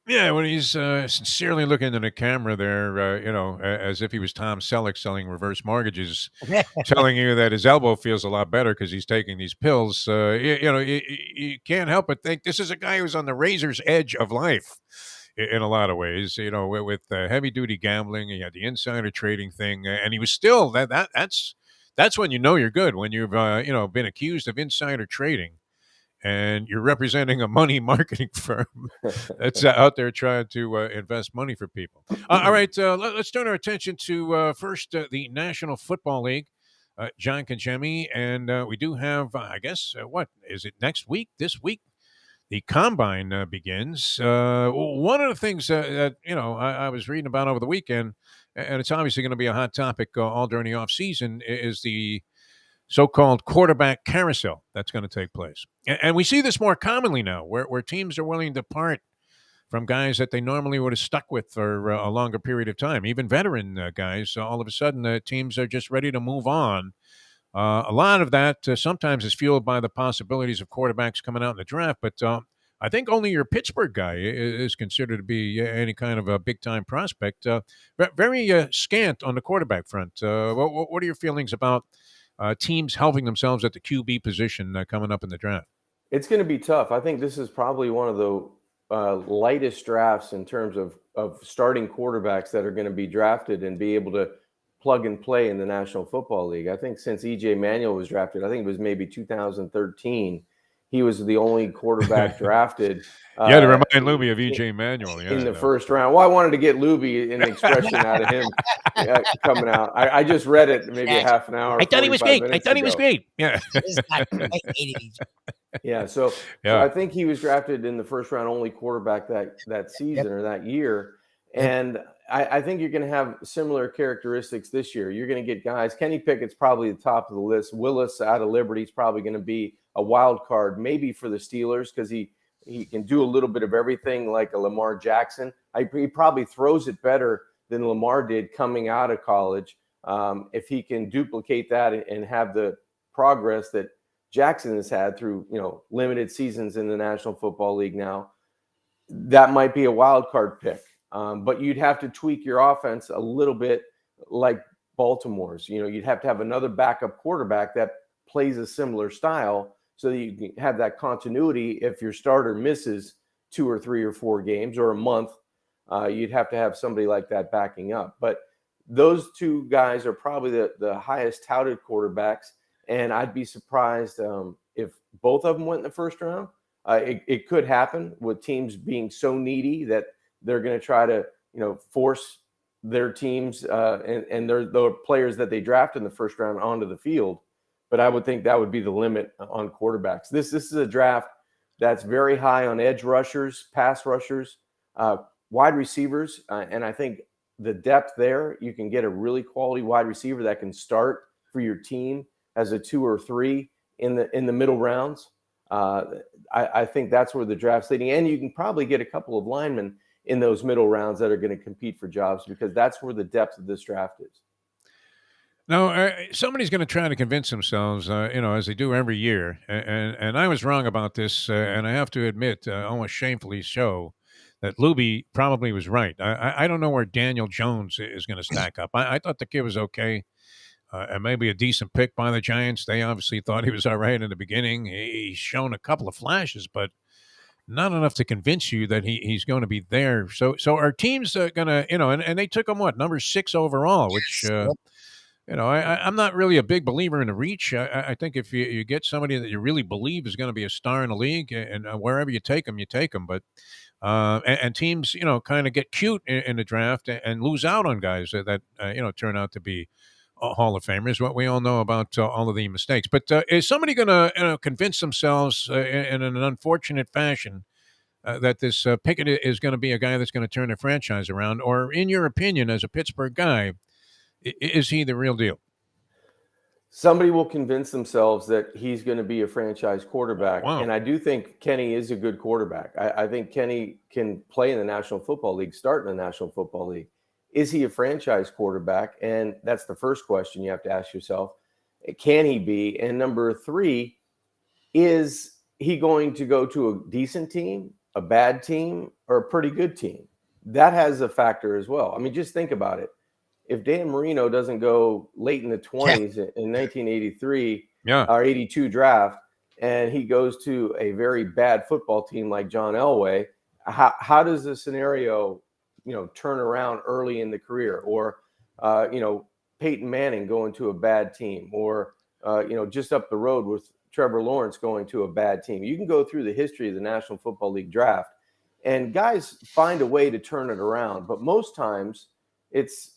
Yeah, when he's sincerely looking into the camera there, as if he was Tom Selleck selling reverse mortgages, telling you that his elbow feels a lot better because he's taking these pills. You can't help but think this is a guy who's on the razor's edge of life. In a lot of ways, with heavy duty gambling, he had the insider trading thing, and he was still that's when you're good, when you've been accused of insider trading, and you're representing a money marketing firm that's out there trying to invest money for people. All right, let's turn our attention to first the National Football League. John Kajemi, and we do have, I guess, what is it next week? This week? The combine begins. One of the things that I was reading about over the weekend, and it's obviously going to be a hot topic all during the offseason, is the so-called quarterback carousel that's going to take place. And we see this more commonly now, where teams are willing to part from guys that they normally would have stuck with for a longer period of time. Even veteran guys, all of a sudden, teams are just ready to move on. A lot of that sometimes is fueled by the possibilities of quarterbacks coming out in the draft, but I think only your Pittsburgh guy is considered to be any kind of a big-time prospect. Very scant on the quarterback front. What are your feelings about teams helping themselves at the QB position coming up in the draft? It's going to be tough. I think this is probably one of the lightest drafts in terms of starting quarterbacks that are going to be drafted and be able to plug and play in the National Football League. I think since E.J. Manuel was drafted, I think it was maybe 2013, he was the only quarterback drafted. To remind Lubie of E.J. Manuel. In the first round. Well, I wanted to get Lubie an expression out of him coming out. I just read it maybe a half an hour. I thought he was great. Yeah. Yeah. So I think he was drafted in the first round, only quarterback that season or that year. And I think you're going to have similar characteristics this year. You're going to get guys. Kenny Pickett's probably the top of the list. Willis out of Liberty is probably going to be a wild card, maybe for the Steelers, because he He can do a little bit of everything like a Lamar Jackson. He probably throws it better than Lamar did coming out of college. If he can duplicate that and have the progress that Jackson has had through, limited seasons in the National Football League now, that might be a wild card pick. But you'd have to tweak your offense a little bit like Baltimore's. You'd have to have another backup quarterback that plays a similar style so that you can have that continuity. If your starter misses 2 or 3 or 4 games or a month, you'd have to have somebody like that backing up. But those two guys are probably the highest touted quarterbacks. And I'd be surprised if both of them went in the first round. It could happen with teams being so needy that they're going to try to, force their teams and the players that they draft in the first round onto the field. But I would think that would be the limit on quarterbacks. This is a draft that's very high on edge rushers, pass rushers, wide receivers. And I think the depth there, you can get a really quality wide receiver that can start for your team as a 2 or 3 in the middle rounds. I think that's where the draft's leading. And you can probably get a couple of linemen in those middle rounds that are going to compete for jobs, because that's where the depth of this draft is. Now, somebody's going to try to convince themselves, as they do every year. And I was wrong about this, and I have to admit, almost shamefully so, that Lubie probably was right. I don't know where Daniel Jones is going to stack up. I thought the kid was okay. And maybe a decent pick by the Giants. They obviously thought he was all right in the beginning. He's shown a couple of flashes, but not enough to convince you that he's going to be there. So our team's going to, and they took him, number 6 overall, which, I'm not really a big believer in the reach. I think if you get somebody that you really believe is going to be a star in the league, and wherever you take them, you take them. But and teams, kind of get cute in the draft and lose out on guys that turn out to be Hall of Famers. What we all know about all of the mistakes. But is somebody going to convince themselves in an unfortunate fashion that this Pickett is going to be a guy that's going to turn a franchise around? Or in your opinion, as a Pittsburgh guy, is he the real deal? Somebody will convince themselves that he's going to be a franchise quarterback. Wow. And I do think Kenny is a good quarterback. I think Kenny can play in the National Football League, start in the National Football League. Is he a franchise quarterback? And that's the first question you have to ask yourself. Can he be? And number 3, is he going to go to a decent team, a bad team, or a pretty good team? That has a factor as well. I mean, just think about it. If Dan Marino doesn't go late in the 20s in 1983 or 82 draft, and he goes to a very bad football team like John Elway, how does the scenario turn around early in the career? Or, Peyton Manning going to a bad team, or, just up the road with Trevor Lawrence going to a bad team. You can go through the history of the National Football League draft, and guys find a way to turn it around. But most times it's,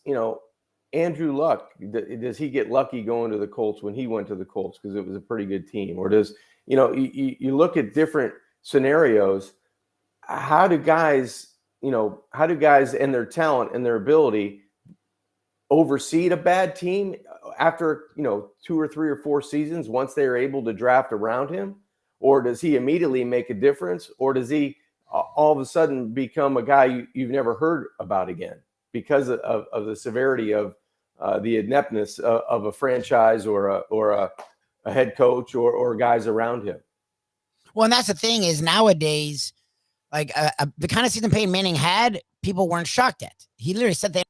Andrew Luck. Does he get lucky going to the Colts when he went to the Colts because it was a pretty good team? Or does, you look at different scenarios. How do guys and their talent and their ability oversee a bad team after, 2 or 3 or 4 seasons once they are able to draft around him? Or does he immediately make a difference? Or does he all of a sudden become a guy you've never heard about again because of the severity of the ineptness of a franchise or a head coach or guys around him? Well, and that's the thing is nowadays, like the kind of season Peyton Manning had, people weren't shocked at. He literally set the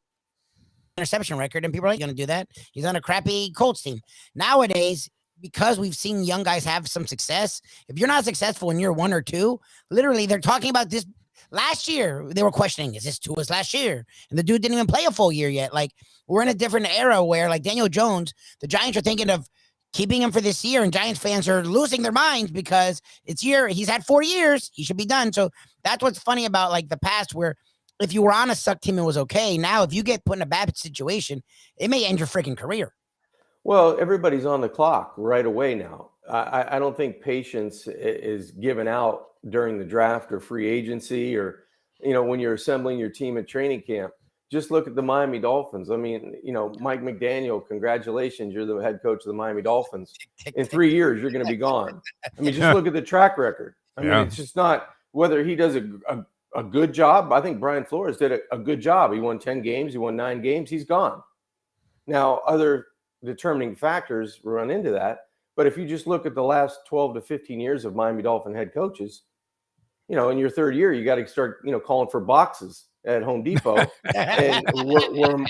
interception record, and people are like, going to do that? He's on a crappy Colts team. Nowadays, because we've seen young guys have some success, if you're not successful in year 1 or 2, literally they're talking about this. Last year, they were questioning, is this Tua's last year? And the dude didn't even play a full year yet. Like, we're in a different era where, like, Daniel Jones, the Giants are thinking of keeping him for this year, and Giants fans are losing their minds because he's had 4 years. He should be done. So that's what's funny about, like, the past, where if you were on a suck team, it was okay. Now, if you get put in a bad situation, it may end your freaking career. Well, everybody's on the clock right away now. I don't think patience is given out during the draft or free agency or, when you're assembling your team at training camp. Just look at the Miami Dolphins. I mean, Mike McDaniel, congratulations. You're the head coach of the Miami Dolphins. In 3 years, you're going to be gone. I mean, just look at the track record. I mean, it's just not whether he does a good job, I think Brian Flores did a good job. He won 10 games. He won 9 games. He's gone. Now, other determining factors run into that. But if you just look at the last 12 to 15 years of Miami Dolphin head coaches, in your third year, you got to start, calling for boxes at Home Depot. And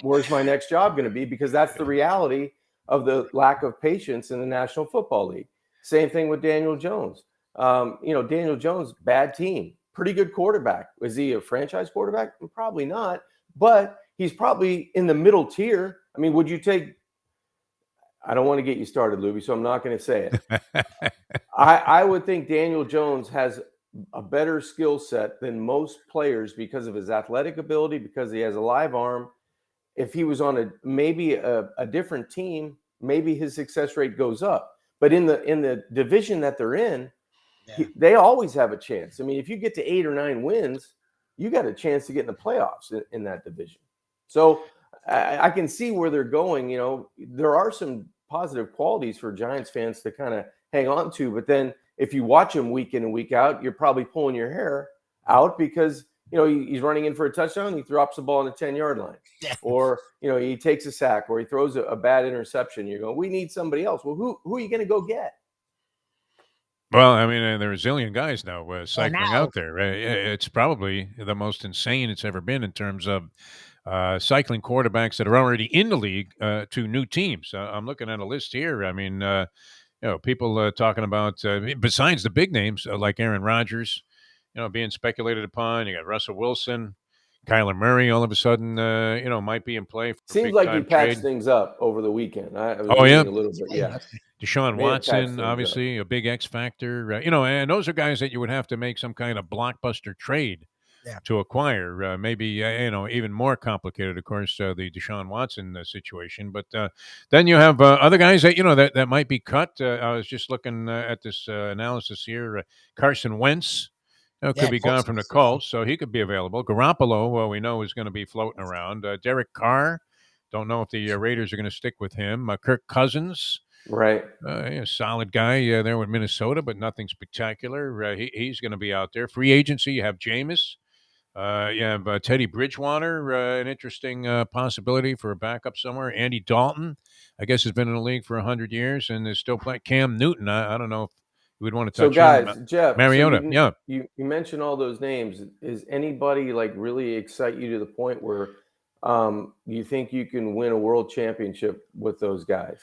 where's my next job going to be? Because that's the reality of the lack of patience in the National Football League. Same thing with Daniel Jones. Daniel Jones, bad team, pretty good quarterback. Is he a franchise quarterback? Probably not, but he's probably in the middle tier. I mean, would you take – I don't want to get you started, Lubie, so I'm not going to say it. I would think Daniel Jones has a better skill set than most players because of his athletic ability, because he has a live arm. If he was on maybe a different team, maybe his success rate goes up. But in the division that they're in, they always have a chance. I mean, if you get to 8 or 9 wins, you got a chance to get in the playoffs in that division. So I can see where they're going. There are some positive qualities for Giants fans to kind of hang on to. But then if you watch him week in and week out, you're probably pulling your hair out because, he's running in for a touchdown. He drops the ball on the 10-yard line. Or, he takes a sack or he throws a bad interception. You're going, we need somebody else. Well, who are you going to go get? Well, I mean, there are a zillion guys now cycling out there. It's probably the most insane it's ever been in terms of cycling quarterbacks that are already in the league to new teams. I'm looking at a list here. I mean, people talking about, besides the big names like Aaron Rodgers, being speculated upon. You got Russell Wilson, Kyler Murray all of a sudden, might be in play. Seems like he patched things up over the weekend. I was yeah? A little bit, yeah. Deshaun Watson, obviously, a big X factor. And those are guys that you would have to make some kind of blockbuster trade to acquire. Maybe, even more complicated, of course, the Deshaun Watson situation. But then you have other guys that, that might be cut. I was just looking at this analysis here. Carson Wentz could be gone from the Colts, so he could be available. Garoppolo, we know, is going to be floating around. Derek Carr, don't know if the Raiders are going to stick with him. Kirk Cousins. Right. Solid guy there with Minnesota, but nothing spectacular. He's going to be out there. Free agency, you have Jameis. You have Teddy Bridgewater, an interesting possibility for a backup somewhere. Andy Dalton, I guess, has been in the league for 100 years and is still playing. Cam Newton, I don't know if you would want to touch him. Jeff, Mariota, you mentioned all those names. Is anybody really excite you to the point where you think you can win a world championship with those guys?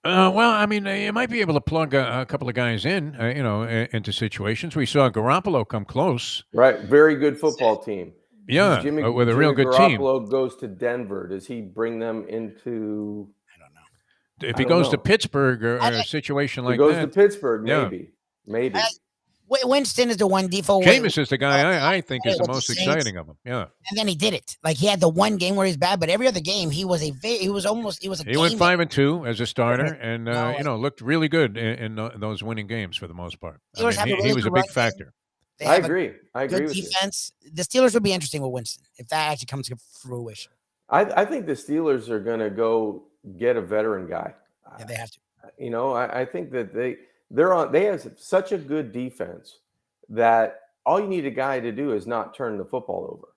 Well, I mean, you might be able to plug a couple of guys in, into situations. We saw Garoppolo come close. Right. Very good football team. Yeah, with a real good team. Garoppolo goes to Denver. Does he bring them into? I don't know. If he goes to Pittsburgh or a situation like that. He goes to Pittsburgh, maybe. Winston is the one. Defo. Jameis is the guy I think is the most exciting of them. Yeah. And then he did it. Like he had the one game where he's bad, but every other game he was a. He went 5-2 as a starter, and looked really good in those winning games for the most part. He was a big factor. I agree. I agree with defense. You. The Steelers would be interesting with Winston if that actually comes to fruition. I think the Steelers are going to go get a veteran guy. Yeah, they have to. I think that they have such a good defense that all you need a guy to do is not turn the football over,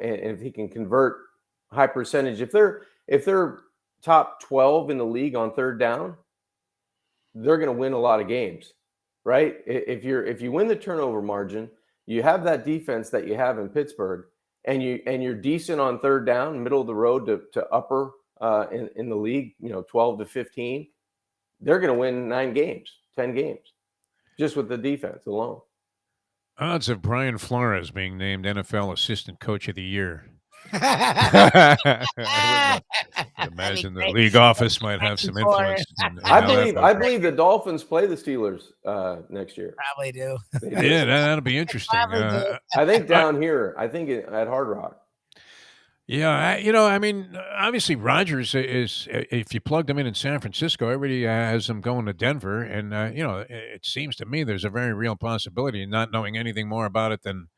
and if he can convert high percentage, if they're top 12 in the league on third down, they're going to win a lot of games, right? If you win the turnover margin, you have that defense that you have in Pittsburgh, and you're decent on third down, middle of the road to upper in the league, 12 to 15. They're going to win 9 games, 10 games, just with the defense alone. Odds of Brian Flores being named NFL Assistant Coach of the Year. I imagine the league office might have some influence. I believe the Dolphins play the Steelers next year. Probably do. Yeah, that'll be interesting. I think down here. I think at Hard Rock. Yeah, obviously Rodgers is, if you plugged him in San Francisco, everybody has him going to Denver. And, it seems to me there's a very real possibility, not knowing anything more about it than,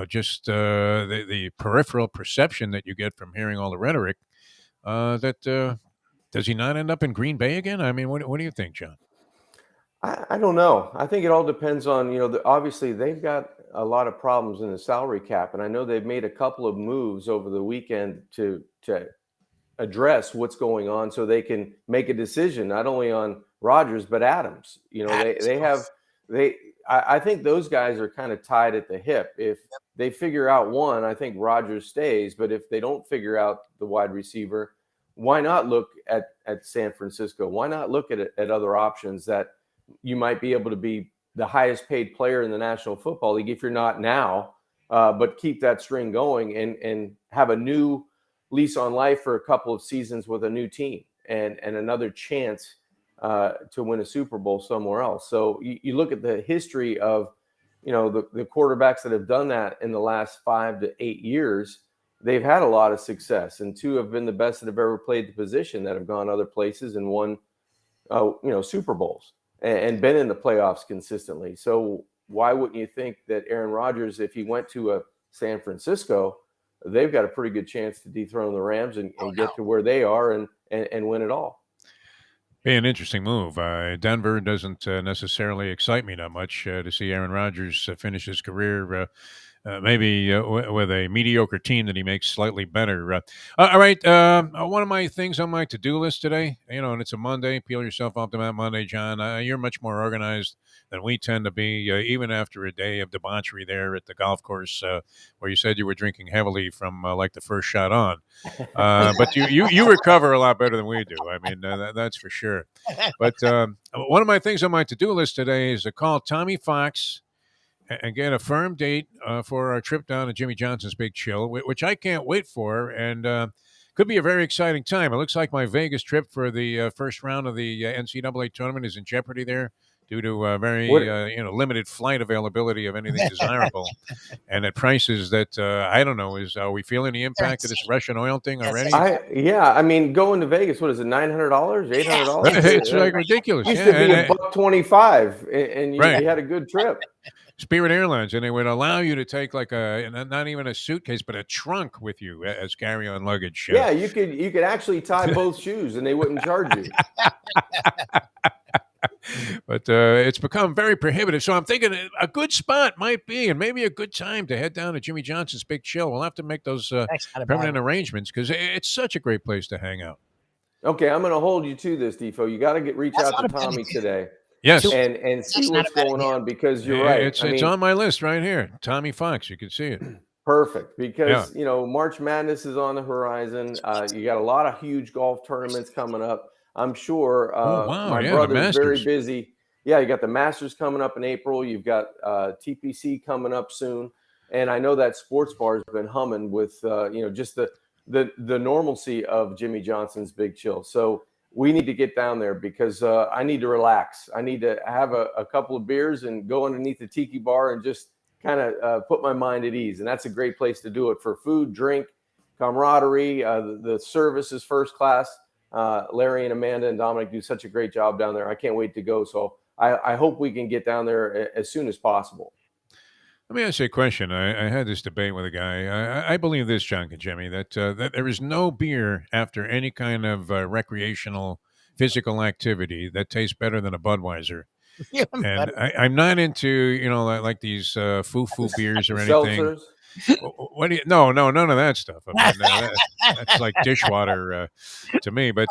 just the peripheral perception that you get from hearing all the rhetoric, that does he not end up in Green Bay again? I mean, what do you think, John? I don't know. I think it all depends on, obviously they've got a lot of problems in the salary cap, and I know they've made a couple of moves over the weekend to address what's going on so they can make a decision not only on Rodgers but Adams. I think those guys are kind of tied at the hip. If they figure out one, I think Rodgers stays, but if they don't figure out the wide receiver, why not look at San Francisco? Why not look at other options that you might be able to be the highest paid player in the National Football League if you're not now, but keep that string going and have a new lease on life for a couple of seasons with a new team and another chance to win a Super Bowl somewhere else. So you look at the history of, the quarterbacks that have done that in the last 5 to 8 years, they've had a lot of success, and 2 have been the best that have ever played the position that have gone other places and won, Super Bowls and been in the playoffs consistently. So why wouldn't you think that Aaron Rodgers, if he went to a San Francisco, they've got a pretty good chance to dethrone the Rams and get to where they are and win it all. Be an interesting move. Denver doesn't necessarily excite me that much to see Aaron Rodgers finish his career maybe with a mediocre team that he makes slightly better. All right. One of my things on my to-do list today, and it's a Monday. Peel yourself off to that Monday, John. You're much more organized than we tend to be, even after a day of debauchery there at the golf course where you said you were drinking heavily from like the first shot on. But you recover a lot better than we do. I mean, that's for sure. But one of my things on my to-do list today is to call Tommy Fox and get a firm date for our trip down to Jimmy Johnson's Big Chill, which I can't wait for, and could be a very exciting time. It looks like my Vegas trip for the first round of the NCAA tournament is in jeopardy there due to very limited flight availability of anything desirable, and at prices that I don't know. Are we feeling the impact of this Russian oil thing already? I mean, going to Vegas, what is it, $900, $800? It's like ridiculous. Used to be $125, and you had a good trip. Spirit Airlines, and they would allow you to take like not even a suitcase, but a trunk with you as carry-on luggage. Yeah, you could actually tie both shoes, and they wouldn't charge you. But it's become very prohibitive. So I'm thinking a good spot might be, and maybe a good time to head down to Jimmy Johnson's Big Chill. We'll have to make those permanent arrangements because it's such a great place to hang out. Okay, I'm going to hold you to this, Defo. You got to reach out to Tommy today. Yes, and see what's going on because you're right. It's on my list right here. Tommy Fox, you can see it. Perfect, because March Madness is on the horizon. You got a lot of huge golf tournaments coming up. I'm sure my brother's very busy. Yeah, you got the Masters coming up in April. You've got TPC coming up soon, and I know that sports bar has been humming with just the normalcy of Jimmy Johnson's Big Chill. So we need to get down there because I need to relax. I need to have a couple of beers and go underneath the tiki bar and just kind of put my mind at ease. And that's a great place to do it for food, drink, camaraderie. The service is first class. Larry and Amanda and Dominic do such a great job down there. I can't wait to go. So I hope we can get down there as soon as possible. Let me ask you a question. I had this debate with a guy. I believe this, John Jimmy, that there is no beer after any kind of recreational physical activity that tastes better than a Budweiser. And I'm not into, like these foo-foo beers or anything. Seltzers? What do you? No, none of that stuff. I mean, that's like dishwater to me. But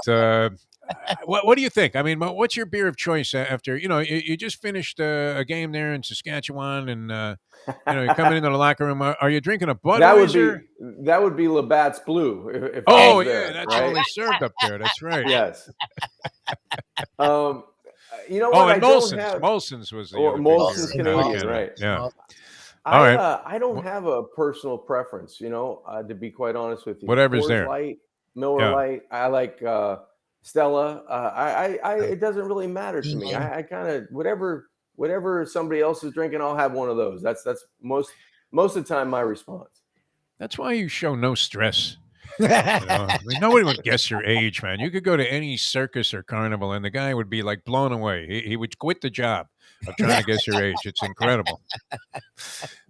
what do you think? I mean, what's your beer of choice after you just finished a game there in Saskatchewan, and you're coming into the locker room? Are you drinking a Budweiser? That would be Labatt's Blue. If that's only served up there. That's right. Yes. You know what? And Molson's was the Molson's Canadian, right? Yeah. All right. I don't have a personal preference, to be quite honest with you. Whatever's there. Light, Miller Light. I like Stella. It doesn't really matter to me. I kind of whatever somebody else is drinking, I'll have one of those. That's most of the time my response. That's why you show no stress. I mean, nobody would guess your age, man. You could go to any circus or carnival, and the guy would be like blown away. He would quit the job of trying to guess your age. It's incredible.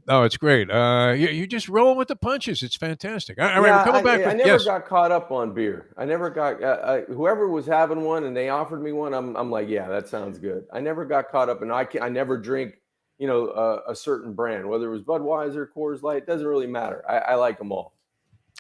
No, it's great. You just roll with the punches. It's fantastic. All right, Yeah, we're coming back. I With, never yes. got caught up on beer. I never got whoever was having one and they offered me one. I'm like, yeah, that sounds good. I never got caught up, and I never drink, a certain brand, whether it was Budweiser, Coors Light. It doesn't really matter. I like them all.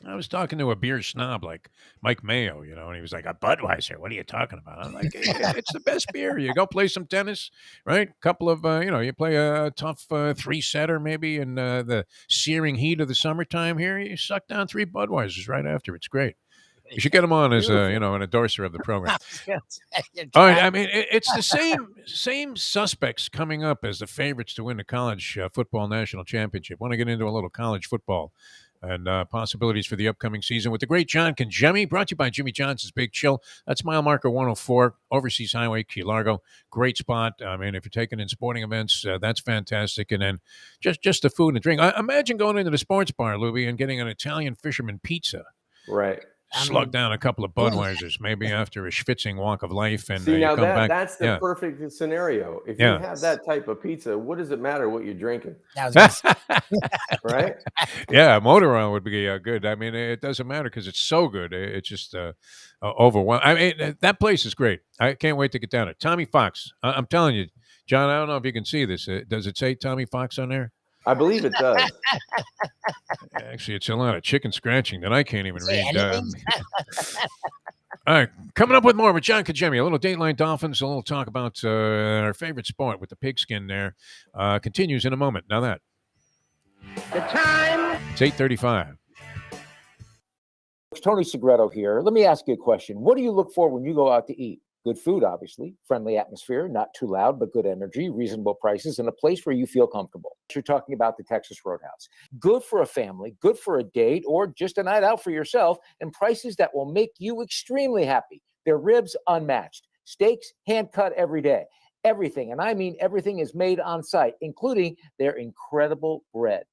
I was talking to a beer snob like Mike Mayo, and he was like, "A Budweiser? What are you talking about?" I'm like, "It's the best beer. You go play some tennis, right? Couple of, you play a tough three-setter maybe in the searing heat of the summertime here. You suck down 3 Budweisers right after. It's great. You should get him on as an endorser of the program. All right, I mean, it's the same suspects coming up as the favorites to win the college football national championship. Want to get into a little college football and possibilities for the upcoming season with the great John Ncaa, brought to you by Jimmy Johnson's Big Chill. That's mile marker 104, Overseas Highway, Key Largo. Great spot. I mean, if you're taking in sporting events, that's fantastic. And then just the food and drink. Imagine going into the sports bar, Lubie, and getting an Italian fisherman pizza. Right. Slug down a couple of Budweisers, maybe after a schwitzing walk of life, and See, now come back. that's the perfect scenario. If you have that type of pizza, what does it matter what you're drinking? Right? Yeah, motor oil would be good. I mean, it doesn't matter because it's so good. It's just overwhelming. I mean, that place is great. I can't wait to get down there. Tommy Fox. I'm telling you, John, I don't know if you can see this. Does it say Tommy Fox on there? I believe it does. Actually, it's a lot of chicken scratching that I can't even read. All right, coming up with more with John Ncaa. A little Dateline Dolphins, a little talk about our favorite sport with the pigskin there. Continues in a moment. Now that. The time. It's 8:35. It's Tony Segreto here. Let me ask you a question. What do you look for when you go out to eat? Good food, obviously, friendly atmosphere, not too loud, but good energy, reasonable prices, and a place where you feel comfortable. You're talking about the Texas Roadhouse. Good for a family, good for a date, or just a night out for yourself, and prices that will make you extremely happy. Their ribs unmatched. Steaks hand cut every day. Everything, and I mean everything, is made on site, including their incredible bread.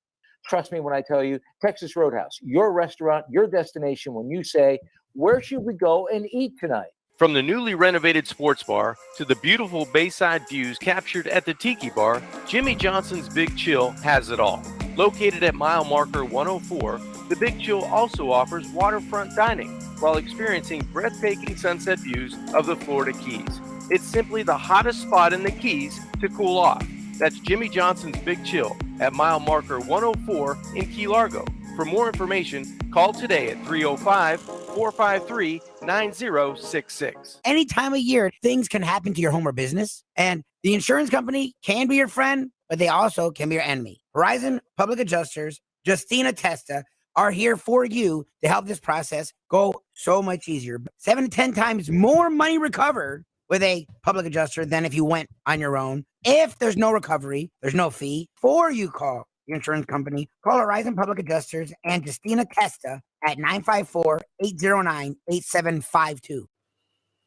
Trust me when I tell you, Texas Roadhouse, your restaurant, your destination when you say, where should we go and eat tonight? From the newly renovated sports bar to the beautiful bayside views captured at the Tiki Bar, Jimmy Johnson's Big Chill has it all. Located at mile marker 104, the Big Chill also offers waterfront dining while experiencing breathtaking sunset views of the Florida Keys. It's simply the hottest spot in the Keys to cool off. That's Jimmy Johnson's Big Chill at mile marker 104 in Key Largo. For more information, call today at 305-453-9066. Any time of year, things can happen to your home or business, and the insurance company can be your friend, but they also can be your enemy. Horizon Public Adjusters, Justina Testa, are here for you to help this process go so much easier. 7 to 10 times more money recovered with a public adjuster than if you went on your own. If there's no recovery, there's no fee. Before you call your insurance company, call Horizon Public Adjusters and Justina Testa at 954-809-8752.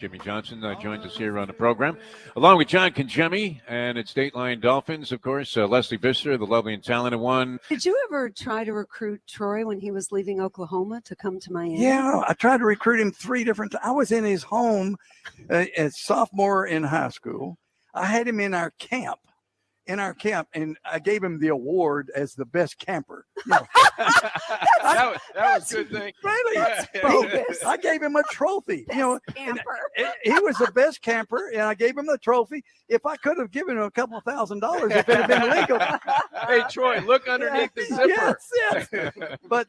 Jimmy Johnson joins us here on the program, along with John Ncaa, and it's Dateline Dolphins, of course. Leslie Visser, the lovely and talented one. Did you ever try to recruit Troy when he was leaving Oklahoma to come to Miami? Yeah, I tried to recruit him 3 different times. I was in his home as sophomore in high school. I had him in our camp, and I gave him the award as the best camper. You know. that was a good thing. Really? I gave him a trophy. Best camper. He was the best camper, and I gave him the trophy. If I could have given him a couple $1,000, if it had been legal. Hey, Troy, look underneath the zipper. Yes. But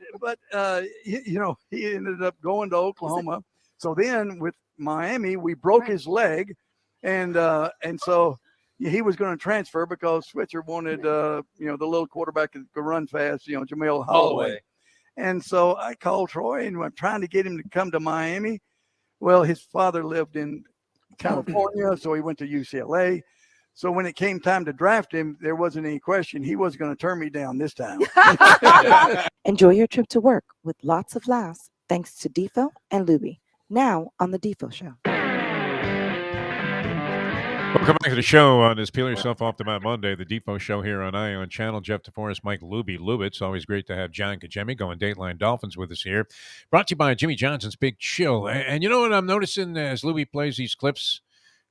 he ended up going to Oklahoma. So then with Miami, we broke his leg, and so he was going to transfer because Switzer wanted, the little quarterback that could run fast, Jameel Holloway. And so I called Troy and I'm trying to get him to come to Miami. Well, his father lived in California, so he went to UCLA. So when it came time to draft him, there wasn't any question. He was going to turn me down this time. Enjoy your trip to work with lots of laughs thanks to Defo and Lubie. Now on the Defo Show. Welcome back to the show on this Peel Yourself Off the Mat Monday, the Defo Show here on Ion Channel. Jeff Deforrest, Mike Lubie, Lubitz. Always great to have John Ncaa going Dateline Dolphins with us here. Brought to you by Jimmy Johnson's Big Chill. And you know what I'm noticing as Lubie plays these clips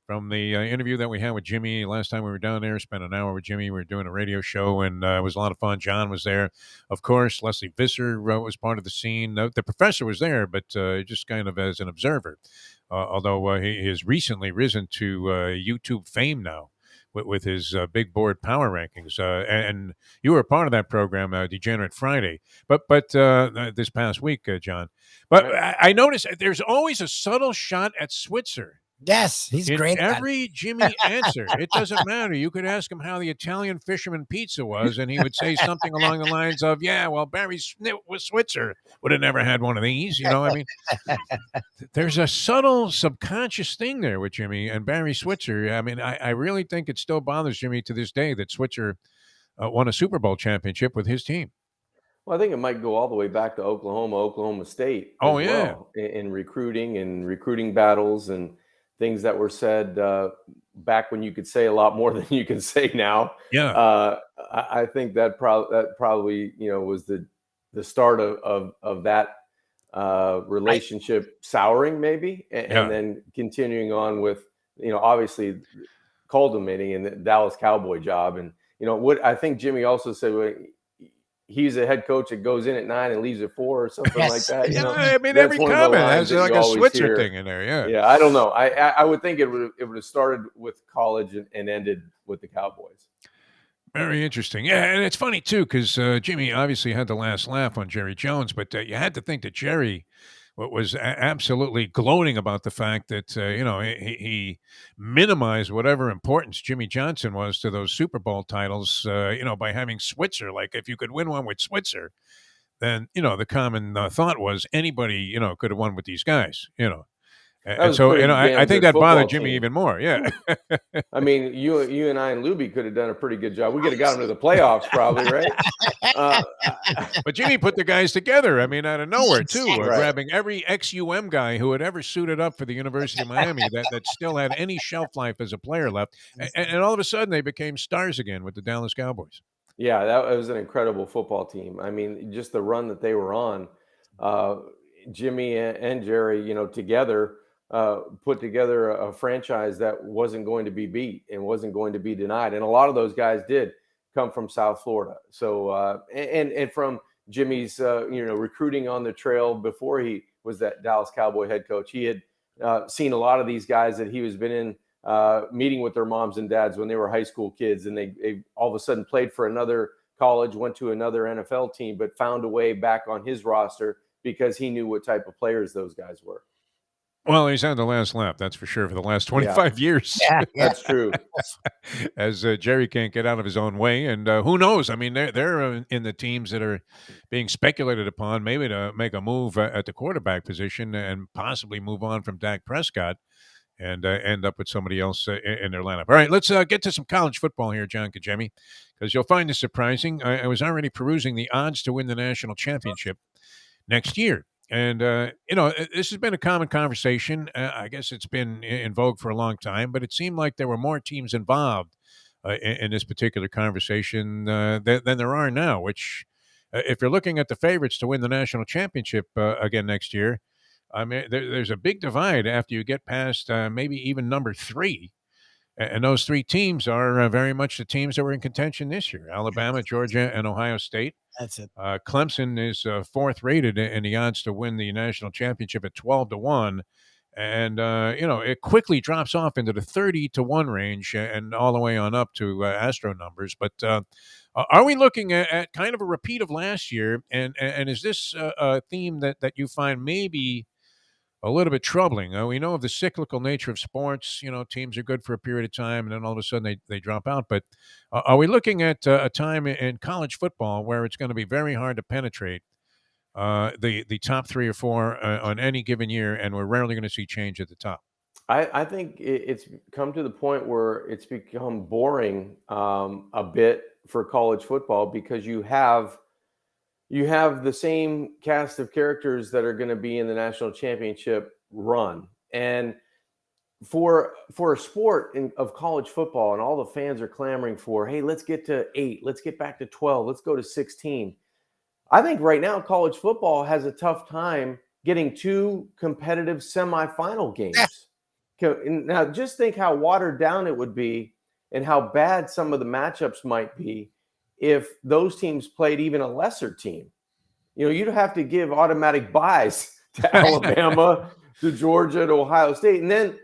from the interview that we had with Jimmy last time we were down there. Spent an hour with Jimmy. We were doing a radio show, and it was a lot of fun. John was there, of course. Leslie Visser was part of the scene. The professor was there, but just kind of as an observer. Although he has recently risen to YouTube fame now with his big board power rankings, and you were a part of that program, Degenerate Friday. But this past week, John. But I noticed there's always a subtle shot at Switzer. Yes, he's In great. at that. every Jimmy answer, it doesn't matter. You could ask him how the Italian fisherman pizza was, and he would say something along the lines of, "Yeah, well, Barry Switzer would have never had one of these." I mean, there's a subtle subconscious thing there with Jimmy and Barry Switzer. I mean, I really think it still bothers Jimmy to this day that Switzer won a Super Bowl championship with his team. Well, I think it might go all the way back to Oklahoma State. Oh, as yeah. well, in recruiting and recruiting battles and things that were said back when you could say a lot more than you can say now. Yeah. I think that probably was the start of that relationship souring maybe, and then continuing on with obviously culminating in the Dallas Cowboy job. And what I think Jimmy also said, he's a head coach that goes in at 9 and leaves at 4 or something like that. I mean, every comment has like a Switzer thing in there. Yeah. Yeah. I don't know. I would think it would have started with college and ended with the Cowboys. Very interesting. Yeah, and it's funny too because Jimmy obviously had the last laugh on Jerry Jones, but you had to think that Jerry was absolutely gloating about the fact that he minimized whatever importance Jimmy Johnson was to those Super Bowl titles. By having Switzer. Like if you could win one with Switzer, then the common thought was anybody could have won with these guys. And so I think that bothered Jimmy even more. Yeah. I mean, you and I and Lubie could have done a pretty good job. We could have got them to the playoffs probably, right? But Jimmy put the guys together. I mean, out of nowhere too, Right. grabbing every ex-UM guy who had ever suited up for the University of Miami that still had any shelf life as a player left, and all of a sudden they became stars again with the Dallas Cowboys. Yeah, that was an incredible football team. I mean, just the run that they were on, Jimmy and Jerry, together. Put together a franchise that wasn't going to be beat and wasn't going to be denied. And a lot of those guys did come from South Florida. So, and from Jimmy's, recruiting on the trail before he was that Dallas Cowboy head coach, he had seen a lot of these guys that he was been in meeting with their moms and dads when they were high school kids. And they all of a sudden played for another college, went to another NFL team, but found a way back on his roster because he knew what type of players those guys were. Well, he's had the last laugh, that's for sure, for the last 25 years. Yeah, That's true. As Jerry can't get out of his own way. And who knows? I mean, they're in the teams that are being speculated upon, maybe to make a move at the quarterback position and possibly move on from Dak Prescott and end up with somebody else in their lineup. All right, let's get to some college football here, John Kajemi, because you'll find this surprising. I was already perusing the odds to win the national championship next year. And, this has been a common conversation. I guess it's been in vogue for a long time, but it seemed like there were more teams involved in this particular conversation than there are now, which if you're looking at the favorites to win the national championship again next year, I mean, there's a big divide after you get past maybe even number 3. And those 3 teams are very much the teams that were in contention this year: Alabama, Georgia, and Ohio State. That's it. Clemson is 4th rated in the odds to win the national championship at 12-1. And, it quickly drops off into the 30-1 range and all the way on up to Astro numbers. But are we looking at kind of a repeat of last year? And is this a theme that you find maybe a little bit troubling? We know of the cyclical nature of sports. Teams are good for a period of time, and then all of a sudden they drop out. But are we looking at a time in college football where it's going to be very hard to penetrate the top 3 or 4 on any given year, and we're rarely going to see change at the top? I think it's come to the point where it's become boring a bit for college football because you have the same cast of characters that are going to be in the national championship run. And for a sport of college football, and all the fans are clamoring for, hey, let's get to 8, let's get back to 12, let's go to 16. I think right now college football has a tough time getting 2 competitive semifinal games. Now, just think how watered down it would be and how bad some of the matchups might be if those teams played even a lesser team. You'd have to give automatic buys to Alabama, to Georgia, to Ohio State, and then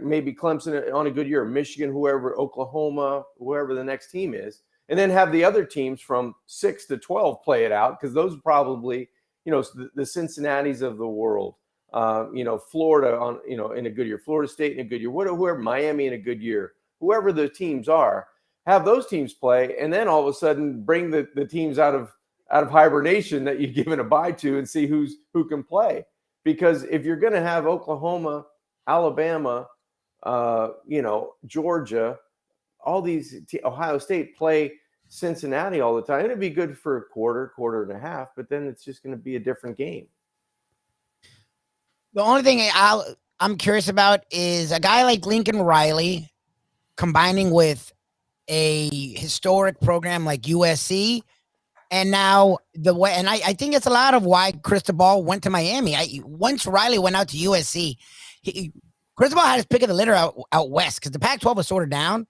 maybe Clemson on a good year, Michigan, whoever, Oklahoma, whoever the next team is, and then have the other teams from 6 to 12 play it out, because those are probably, the Cincinnatis of the world. Florida in a good year, Florida State in a good year, whoever, Miami in a good year, whoever the teams are, have those teams play, and then all of a sudden bring the teams out of hibernation that you've given a bye to and see who can play. Because if you're going to have Oklahoma, Alabama, Georgia, all these Ohio State play Cincinnati all the time, it'd be good for a quarter and a half, but then it's just going to be a different game. The only thing I'm curious about is a guy like Lincoln Riley combining with a historic program like USC, and now I think it's a lot of why Cristobal went to Miami. Once Riley went out to USC, Cristobal had his pick of the litter out west, because the Pac-12 was sort of down.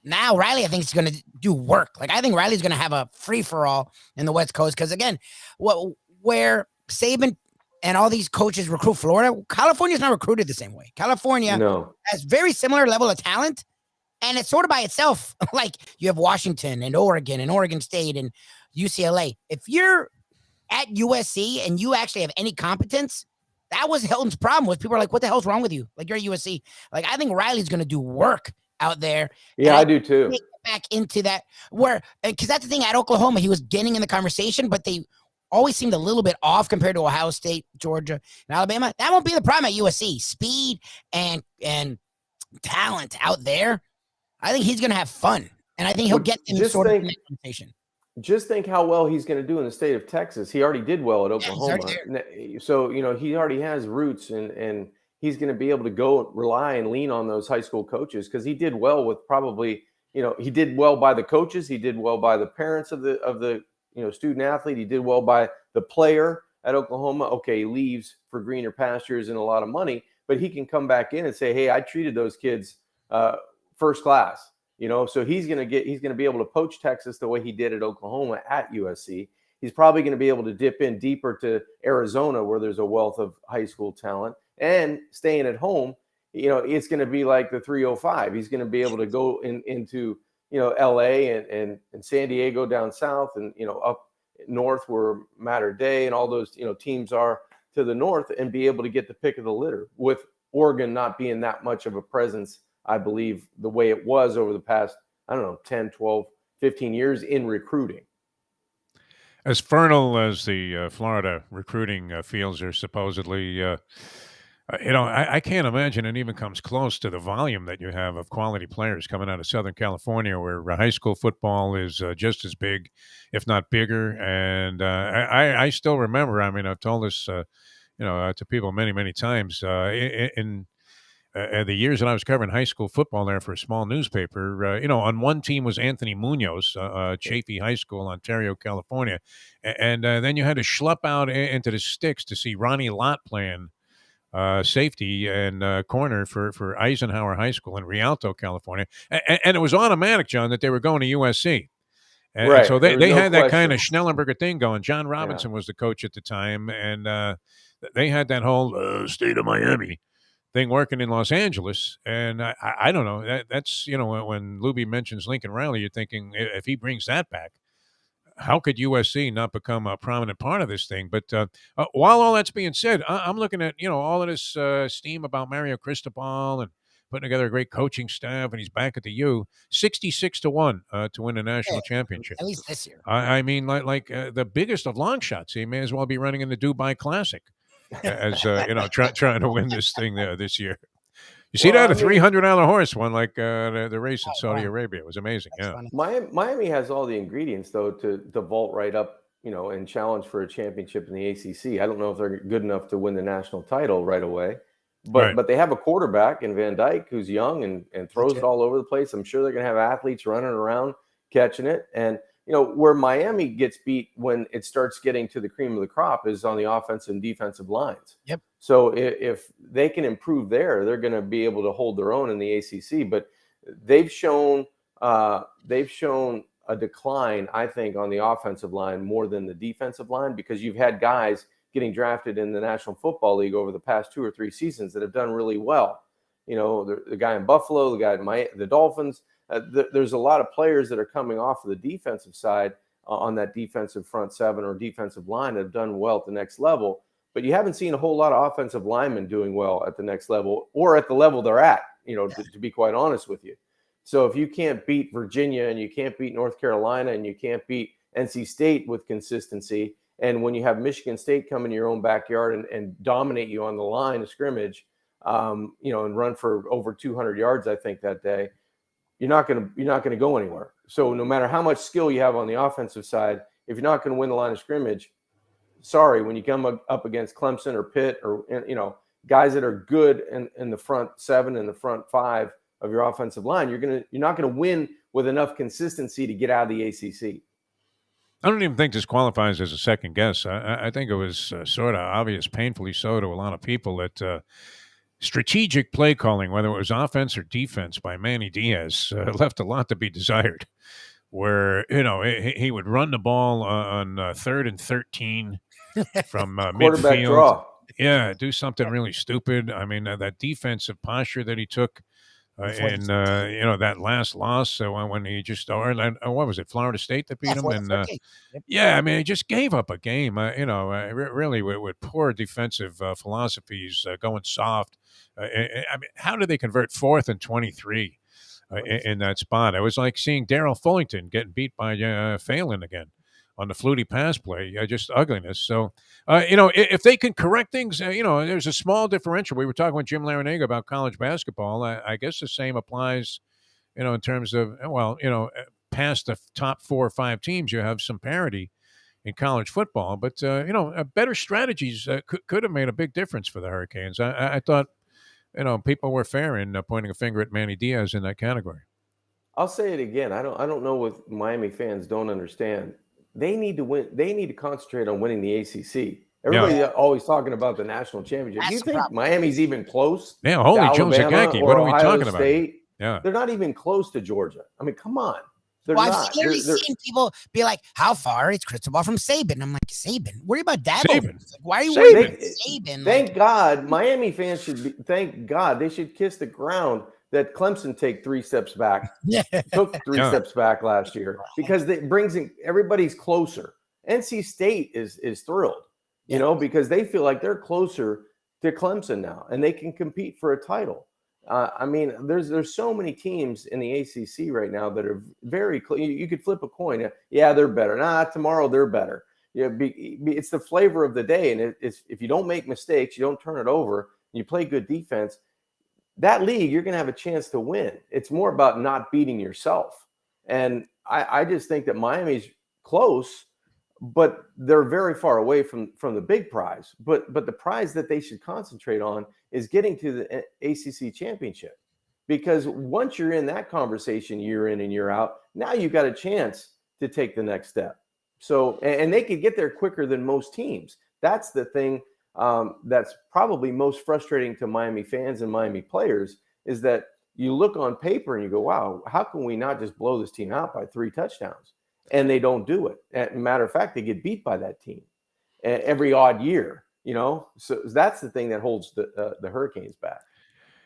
Now Riley, I think, is going to do work. Like, I think Riley's going to have a free-for-all in the West Coast, because again, where Saban and all these coaches recruit Florida, California's not recruited the same way. California has very similar level of talent, and it's sort of by itself. Like, you have Washington and Oregon State and UCLA. If you're at USC and you actually have any competence, that was Hilton's problem. Was people are like, what the hell's wrong with you? Like, you're at USC. Like, I think Riley's going to do work out there. Yeah, I do too. Back into that, because that's the thing, at Oklahoma, he was getting in the conversation, but they always seemed a little bit off compared to Ohio State, Georgia, and Alabama. That won't be the problem at USC. Speed and talent out there. I think he's going to have fun, and I think he'll get in sort of in that conversation. Just think how well he's going to do in the state of Texas. He already did well at Oklahoma. So, he already has roots, and he's going to be able to go rely and lean on those high school coaches, because he did well with probably, he did well by the coaches. He did well by the parents of the student athlete. He did well by the player at Oklahoma. Okay, he leaves for greener pastures and a lot of money, but he can come back in and say, hey, I treated those kids first class. So he's going to be able to poach Texas the way he did at Oklahoma at USC. He's probably going to be able to dip in deeper to Arizona, where there's a wealth of high school talent, and staying at home. It's going to be like the 305. He's going to be able to go into LA and San Diego down south, and up north where Mater Dei and all those teams are to the north, and be able to get the pick of the litter, with Oregon not being that much of a presence, I believe, the way it was over the past, 10, 12, 15 years in recruiting. As fertile as the Florida recruiting fields are supposedly, I can't imagine it even comes close to the volume that you have of quality players coming out of Southern California, where high school football is just as big, if not bigger. And I still remember, I've told this, to people many, many times in the years that I was covering high school football there for a small newspaper, on one team was Anthony Munoz, Chaffee High School, Ontario, California. And then you had to schlep out into the sticks to see Ronnie Lott playing safety and corner for Eisenhower High School in Rialto, California. And it was automatic, John, that they were going to USC. And right. So they no had question. that kind of Schnellenberger thing going. John Robinson was the coach at the time, and they had that whole state of Miami thing working in Los Angeles. And I don't know. That's, when Lubie mentions Lincoln Riley, you're thinking, if he brings that back, how could USC not become a prominent part of this thing? But while all that's being said, I'm looking at, all of this steam about Mario Cristobal and putting together a great coaching staff, and he's back at the U, 66-1 to win a national championship. At least this year. Like the biggest of long shots. He may as well be running in the Dubai Classic as, trying to win this thing this year. You see that? A $300 horse won like the race in Saudi Arabia. It was amazing. That's yeah. funny. Miami has all the ingredients, though, to vault right up, and challenge for a championship in the ACC. I don't know if they're good enough to win the national title right away, but they have a quarterback in Van Dyke who's young and throws it all over the place. I'm sure they're going to have athletes running around catching it. And, where Miami gets beat when it starts getting to the cream of the crop is on the offensive and defensive lines. Yep. So if they can improve there, they're going to be able to hold their own in the ACC. But they've shown a decline, I think, on the offensive line more than the defensive line, because you've had guys getting drafted in the National Football League over the past 2 or 3 seasons that have done really well. You know, the guy in Buffalo, the guy in the Dolphins. There's a lot of players that are coming off of the defensive side on that defensive front seven or defensive line that have done well at the next level. But you haven't seen a whole lot of offensive linemen doing well at the next level or at the level they're at, you know, to be quite honest with you. So if you can't beat Virginia and you can't beat North Carolina and you can't beat NC State with consistency, and when you have Michigan State come in your own backyard and dominate you on the line of scrimmage, you know, and run for over 200 yards, I think that day, you're not going to go anywhere. So no matter how much skill you have on the offensive side, if you're not going to win the line of scrimmage, sorry, when you come up against Clemson or Pitt or, you know, guys that are good in the front seven and the front five of your offensive line, you're not going to win with enough consistency to get out of the ACC. I don't even think this qualifies as a second guess. I think it was sort of obvious, painfully so to a lot of people, that strategic play calling, whether it was offense or defense by Manny Diaz, left a lot to be desired. Where, you know, he would run the ball on 3rd and 13 from quarterback midfield. Draw. Yeah, do something really stupid. I mean, that defensive posture that he took in you know, that last loss when he just what was it, Florida State that beat him? And yeah, I mean, he just gave up a game. You know, really with poor defensive philosophies, going soft. I mean, how did they convert 4th and 23 in that spot? It was like seeing Darrell Fullington getting beat by Phelan again on the fluty pass play, just ugliness. So, you know, if they can correct things, you know, there's a small differential. We were talking with Jim Laranega about college basketball. I guess the same applies, you know, in terms of, well, you know, past the top 4 or 5 teams, you have some parity in college football. But, you know, better strategies could have made a big difference for the Hurricanes. I thought, you know, people were fair in pointing a finger at Manny Diaz in that category. I'll say it again. I don't know what Miami fans don't understand. They need to win. They need to concentrate on winning the ACC. Everybody always talking about the national championship. Do you think Miami's even close? Yeah, holy Joe Zagacki. What are we talking about? Yeah, they're not even close to Georgia. I mean, come on. Well, I've literally seen people be like, "How far is Cristobal from Saban?" I'm like, "Saban? Worry about Dabo. Like, why are you worried about Saban?" Thank God, Miami fans should be. Thank God, they should kiss the ground that Clemson take 3 steps back. Took 3 steps back last year, because it brings in, everybody's closer. NC State is thrilled, you know, because they feel like they're closer to Clemson now, and they can compete for a title. I mean, there's so many teams in the ACC right now that are very close. You could flip a coin. Yeah, they're better. Nah, tomorrow they're better. Yeah, it's the flavor of the day. And it's, if you don't make mistakes, you don't turn it over, you play good defense, that league, you're going to have a chance to win. It's more about not beating yourself. And I just think that Miami's close, but they're very far away from the big prize. But the prize that they should concentrate on is getting to the ACC championship, because once you're in that conversation year in and year out, now you've got a chance to take the next step. So, and they could get there quicker than most teams. That's the thing that's probably most frustrating to Miami fans and Miami players, is that you look on paper and you go, wow, how can we not just blow this team out by 3 touchdowns? And they don't do it. As a matter of fact, they get beat by that team every odd year, you know? So that's the thing that holds the Hurricanes back.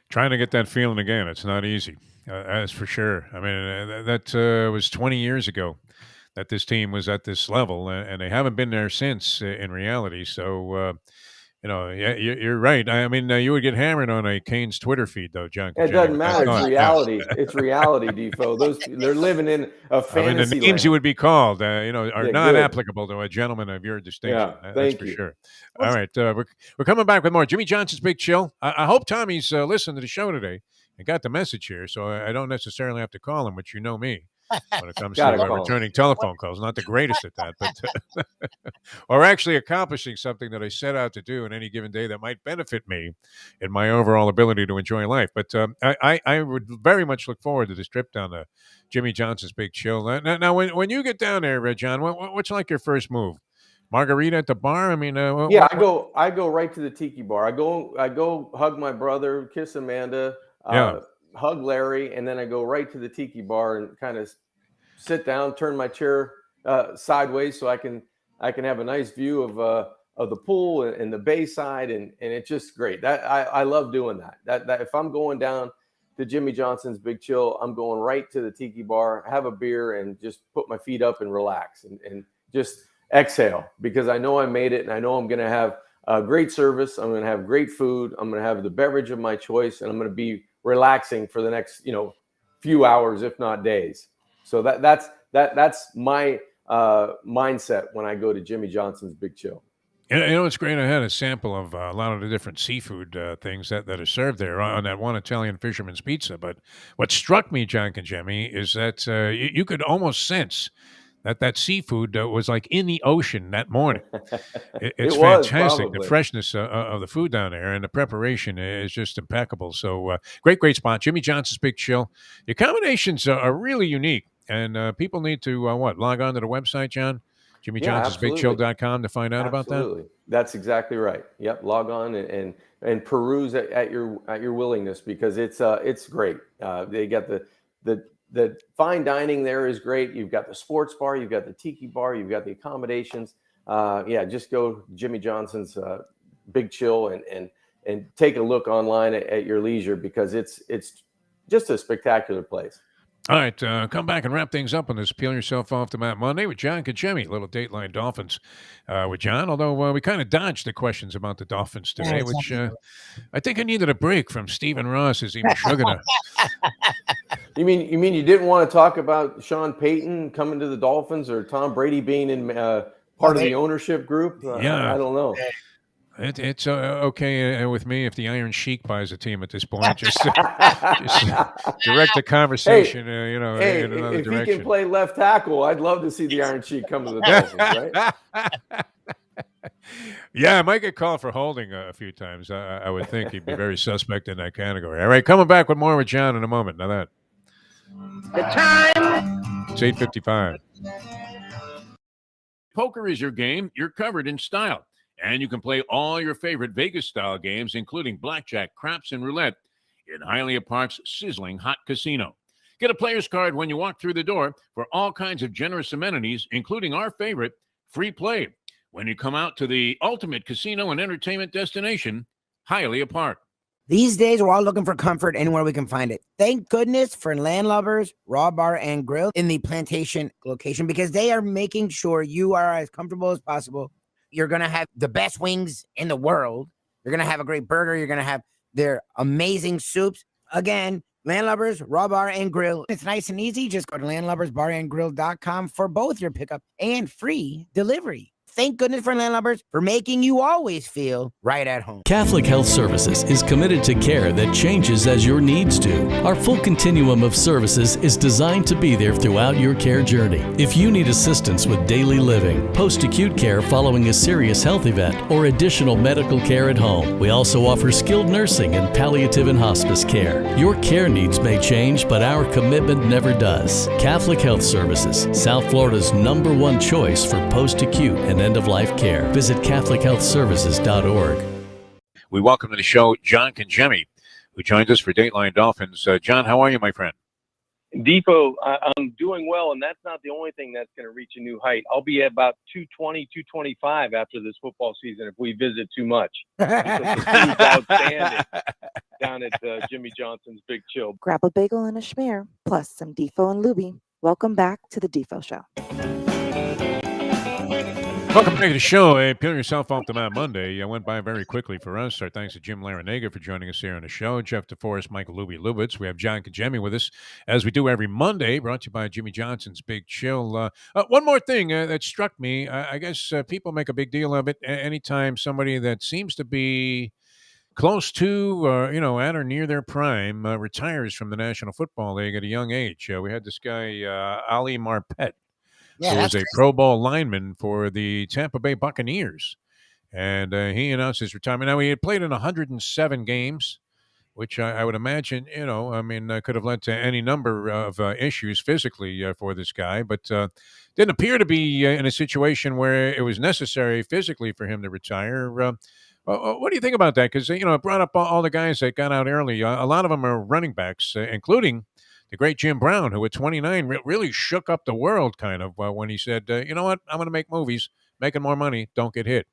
Trying to get that feeling again, it's not easy. That's for sure. I mean, that was 20 years ago that this team was at this level, and they haven't been there since in reality. So, you know, yeah, you're right. I mean, you would get hammered on a Canes Twitter feed, though, John. It doesn't matter. It's reality. It's reality, Defo. They're living in a fantasy. I mean, the names you would be called, you know, are not applicable to a gentleman of your distinction. Yeah, that's for sure. All right, we're coming back with more Jimmy Johnson's Big Chill. I hope Tommy's listened to the show today and got the message here, so I don't necessarily have to call him, which you know me. When it comes to returning telephone calls, not the greatest at that, but or actually accomplishing something that I set out to do in any given day that might benefit me in my overall ability to enjoy life. But I would very much look forward to this trip down to Jimmy Johnson's Big Chill. Now when you get down there, John, what's like your first move margarita at the bar. I mean, Yeah, I go right to the tiki bar. I go hug my brother, kiss Amanda, Yeah. hug Larry, and then I go right to the tiki bar and kind of sit down, turn my chair sideways so I can have a nice view of the pool and the bay side, and it's just great. That I love doing that. That if I'm going down to Jimmy Johnson's Big Chill, I'm going right to the tiki bar, have a beer, and just put my feet up and relax and just exhale, because I know I made it, and I know I'm going to have great service. I'm going to have great food. I'm going to have the beverage of my choice, and I'm going to be relaxing for the next few hours, if not days. So that's my mindset when I go to Jimmy Johnson's Big Chill. It's great. I had a sample of a lot of the different seafood things that are served there on that one Italian fisherman's pizza. But what struck me, John and Jimmy, is that you could almost sense that seafood was like in the ocean that morning. It's fantastic. The freshness of the food down there, and the preparation is just impeccable. So great spot. Jimmy Johnson's Big Chill. The accommodations are really unique, and people need to log on to the website, John? JimmyJohnson'sBigChill.com to find out about that. That's exactly right. Yep, log on and peruse at your willingness, because it's great. They got the fine dining there is great. You've got the sports bar, you've got the tiki bar, you've got the accommodations. Just go Jimmy Johnson's Big Chill and take a look online at your leisure, because it's just a spectacular place. All right, come back and wrap things up on this Peel Yourself Off the Mat Monday with John Kajemi, little Dateline Dolphins with John, although we kind of dodged the questions about the Dolphins today, which I think I needed a break from Stephen Ross as he was sugar. You mean you didn't want to talk about Sean Payton coming to the Dolphins, or Tom Brady being in part of the ownership group? Yeah. I don't know. It's okay with me if the Iron Sheik buys a team at this point. Just direct the conversation, in another direction. If he can play left tackle, I'd love to see the Iron Sheik come to the Dolphins, right? Yeah, I might get called for holding a few times. I would think he'd be very suspect in that category. All right, coming back with more with John in a moment. Now that the time. It's 8:55. Poker is your game. You're covered in style. And you can play all your favorite Vegas-style games, including blackjack, craps, and roulette, in Hialeah Park's sizzling hot casino. Get a player's card when you walk through the door for all kinds of generous amenities, including our favorite, free play, when you come out to the ultimate casino and entertainment destination, Hialeah Park. These days, we're all looking for comfort anywhere we can find it. Thank goodness for Landlubbers Raw Bar and Grill in the Plantation location, because they are making sure you are as comfortable as possible. You're going to have the best wings in the world. You're going to have a great burger. You're going to have their amazing soups. Again, Landlubbers, Raw Bar, and Grill. It's nice and easy. Just go to landlubbersbarandgrill.com for both your pickup and free delivery. Thank goodness for Landlubbers for making you always feel right at home. Catholic Health Services is committed to care that changes as your needs do. Our full continuum of services is designed to be there throughout your care journey. If you need assistance with daily living, post-acute care following a serious health event, or additional medical care at home, we also offer skilled nursing and palliative and hospice care. Your care needs may change, but our commitment never does. Catholic Health Services, South Florida's #1 choice for post-acute and end-of-life care. Visit CatholicHealthServices.org. We welcome to the show John Kajemi, who joins us for Dateline Dolphins. John, how are you, my friend? Defo, I'm doing well, and that's not the only thing that's going to reach a new height. I'll be at about 220, 225 after this football season if we visit too much. Because the food's outstanding down at Jimmy Johnson's Big Chill. Grab a bagel and a schmear, plus some Defo and Lubie. Welcome back to the Defo Show. Welcome back to the show. Peel Yourself Off the Mat Monday. Went by very quickly for us. Our thanks to Jim Laranega for joining us here on the show. Jeff Deforrest, Michael Lubie, Lubitz. We have John Kajemi with us, as we do every Monday, brought to you by Jimmy Johnson's Big Chill. One more thing that struck me. I guess people make a big deal of it anytime somebody that seems to be close to, at or near their prime, retires from the National Football League at a young age. We had this guy, Ali Marpet, who was a Pro Bowl lineman for the Tampa Bay Buccaneers. And he announced his retirement. Now, he had played in 107 games which I would imagine, could have led to any number of issues physically for this guy, but didn't appear to be in a situation where it was necessary physically for him to retire. What do you think about that? Because, it brought up all the guys that got out early. A lot of them are running backs, including the great Jim Brown, who at 29 really shook up the world kind of when he said, you know what, I'm going to make movies, making more money, don't get hit.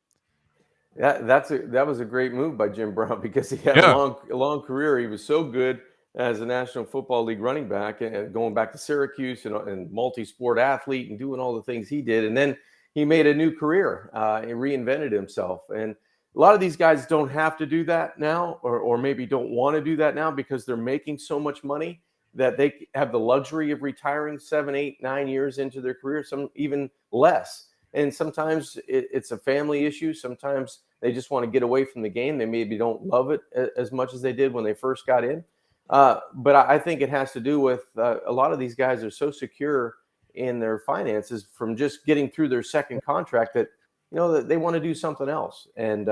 That was a great move by Jim Brown because he had a long career. He was so good as a National Football League running back and going back to Syracuse and multi-sport athlete and doing all the things he did. And then he made a new career and reinvented himself. And a lot of these guys don't have to do that now, or maybe don't want to do that now because they're making so much money that they have the luxury of retiring 7, 8, 9 years into their career, some even less. And sometimes it's a family issue. Sometimes they just want to get away from the game. They maybe don't love it as much as they did when they first got in. But I think it has to do with a lot of these guys are so secure in their finances from just getting through their second contract that, that they want to do something else. And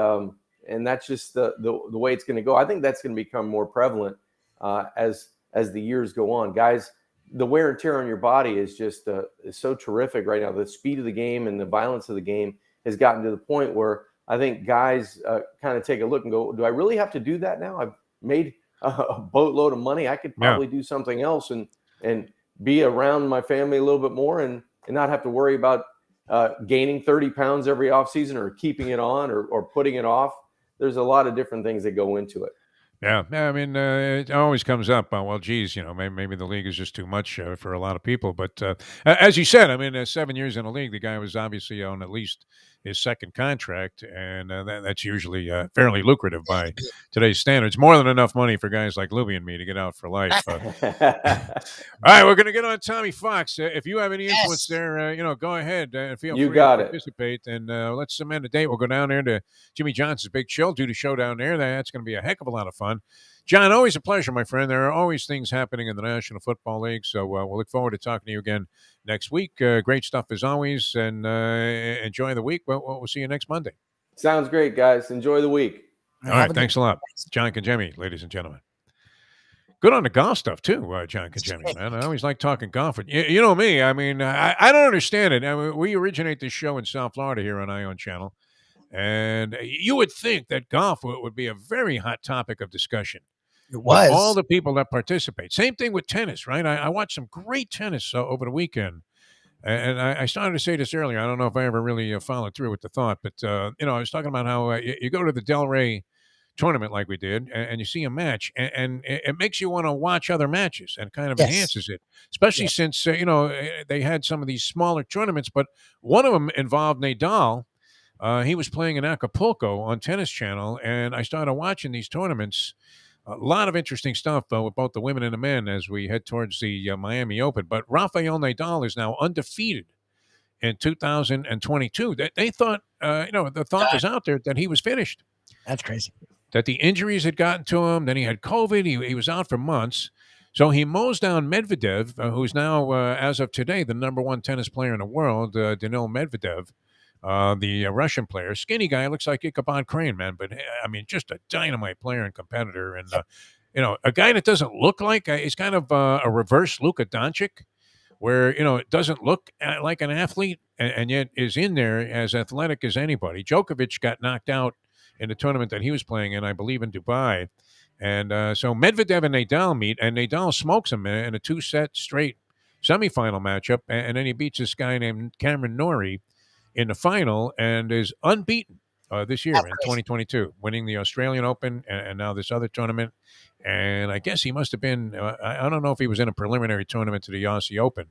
that's just the way it's going to go. I think that's going to become more prevalent as the years go on. Guys, the wear and tear on your body is just is so terrific right now. The speed of the game and the violence of the game has gotten to the point where I think guys kind of take a look and go, do I really have to do that now? I've made a boatload of money. I could probably do something else and be around my family a little bit more and not have to worry about gaining 30 pounds every offseason or keeping it on or putting it off. There's a lot of different things that go into it. Yeah, I mean, it always comes up. Well, geez, maybe the league is just too much for a lot of people. But as you said, I mean, 7 years in the league, the guy was obviously on at least his second contract, and that's usually fairly lucrative by today's standards. More than enough money for guys like Lubie and me to get out for life. All right, we're going to get on Tommy Fox. If you have any influence there, go ahead and feel free to participate. And let's cement a date. We'll go down there to Jimmy Johnson's Big Chill, do the show down there. That's going to be a heck of a lot of fun. John, always a pleasure, my friend. There are always things happening in the National Football League, so we'll look forward to talking to you again next week. Great stuff as always, and enjoy the week. We'll see you next Monday. Sounds great, guys. Enjoy the week. All right, thanks a lot. John Kajemi, ladies and gentlemen. Good on the golf stuff, too, John Kajemi, man. I always like talking golf. You know me. I mean, I don't understand it. I mean, we originate this show in South Florida here on Ion Channel, and you would think that golf would be a very hot topic of discussion. It was. With all the people that participate. Same thing with tennis, right? I watched some great tennis over the weekend. And I started to say this earlier. I don't know if I ever really followed through with the thought, but, I was talking about how you go to the Del Rey tournament like we did, and you see a match, and it makes you want to watch other matches and kind of enhances it, especially since, they had some of these smaller tournaments, but one of them involved Nadal. He was playing in Acapulco on Tennis Channel, and I started watching these tournaments. A lot of interesting stuff with both the women and the men as we head towards the Miami Open. But Rafael Nadal is now undefeated in 2022. They thought, the thought was out there that he was finished. That's crazy. That the injuries had gotten to him. Then he had COVID. He was out for months. So he mows down Medvedev, who's now, as of today, the number one tennis player in the world, Daniil Medvedev. The Russian player, skinny guy, looks like Ichabod Crane, man. But I mean, just a dynamite player and competitor, and a guy that doesn't look like he's kind of a reverse Luka Doncic, where it doesn't look like an athlete, and yet is in there as athletic as anybody. Djokovic got knocked out in the tournament that he was playing in, I believe, in Dubai, and so Medvedev and Nadal meet, and Nadal smokes him in a 2-set straight semifinal matchup, and then he beats this guy named Cameron Norrie in the final and is unbeaten this year in 2022, winning the Australian Open and now this other tournament. And I guess he must have been, I don't know if he was in a preliminary tournament to the Aussie Open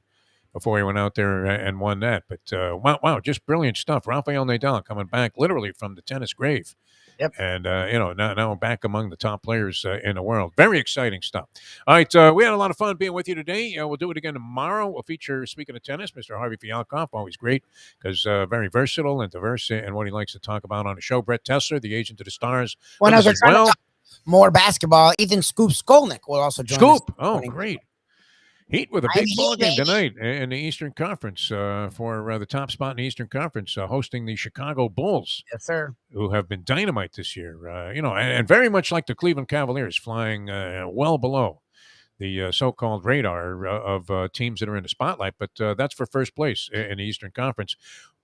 before he went out there and won that. But wow, just brilliant stuff. Rafael Nadal coming back literally from the tennis grave. Yep. And, now back among the top players in the world. Very exciting stuff. All right, we had a lot of fun being with you today. We'll do it again tomorrow. We'll feature, speaking of tennis, Mr. Harvey Fialkoff, always great because very versatile and diverse in what he likes to talk about on the show. Brett Tessler, the agent of the stars. When I was trying to talk more basketball, Ethan Scoop Skolnick will also join us. Oh, great. Heat with a I'm big ball Heat, game baby. tonight in the Eastern Conference for the top spot in the Eastern Conference, hosting the Chicago Bulls, Yes, sir. who have been dynamite this year. And very much like the Cleveland Cavaliers, flying well below the so-called radar of teams that are in the spotlight. But that's for first place in the Eastern Conference.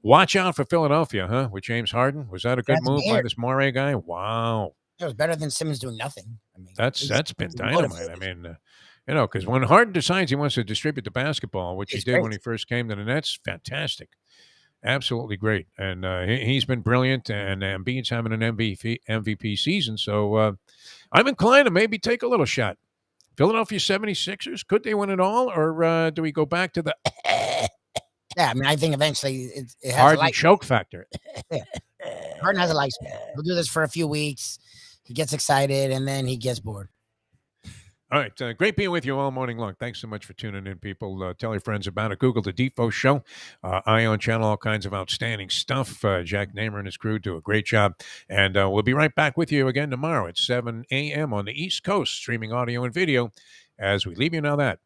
Watch out for Philadelphia, huh? With James Harden. Was that a good That's move by weird. this Morey guy? Wow. It was better than Simmons doing nothing. I mean, That's been he's dynamite. motivated. I mean, because when Harden decides he wants to distribute the basketball, which He's he did when great. he first came to the Nets, fantastic. Absolutely great. And he's been brilliant, and Embiid's having an MVP season. So I'm inclined to maybe take a little shot. Philadelphia 76ers, could they win it all, or do we go back to the Yeah, I mean, I think eventually it has a Harden life. choke factor? Harden has a lifespan. He'll do this for a few weeks. He gets excited, and then he gets bored. All right. Great being with you all morning long. Thanks so much for tuning in, people. Tell your friends about it. Google the Defo Show. Ion Channel, all kinds of outstanding stuff. Jack Namer and his crew do a great job. And we'll be right back with you again tomorrow at 7 a.m. on the East Coast, streaming audio and video as we leave you now that.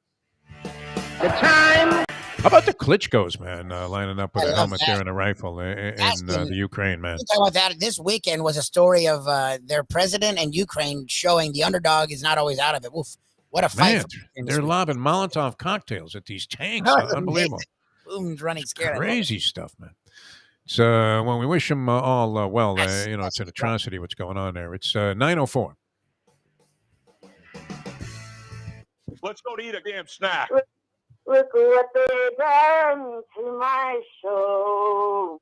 The time. How about the Klitschko's, man, lining up with I a love helmet that. there and a rifle in the Ukraine, man? Talk about that. This weekend was a story of their president and Ukraine showing the underdog is not always out of it. Oof, what a fight! Man, they're lobbing Molotov cocktails at these tanks. Oh, it's Unbelievable. Boom's running scared. Crazy stuff, man. So when we wish them all well, it's an atrocity what's going on there. It's 9:04. Let's go to eat a damn snack. Look what they've done to my soul.